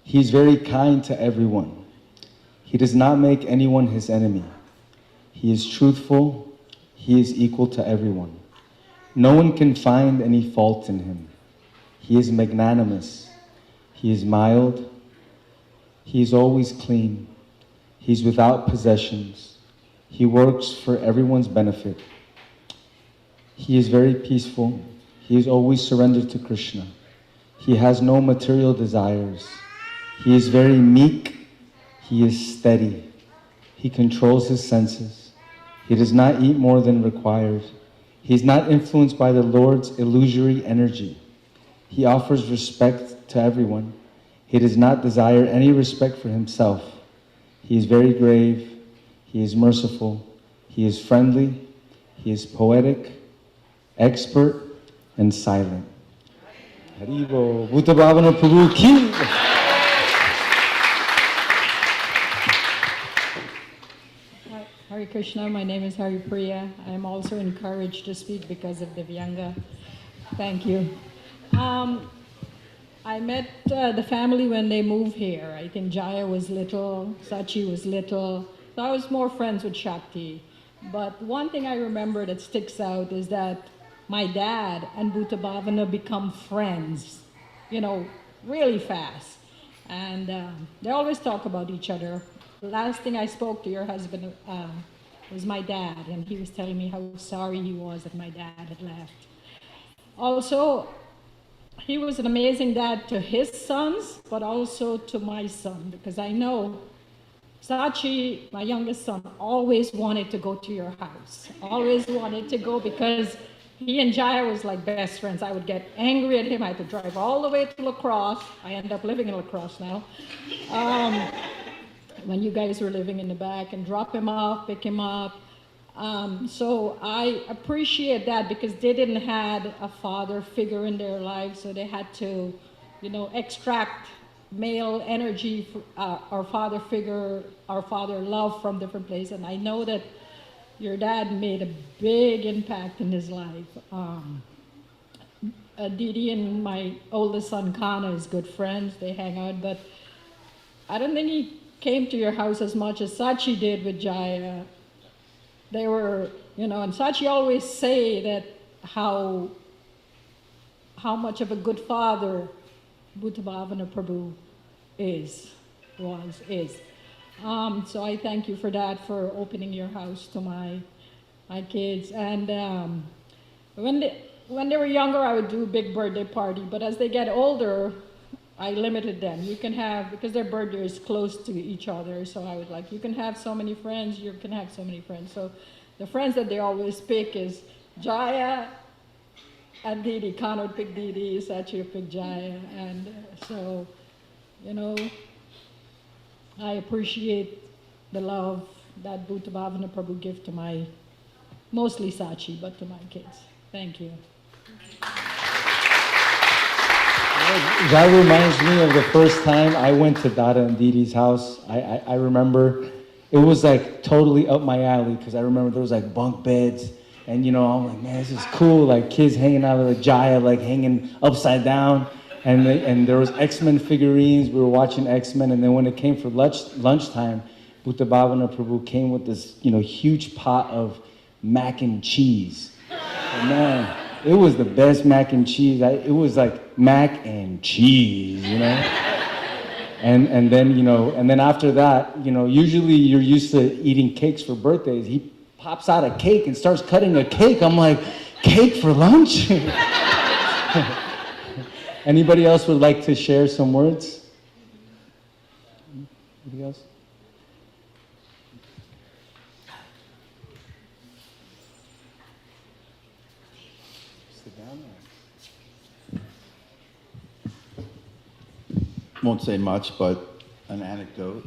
He's very kind to everyone. He does not make anyone his enemy. He is truthful. He is equal to everyone. No one can find any fault in him. He is magnanimous. He is mild. He is always clean. He's without possessions. He works for everyone's benefit. He is very peaceful. He is always surrendered to Krishna. He has no material desires. He is very meek. He is steady. He controls his senses. He does not eat more than required. He is not influenced by the Lord's illusory energy. He offers respect to everyone. He does not desire any respect for himself. He is very grave. He is merciful. He is friendly. He is poetic, expert, and silent. Haribo, Bhutabavana Prabhu ki. Hare Krishna, my name is Haripriya. I am also encouraged to speak because of Divyanga. Thank you. I met the family when they moved here. I think Jaya was little, Sachi was little, so I was more friends with Shakti. But one thing I remember that sticks out is that my dad and Bhutabavana become friends, really fast. And they always talk about each other. The last thing I spoke to your husband was my dad, and he was telling me how sorry he was that my dad had left. Also, he was an amazing dad to his sons, but also to my son, because I know Sachi, my youngest son, always wanted to go to your house. Always wanted to go because he and Jaya was like best friends. I would get angry at him. I had to drive all the way to La Crosse. I end up living in La Crosse now. When you guys were living in the back, and drop him off, pick him up. So I appreciate that because they didn't have a father figure in their lives, so they had to, extract male energy, our father figure, our father love from different places. And I know that your dad made a big impact in his life. Didi and my oldest son, Kana, is good friends. They hang out, but I don't think he came to your house as much as Sachi did with Jaya. They were, and Sachi always say that how much of a good father Bhutabavana Prabhu is. So I thank you for that, for opening your house to my kids. And when when they were younger, I would do a big birthday party, but as they get older, I limited them. You can have, because their birthday is close to each other, so I would like, you can have so many friends, you can have so many friends. So the friends that they always pick is Jaya and Didi. Khan would pick Didi, Sachi would pick Jaya, and so, you know, I appreciate the love that Bhutabavana Prabhu give to my, mostly Sachi, but to my kids. Thank you. That reminds me of the first time I went to Dada and Didi's house. I remember it was like totally up my alley because I remember there was like bunk beds and you know, I'm like, man, this is cool. Like kids hanging out with a Jaya, like hanging upside down. And there was X-Men figurines. We were watching X-Men. And then when it came for lunchtime, Bhutabavana Prabhu came with this, you know, huge pot of mac and cheese. And man, it was the best mac and cheese. It was like mac and cheese, you know? And then, you know, and then after that, you know, usually you're used to eating cakes for birthdays. He pops out a cake and starts cutting a cake. I'm like, cake for lunch? Anybody else would like to share some words? Anybody else? Won't say much, but an anecdote.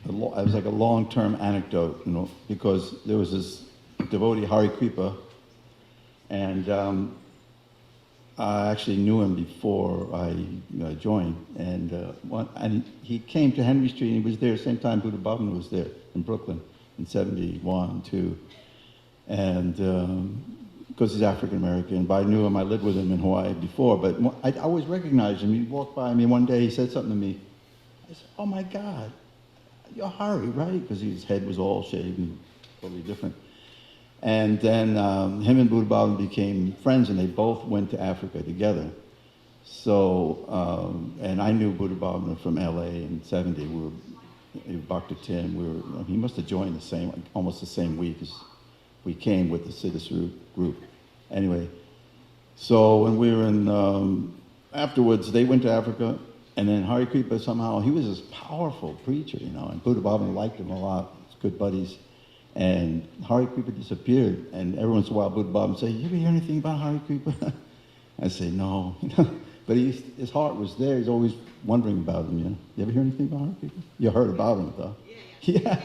It was like a long-term anecdote, you know, because there was this devotee, Hari Kripa, and I actually knew him before I joined. And he came to Henry Street, and he was there same time Bhutabavana was there in Brooklyn in 71, 2. And because he's African American, but I knew him, I lived with him in Hawaii before, but I always recognized him. He walked by me one day, he said something to me. I said, oh my God, you're Hari, right? Because his head was all shaved and totally different. And then him and Bhutabavana became friends, and they both went to Africa together. So, and I knew Bhutabavana from LA in 70. We were, Dr. Tim, he must have joined almost the same week as we came with the Siddhis group. Anyway, so when we were in, afterwards, they went to Africa, and then Hari Kripa somehow, he was this powerful preacher, you know, and Bhutabavana liked him a lot, good buddies. And Hari Kripa disappeared, and every once in a while Bhutabavana would say, you ever hear anything about Hari Kripa? I say, no, but his heart was there, he's always wondering about him, you know. You ever hear anything about Hari Kripa? You heard about him, though. Yeah.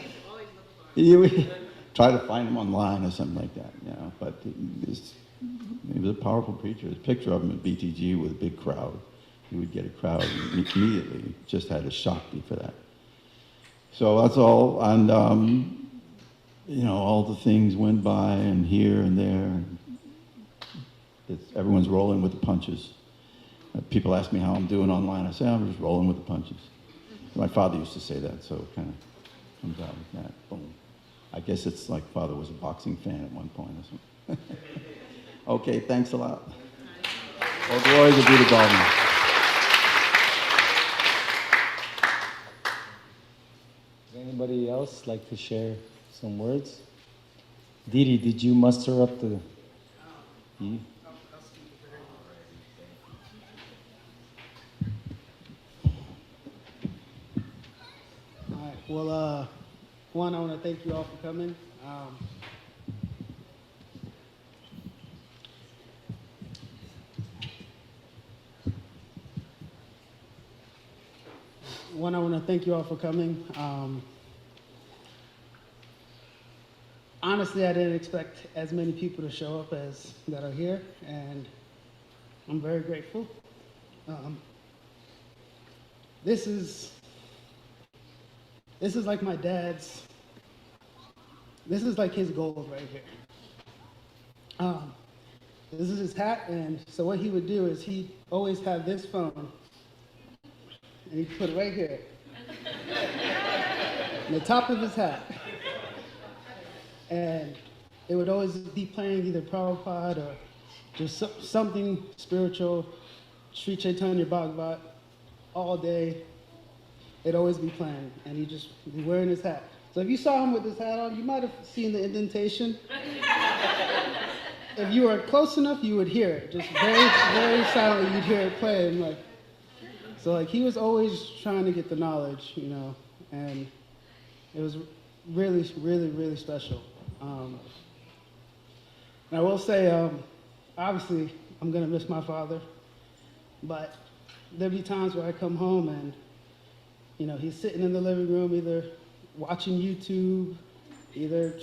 You try to find him online or something like that, you know, but he was a powerful preacher. There's a picture of him at BTG with a big crowd. He would get a crowd immediately, just had a Shakti for that. So that's all, and you know, all the things went by, and here and there. Everyone's rolling with the punches. People ask me how I'm doing online. I say, I'm just rolling with the punches. My father used to say that, so it kind of comes out like that. Boom. I guess it's like father was a boxing fan at one point or something. Okay, thanks a lot. All glory to Bhutabavana. Does anybody else like to share some words? Didi, did you muster up the... All right, well, one, I want to thank you all for coming. One, I want to thank you all for coming. Honestly, I didn't expect as many people to show up as that are here, and I'm very grateful. This is like my dad's. This is like his gold right here. This is his hat, and so what he would do is he'd always have this phone, and he'd put it right here, on the top of his hat. And it would always be playing either Prabhupada or just something spiritual, Sri Chaitanya Bhagavat, all day. It'd always be playing, and he'd just be wearing his hat. So if you saw him with his hat on, you might have seen the indentation. if you were close enough, you would hear it. Just very, very silently, you'd hear it play. And like, so like he was always trying to get the knowledge, you know, and it was really, really, really special. And I will say, obviously, I'm gonna miss my father, but there'll be times where I come home and, you know, he's sitting in the living room, either watching YouTube, either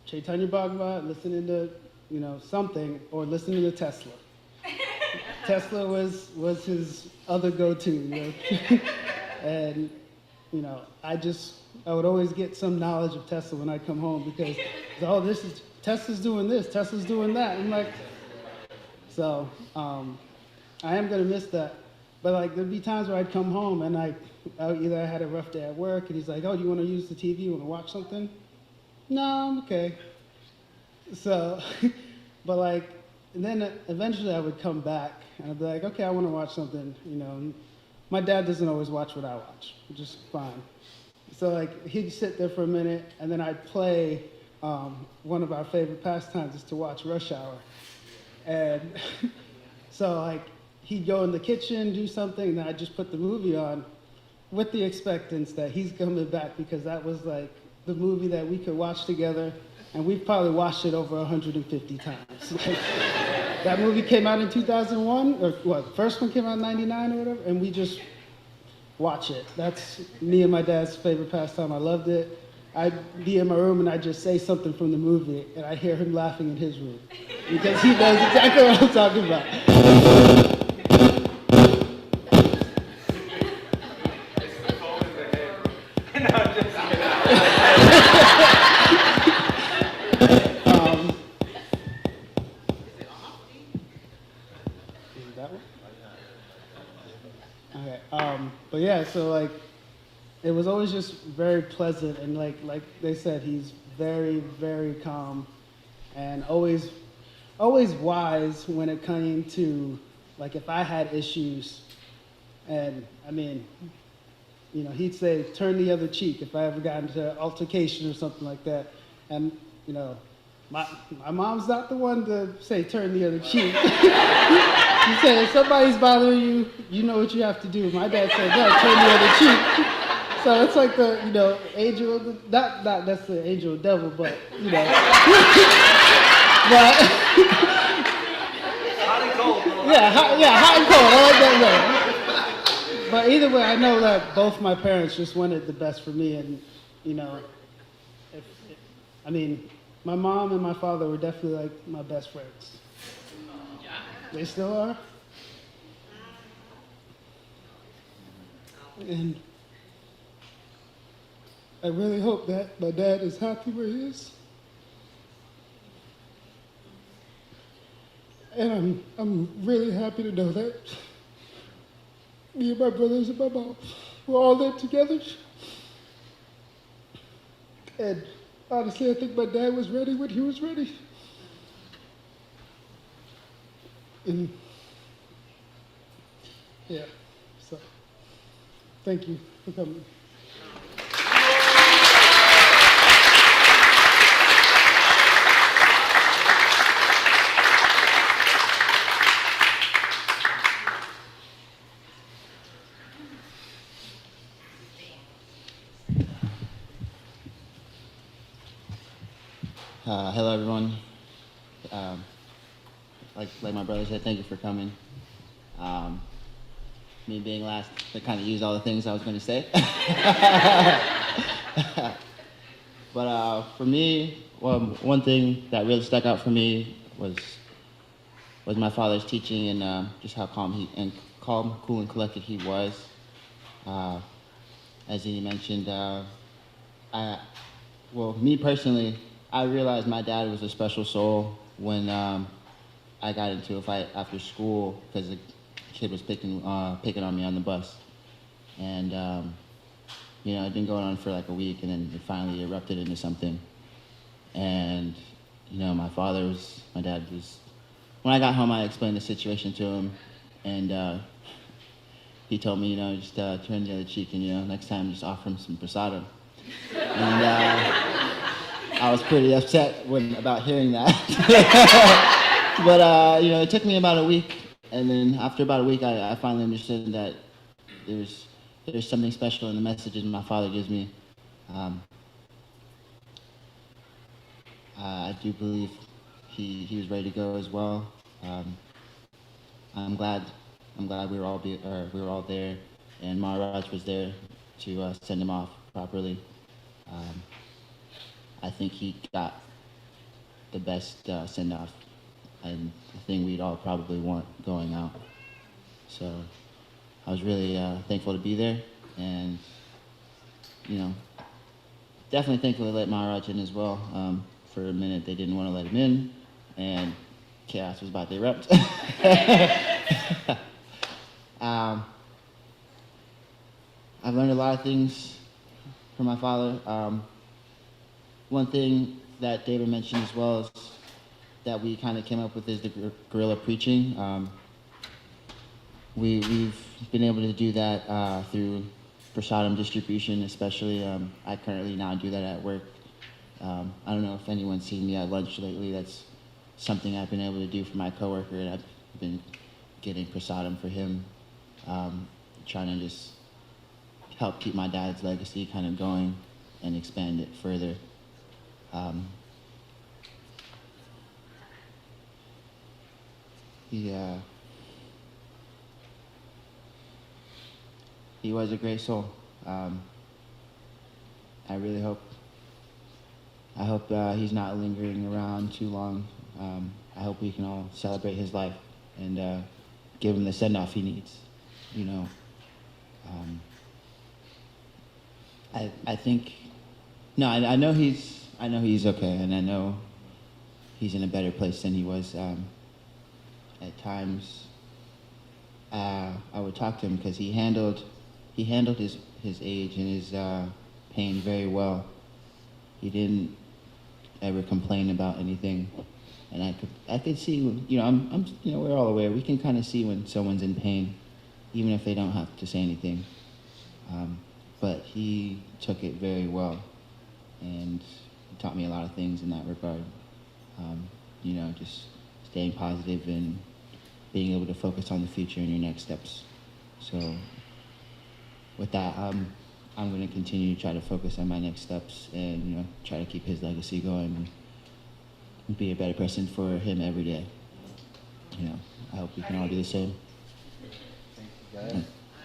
Chaitanya Bhagavat, listening to, you know, something, or listening to Tesla. Tesla was his other go-to, you know. And, you know, I would always get some knowledge of Tesla when I come home because, oh, Tesla's doing this, Tesla's doing that. I'm like, so I am gonna miss that. But like there'd be times where I'd come home and either I had a rough day at work and he's like, oh, do you wanna use the TV, you wanna watch something? No, I'm okay. So, but like, and then eventually I would come back and I'd be like, okay, I wanna watch something, you know. My dad doesn't always watch what I watch, which is fine. So like he'd sit there for a minute and then I'd play, one of our favorite pastimes is to watch Rush Hour. And so like he'd go in the kitchen, do something, and I'd just put the movie on with the expectance that he's coming back because that was like the movie that we could watch together. And we've probably watched it over 150 times. Like, that movie came out in 2001, or what, first one came out in 99 or whatever, and we just watch it. That's me and my dad's favorite pastime. I loved it. I'd be in my room and I'd just say something from the movie, and I'd hear him laughing in his room because he knows exactly what I'm talking about. But yeah, so like, it was always just very pleasant, and like they said, he's very, very calm, and always wise when it came to, like, if I had issues, and I mean, you know, he'd say, turn the other cheek if I ever got into an altercation or something like that, and you know, my mom's not the one to say turn the other cheek. She said, if somebody's bothering you, you know what you have to do. My dad said, no, turn the other cheek. So it's like the, you know, angel, not that's the angel or devil, but, you know. But, hot and cold. Hot and cold. I like that way. But either way, I know that both my parents just wanted the best for me, and, you know, I mean, my mom and my father were definitely like my best friends. They still are. And I really hope that my dad is happy where he is. And I'm really happy to know that me and my brothers and my mom will all live together. And honestly, I think my dad was ready when he was ready. And yeah, so thank you for coming. Hello, everyone. Like my brother said, thank you for coming. Me being last, I kind of used all the things I was going to say. But for me, one thing that really stuck out for me was my father's teaching and just how calm, cool, and collected he was. As he mentioned, me personally, I realized my dad was a special soul when I got into a fight after school because the kid was picking on me on the bus. And, you know, it'd been going on for like a week, and then it finally erupted into something. And, you know, my dad was, when I got home, I explained the situation to him, and he told me, you know, just turn the other cheek, and, you know, next time just offer him some prasadam. And I was pretty upset about hearing that. But you know, it took me about a week, and then after about a week, I finally understood that there's something special in the messages my father gives me. I do believe he was ready to go as well. I'm glad we were all there, and Maharaj was there to send him off properly. I think he got the best send off, and the thing we'd all probably want going out. So I was really thankful to be there, and you know, definitely thankful to let Maharaj in as well. For a minute, they didn't want to let him in, and chaos was about to erupt. I've learned a lot of things from my father. One thing that David mentioned as well is that we kind of came up with is the guerrilla preaching. We've been able to do that through prasadam distribution, especially. I currently now do that at work. I don't know if anyone's seen me at lunch lately. That's something I've been able to do for my coworker, and I've been getting prasadam for him, trying to just help keep my dad's legacy kind of going and expand it further. He was a great soul. I really hope he's not lingering around too long. I hope we can all celebrate his life and give him the send-off he needs. You know, I think, no, I know he's okay, and I know he's in a better place than he was. At times, I would talk to him because he handled his age and his pain very well. He didn't ever complain about anything, and I could see, you know, I'm you know, we're all aware. We can kind of see when someone's in pain, even if they don't have to say anything. But he took it very well, and taught me a lot of things in that regard. You know, just staying positive and being able to focus on the future and your next steps. So with that, I'm going to continue to try to focus on my next steps and, you know, try to keep his legacy going and be a better person for him every day. You know, I hope we can all do the same.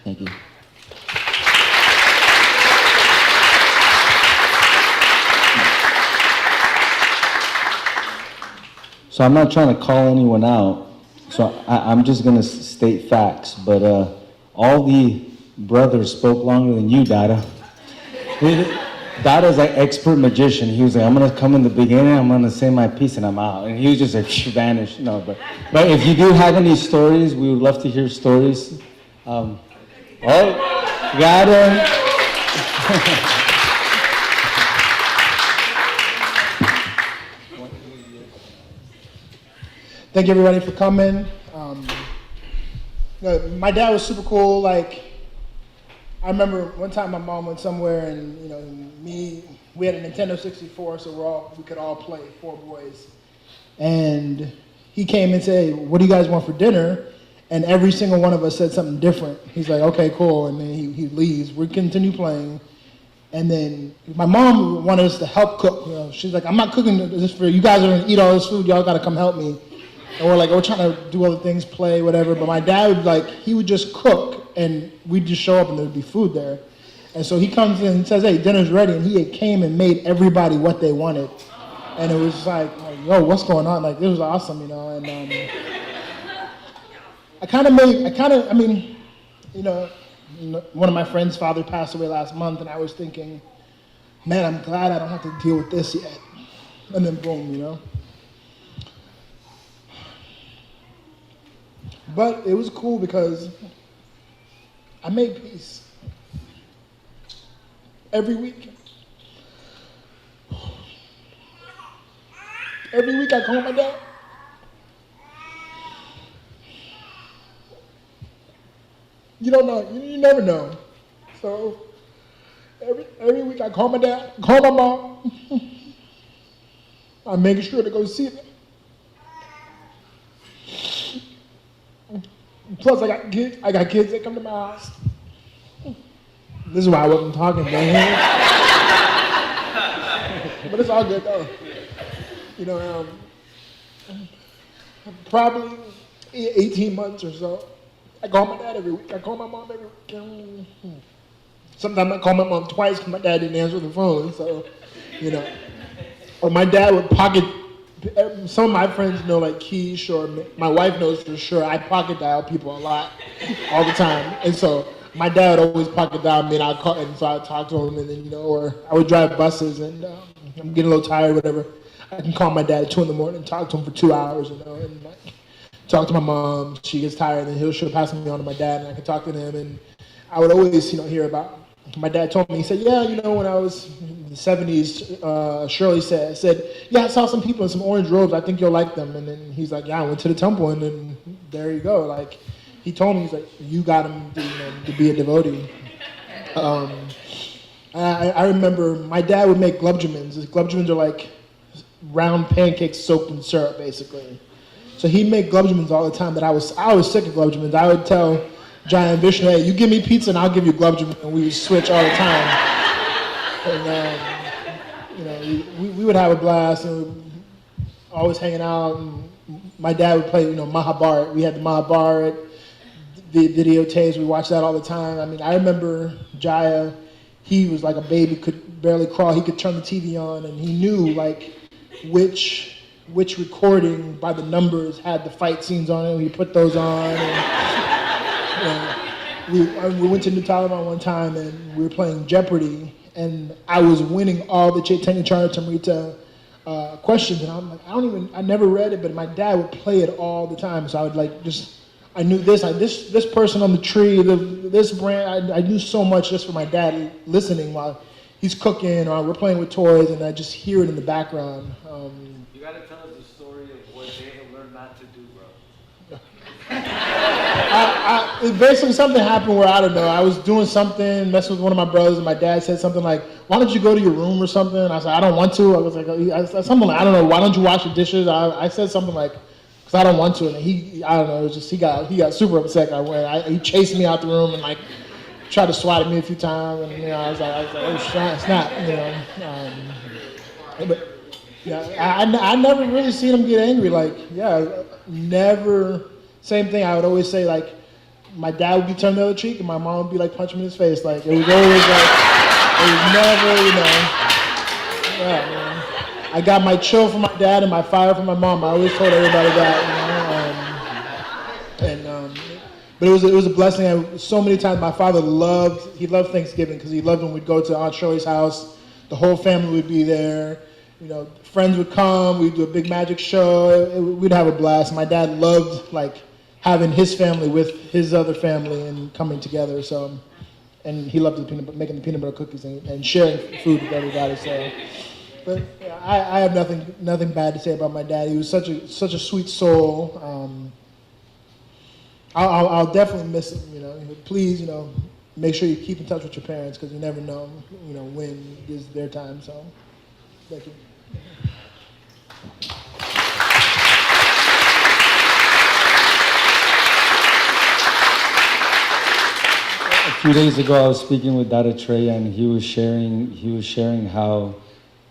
Thank you. So I'm not trying to call anyone out, so I'm just going to state facts, but all the brothers spoke longer than you, Dada. Dada's an expert magician. He was like, I'm going to come in the beginning, I'm going to say my piece, and I'm out. And he was just like, vanished. No, but if you do have any stories, we would love to hear stories. Dada. Thank you everybody for coming. My dad was super cool. Like, I remember one time my mom went somewhere and, you know, we had a Nintendo 64, so we could all play, 4 boys. And he came and said, what do you guys want for dinner? And every single one of us said something different. He's like, okay, cool. And then he leaves. We continue playing. And then my mom wanted us to help cook. You know, she's like, I'm not cooking this for you. You guys are going to eat all this food. Y'all got to come help me. And we're like, we're trying to do other things, play, whatever. But my dad would he would just cook, and we'd just show up, and there'd be food there. And so he comes in and says, hey, dinner's ready. And he came and made everybody what they wanted. And it was like, yo, what's going on? Like, this was awesome, you know. And one of my friends' father passed away last month, and I was thinking, man, I'm glad I don't have to deal with this yet. And then boom, you know. But it was cool because I made peace every week. Every week I call my dad. You don't know, you never know. So every week I call my dad, call my mom. I'm making sure to go see them. Plus, I got kids that come to my house. This is why I wasn't talking, man. But it's all good though. You know, probably 18 months or so. I call my dad every week. I call my mom every week. Sometimes I call my mom twice because my dad didn't answer the phone. So, you know, or my dad would pocket. Some of my friends know, like Keish, or my wife knows for sure. I pocket dial people a lot, all the time, and so my dad would always pocket dial me, and I'd call, and so I'd talk to him, and then or I would drive buses, and I'm getting a little tired, whatever. I can call my dad at 2 a.m, talk to him for 2 hours, and like, talk to my mom. She gets tired, and she'll pass me on to my dad, and I can talk to him, and I would always, hear about. My dad told me, he said, yeah, when I was in the 70s, Shirley said, yeah, I saw some people in some orange robes. I think you'll like them. And then he's like, yeah, I went to the temple, and then there you go. Like, he told me, he's like, you got him to be a devotee. I remember my dad would make glubjamins. Glubjamins are like round pancakes soaked in syrup, basically. So he'd make glubjamins all the time, but I was sick of glubjamins. I would tell Jaya and Vishnu, hey, you give me pizza and I'll give you glubjamin, and we would switch all the time. And we would have a blast, and we were always hanging out. And my dad would play, Mahabharat. We had the Mahabharat videotapes. We watched that all the time. I mean, I remember Jaya. He was like a baby, could barely crawl. He could turn the TV on, and he knew like which recording by the numbers had the fight scenes on it. He put those on. And, we went to New Taliban one time, and we were playing Jeopardy, and I was winning all the Chaitanya Charitamrita questions, and I'm like, I never read it, but my dad would play it all the time, so I would I knew this person on the tree, this brand, I knew so much just for my dad listening while he's cooking, or we're playing with toys, and I just hear it in the background. You gotta tell us the story of what they have learned not to do, bro. Basically something happened where, I don't know, I was doing something, messing with one of my brothers, and my dad said something like, why don't you go to your room or something? I said, I don't want to. I was like, something like, I don't know, why don't you wash the dishes? I said something like, because I don't want to. And I don't know, it was just, he got super upset. He chased me out the room and like tried to swat at me a few times. And I was like, oh, snap, but I never really seen him get angry. Like, never. Same thing, I would always say, like, my dad would be turned the other cheek, and my mom would be, like, punching me in his face. Like, it was always, like, it was never, yeah, man. I got my chill from my dad and my fire from my mom. I always told everybody that, but it was a blessing. So many times my father loved Thanksgiving, because he loved when we'd go to Aunt Shirley's house. The whole family would be there. Friends would come. We'd do a big magic show. We'd have a blast. My dad loved, like, having his family with his other family and coming together. So, and he loved making the peanut butter cookies and sharing food with everybody. So, but I have nothing bad to say about my dad. He was such a sweet soul. I'll definitely miss him. Please, make sure you keep in touch with your parents, because you never know, when is their time. So, thank you. A few days ago, I was speaking with Dada Treya, and he was sharing how,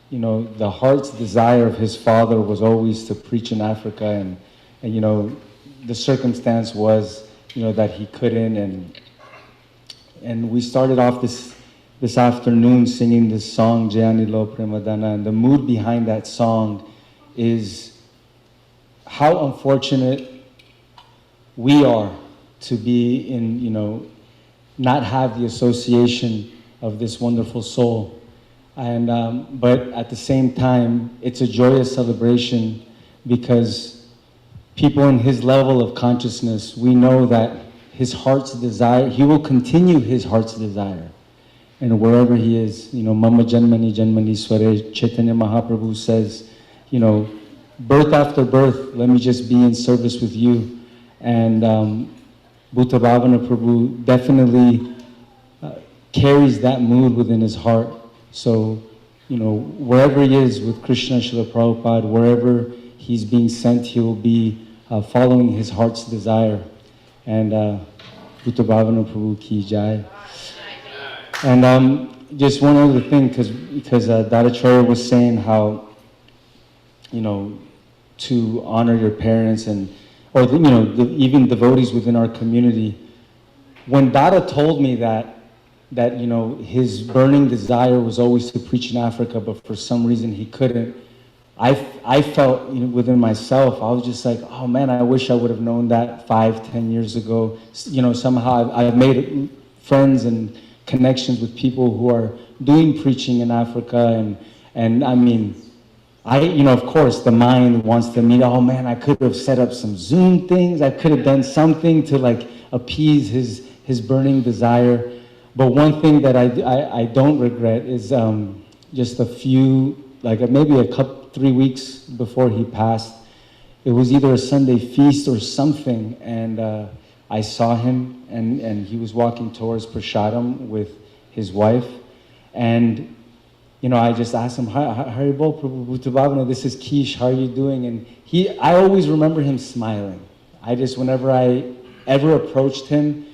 the heart's desire of his father was always to preach in Africa, and the circumstance was, that he couldn't, and we started off this afternoon singing this song, Jayani Lo Premadana, and the mood behind that song is how unfortunate we are to be in, not have the association of this wonderful soul. And, but at the same time, it's a joyous celebration, because people in his level of consciousness, we know that his heart's desire, he will continue his heart's desire. And wherever he is, Mama Janmani Janmani Sware, Chaitanya Mahaprabhu says, birth after birth, let me just be in service with you. And Bhutabavana Prabhu definitely carries that mood within his heart. So, wherever he is with Krishna, Srila Prabhupada, wherever he's being sent, he will be following his heart's desire. And Bhutabavana Prabhu Ki Jai. And just one other thing, because Dadacharya was saying how, you know, to honor your parents or even devotees within our community. When Dada told me that you know his burning desire was always to preach in Africa, but for some reason he couldn't, I felt, you know, within myself, I was just like, oh man, I wish I would have known that 5-10 years ago. You know, somehow I've made friends and connections with people who are doing preaching in Africa, and I mean, you know, of course, the mind wants to meet, oh man, I could have set up some Zoom things. I could have done something to like appease his burning desire. But one thing that I don't regret is just a few, like maybe 3 weeks before he passed, it was either a Sunday feast or something, and I saw him, and he was walking towards Prashadam with his wife, and you know, I just asked him, Haribol Prabhu Bhutabavana, this is Kish, how are you doing? And I always remember him smiling. Whenever I ever approached him,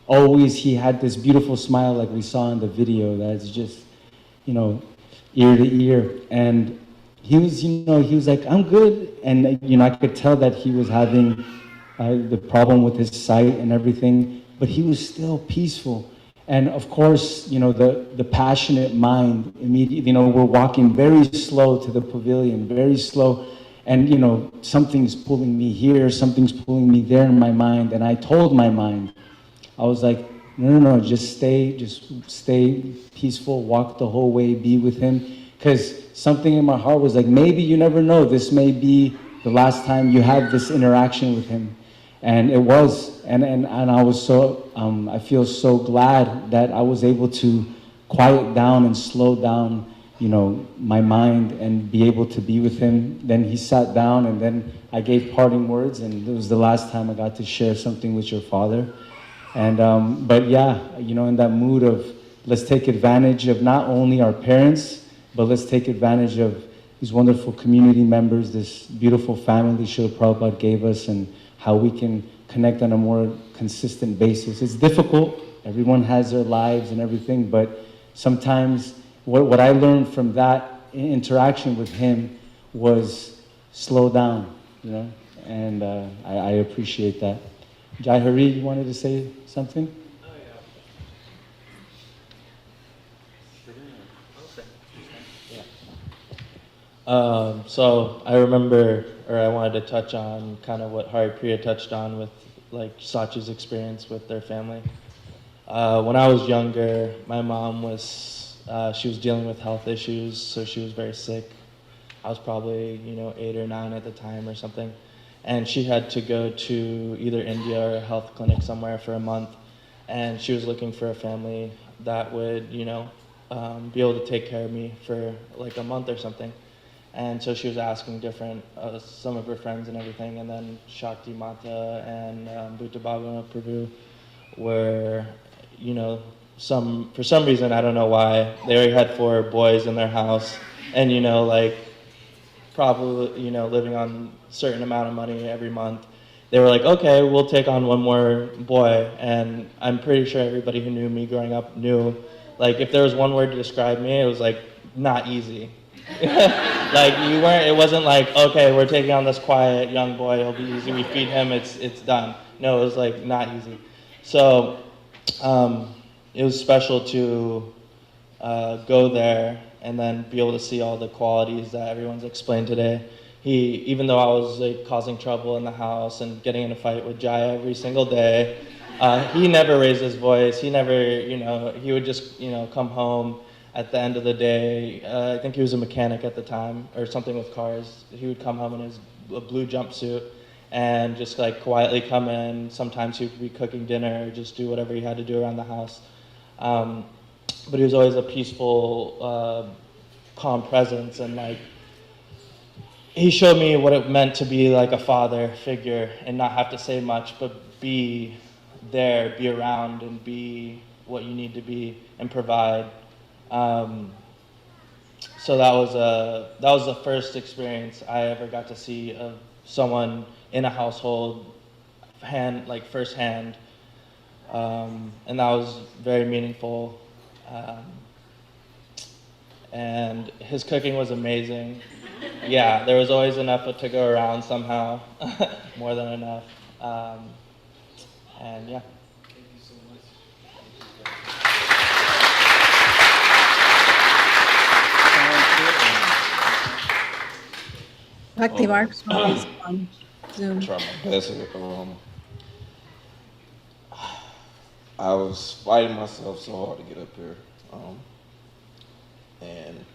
always he had this beautiful smile like we saw in the video that's just, you know, ear to ear. And he was like, I'm good. And, you know, I could tell that he was having the problem with his sight and everything, but he was still peaceful. And of course, you know, the passionate mind immediately, you know, we're walking very slow to the pavilion, very slow. And, you know, something's pulling me here, something's pulling me there in my mind. And I told my mind, I was like, no, just stay peaceful, walk the whole way, be with him. Because something in my heart was like, maybe you never know, this may be the last time you have this interaction with him. And it was, and I was so, I feel so glad that I was able to quiet down and slow down, you know, my mind and be able to be with him. Then he sat down, and then I gave parting words, and it was the last time I got to share something with your father. And, but yeah, you know, in that mood of let's take advantage of not only our parents, but let's take advantage of these wonderful community members, this beautiful family Srila Prabhupada gave us, and how we can connect on a more consistent basis. It's difficult. Everyone has their lives and everything, but sometimes what I learned from that interaction with him was slow down, you know, and I appreciate that. Jai Hari, you wanted to say something? So I remember, or I wanted to touch on kind of what Hari Priya touched on with like Sachi's experience with their family. When I was younger, my mom she was dealing with health issues, so she was very sick. I was probably, 8 or 9 at the time or something. And she had to go to either India or a health clinic somewhere for a month. And she was looking for a family that would, be able to take care of me for like a month or something. And so she was asking some of her friends and everything. And then Shakti Mata and Bhutabavana Prabhu were, for some reason, I don't know why, they already had 4 boys in their house. And, probably, living on a certain amount of money every month. They were like, okay, we'll take on one more boy. And I'm pretty sure everybody who knew me growing up knew, like, if there was one word to describe me, it was like, not easy. Like, it wasn't like, okay, we're taking on this quiet young boy, it'll be easy, we feed him, it's done. No, it was like, not easy. So, it was special to go there and then be able to see all the qualities that everyone's explained today. Even though I was like causing trouble in the house and getting in a fight with Jaya every single day, he never raised his voice. He never, he would just, come home at the end of the day. I think he was a mechanic at the time or something with cars. He would come home in his blue jumpsuit and just like quietly come in. Sometimes he would be cooking dinner or just do whatever he had to do around the house. But he was always a peaceful, calm presence, and like he showed me what it meant to be like a father figure and not have to say much, but be there, be around, and be what you need to be and provide. So that was the first experience I ever got to see of someone in a household firsthand, and that was very meaningful. And his cooking was amazing. Yeah, there was always enough to go around somehow, more than enough. And yeah. Thank you so much. Bhakti Marks is on Zoom. Try my best. I was fighting myself so hard to get up here. And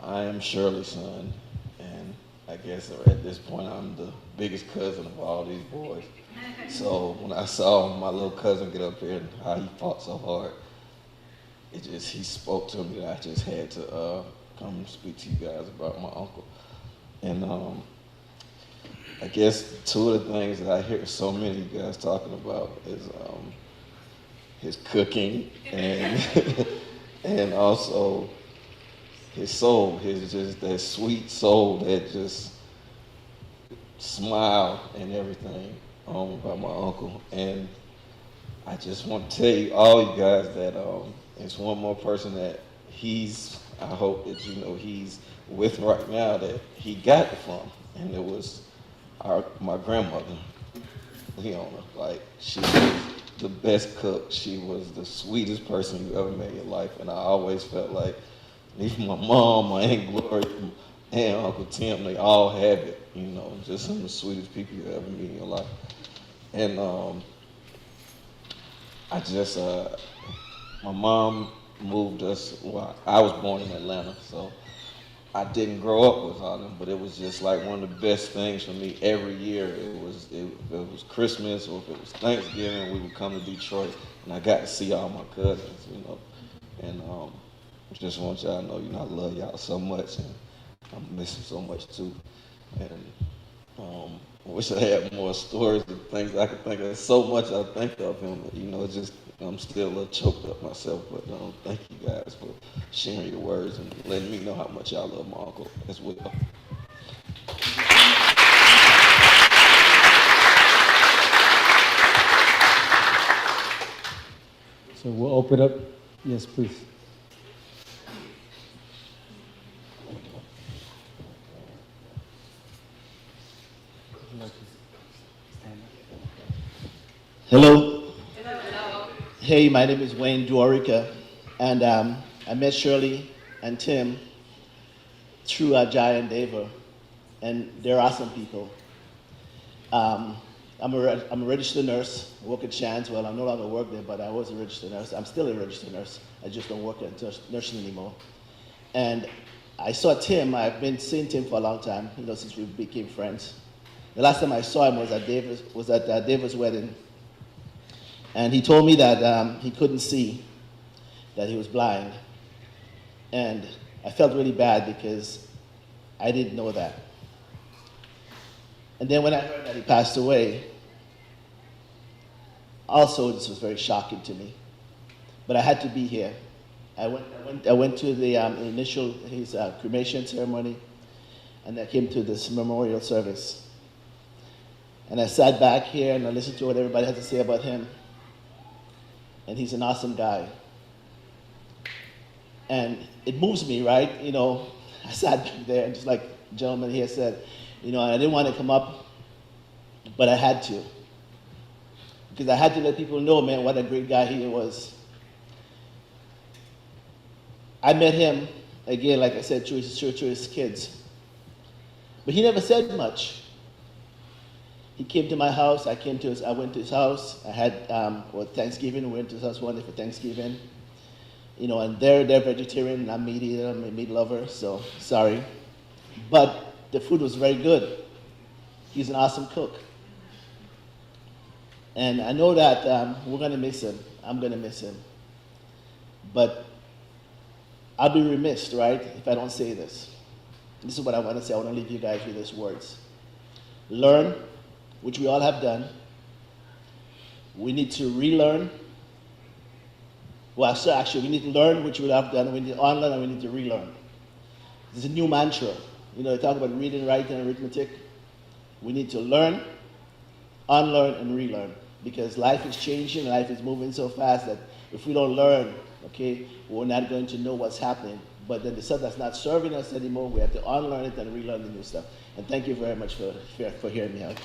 I am Shirley's son, and I guess at this point I'm the biggest cousin of all these boys. So when I saw my little cousin get up here and how he fought so hard, he spoke to me that I just had to come speak to you guys about my uncle. And I guess two of the things that I hear so many of you guys talking about is his cooking and and also his soul, his just that sweet soul that just smiled and everything about my uncle. And I just want to tell you, all you guys, that it's one more person that I hope that you know he's with right now that he got it from, and it was my grandmother, Leona. Like, she was the best cook. She was the sweetest person you ever met in your life, and I always felt like, even my mom, my Aunt Gloria, and Uncle Tim, they all have it, you know, just some of the sweetest people you ever meet in your life. And my mom moved us, well, I was born in Atlanta, so I didn't grow up with all them, but it was just like one of the best things for me every year. If it was Christmas or if it was Thanksgiving, we would come to Detroit, and I got to see all my cousins, you know. And just want y'all to know, you know, I love y'all so much, and I'm missing so much too. And I wish I had more stories and things I could think of. There's so much I think of him, but, you know, it's just, I'm still a little choked up myself, but thank you guys for sharing your words and letting me know how much y'all love my uncle as well. So we'll open up. Yes, please. Hello. Hello. Hey, my name is Wayne Duarica, and I met Shirley and Tim through Jai and Deva, and they're awesome people. I'm a registered nurse. I work at Shands. Well, I no longer work there, but I was a registered nurse. I'm still a registered nurse. I just don't work at nursing anymore. And I saw Tim. I've been seeing Tim for a long time, you know, since we became friends. The last time I saw him was at David's wedding. And he told me that he couldn't see, that he was blind. And I felt really bad because I didn't know that. And then when I heard that he passed away, also this was very shocking to me. But I had to be here. I went to the his cremation ceremony, and I came to this memorial service. And I sat back here and I listened to what everybody had to say about him. And he's an awesome guy. And it moves me, right? You know, I sat back there and just like the gentleman here said, you know, I didn't want to come up, but I had to. Because I had to let people know, man, what a great guy he was. I met him, again, like I said, through his kids. But he never said much. He came to my house. I went to his house. I had Thanksgiving. We went to his house one day for Thanksgiving. You know, and they're vegetarian, and I'm meat eater. I'm a meat lover, so sorry. But the food was very good. He's an awesome cook. And I know that we're gonna miss him. I'm gonna miss him. But I'll be remiss, right, if I don't say this. This is what I want to say. I want to leave you guys with these words. Learn, which we all have done. We need to relearn. Well, so actually, we need to learn, which we have done. We need to unlearn, and we need to relearn. This is a new mantra. You know, they talk about reading, writing, and arithmetic. We need to learn, unlearn and relearn, because life is changing, life is moving so fast that if we don't learn, okay, we're not going to know what's happening. But then the stuff that's not serving us anymore, we have to unlearn it and relearn the new stuff. And thank you very much for hearing me out.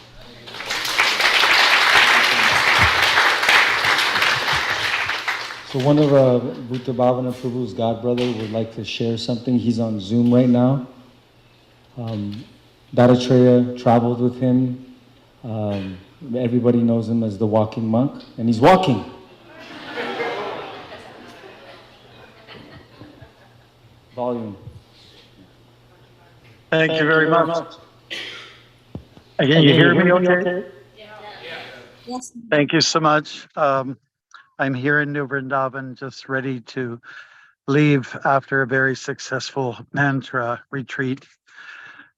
So one of Bhutabavana Prabhu's godbrother would like to share something. He's on Zoom right now. Dattatreya traveled with him. Everybody knows him as the walking monk, and he's walking. Volume. Thank you very much. Can you hear me okay? Yes. Thank you so much. I'm here in New Vrindavan, just ready to leave after a very successful mantra retreat.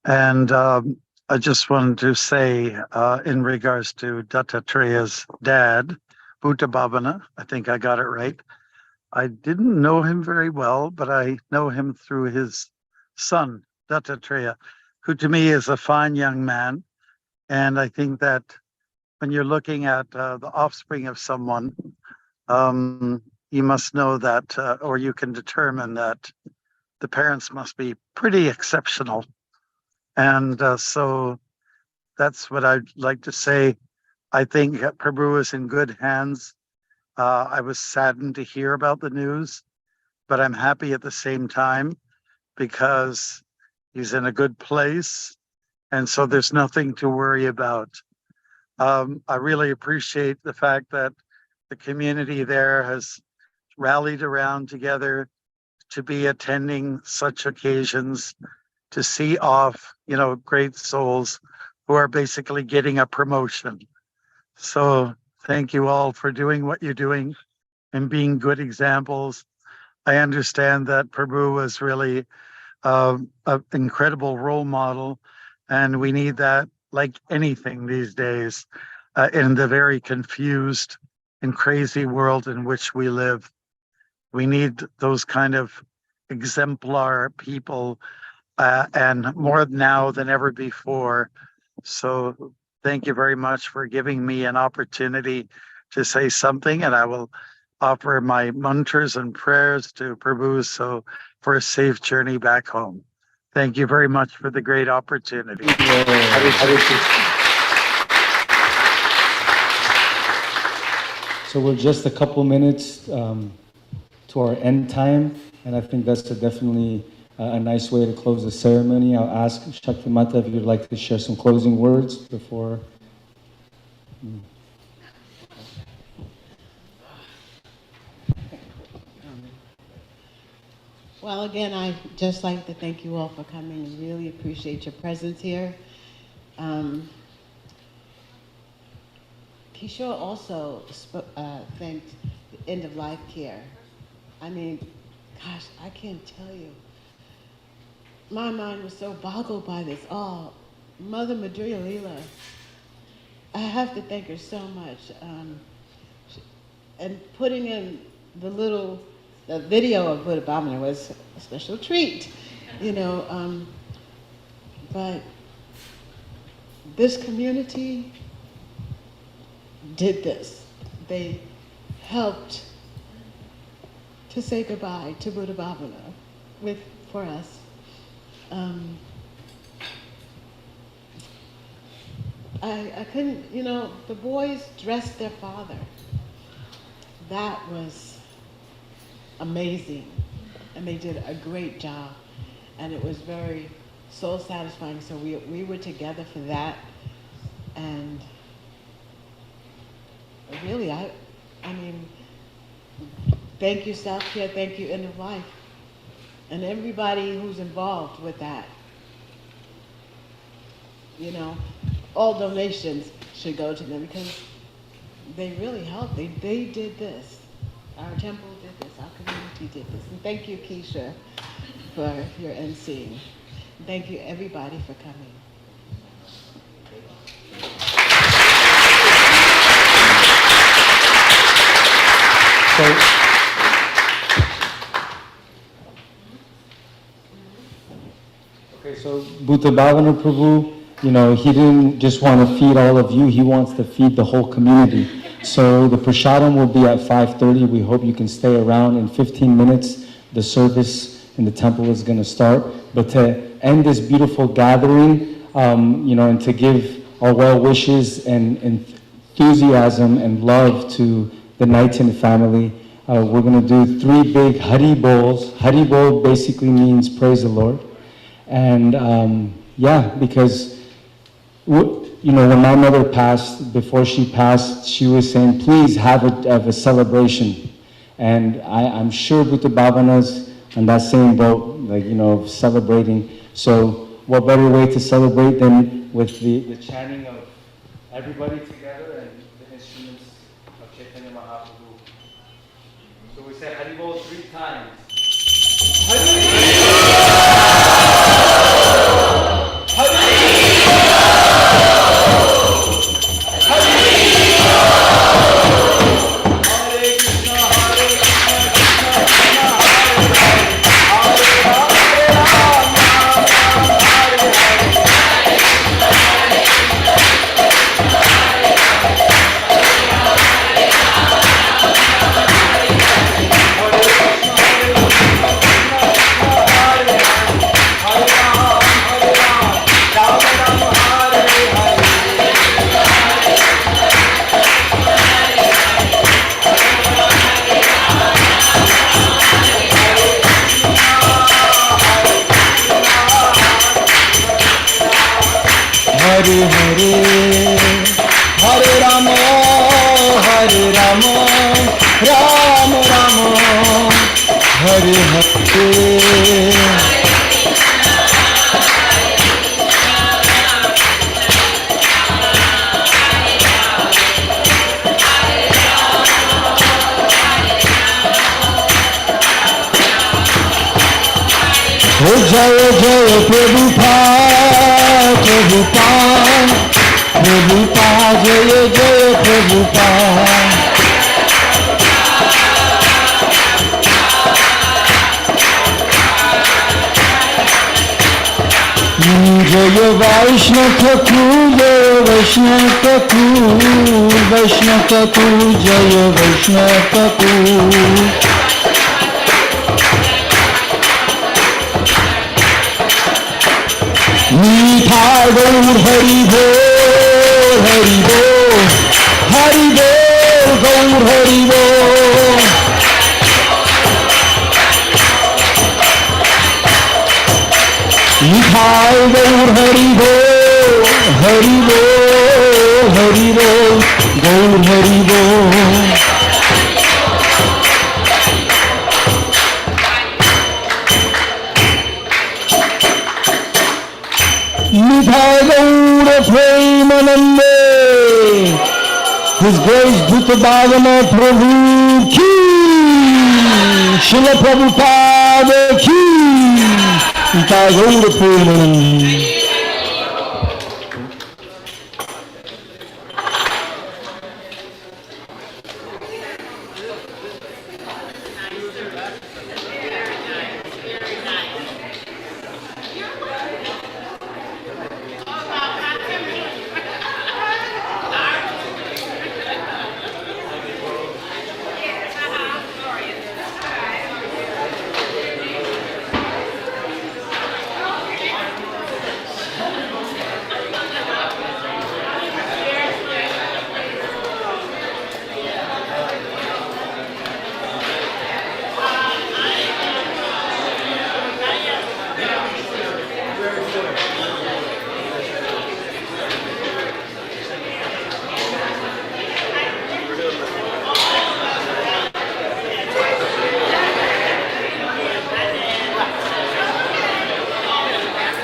And I just wanted to say, in regards to Dattatreya's dad, Bhutabavana, I think I got it right. I didn't know him very well, but I know him through his son, Dattatreya, who to me is a fine young man. And I think that when you're looking at the offspring of someone, you must know that, or you can determine that the parents must be pretty exceptional. And so that's what I'd like to say. I think Prabhu is in good hands. I was saddened to hear about the news, but I'm happy at the same time because he's in a good place. And so there's nothing to worry about. I really appreciate the fact that the community there has rallied around together to be attending such occasions, to see off, great souls who are basically getting a promotion. So thank you all for doing what you're doing and being good examples. I understand that Prabhu was really an incredible role model, and we need that like anything these days in the very confused and crazy world in which we live. We need those kind of exemplar people, and more now than ever before. So thank you very much for giving me an opportunity to say something, and I will offer my mantras and prayers to Prabhu for a safe journey back home. Thank you very much for the great opportunity. So we're just a couple minutes to our end time, and I think that's definitely a nice way to close the ceremony. I'll ask Shakti Mata if you'd like to share some closing words before. Well, again, I'd just like to thank you all for coming and really appreciate your presence here. Kishore also thanked the end of life care. I mean, gosh, I can't tell you. My mind was so boggled by this. Oh, Mother Madhurya Leela, I have to thank her so much. And putting in the video of Bhutabavana was a special treat, but this community did this. They helped to say goodbye to Bhutabavana for us. I couldn't, the boys dressed their father. That was amazing, and they did a great job, and it was very soul satisfying. So we were together for that, and really, I mean, thank you, South Care, thank you, End of Life, and everybody who's involved with that. All donations should go to them because they really helped. They did this. Our temple did this. Our community did this. And thank you, Keisha, for your emceeing. Thank you, everybody, for coming. So Bhutabavana Prabhu he didn't just want to feed all of you, he wants to feed the whole community. So the prasadam will be at 5:30. We hope you can stay around. In 15 minutes, the service in the temple is going to start. But to end this beautiful gathering, and to give our well wishes and enthusiasm and love to the Knighton family, we're going to do 3 big Hari Bols. Hari Bol basically means praise the Lord. And because when my mother passed, before she passed, she was saying, please have a celebration. And I'm sure Bhutabavana's on that same boat, celebrating. So what better way to celebrate than with the chanting of everybody together and the instruments of Chaitanya Mahaprabhu. So we say Hari Bol 3 times. Hare Hare, Hare Rama, Hare Rama, Rama Rama, Hare Hare. Oh Jaya Jaya Prabhupada, Prabhupada, Prabhupada, Jaya Jaya Prabhupada. Jaya Vaishnava Thakur, Jaya Vaishnava Thakur, Vaishnava Thakur, Jaya Vaishnava Thakur. Nitai Gaur Hari Bol, Hari Bol, Hari Bol, Gaur Hari Bol. Nitai Gaur Hari Bol, Hari Bol, Hari Bol, Gaur Hari Bol. Nitai Gaura Premanande, His Grace Bhutabavana Prabhu Ki, Srila Prabhupada Ki, Nitai Gaura Premanande.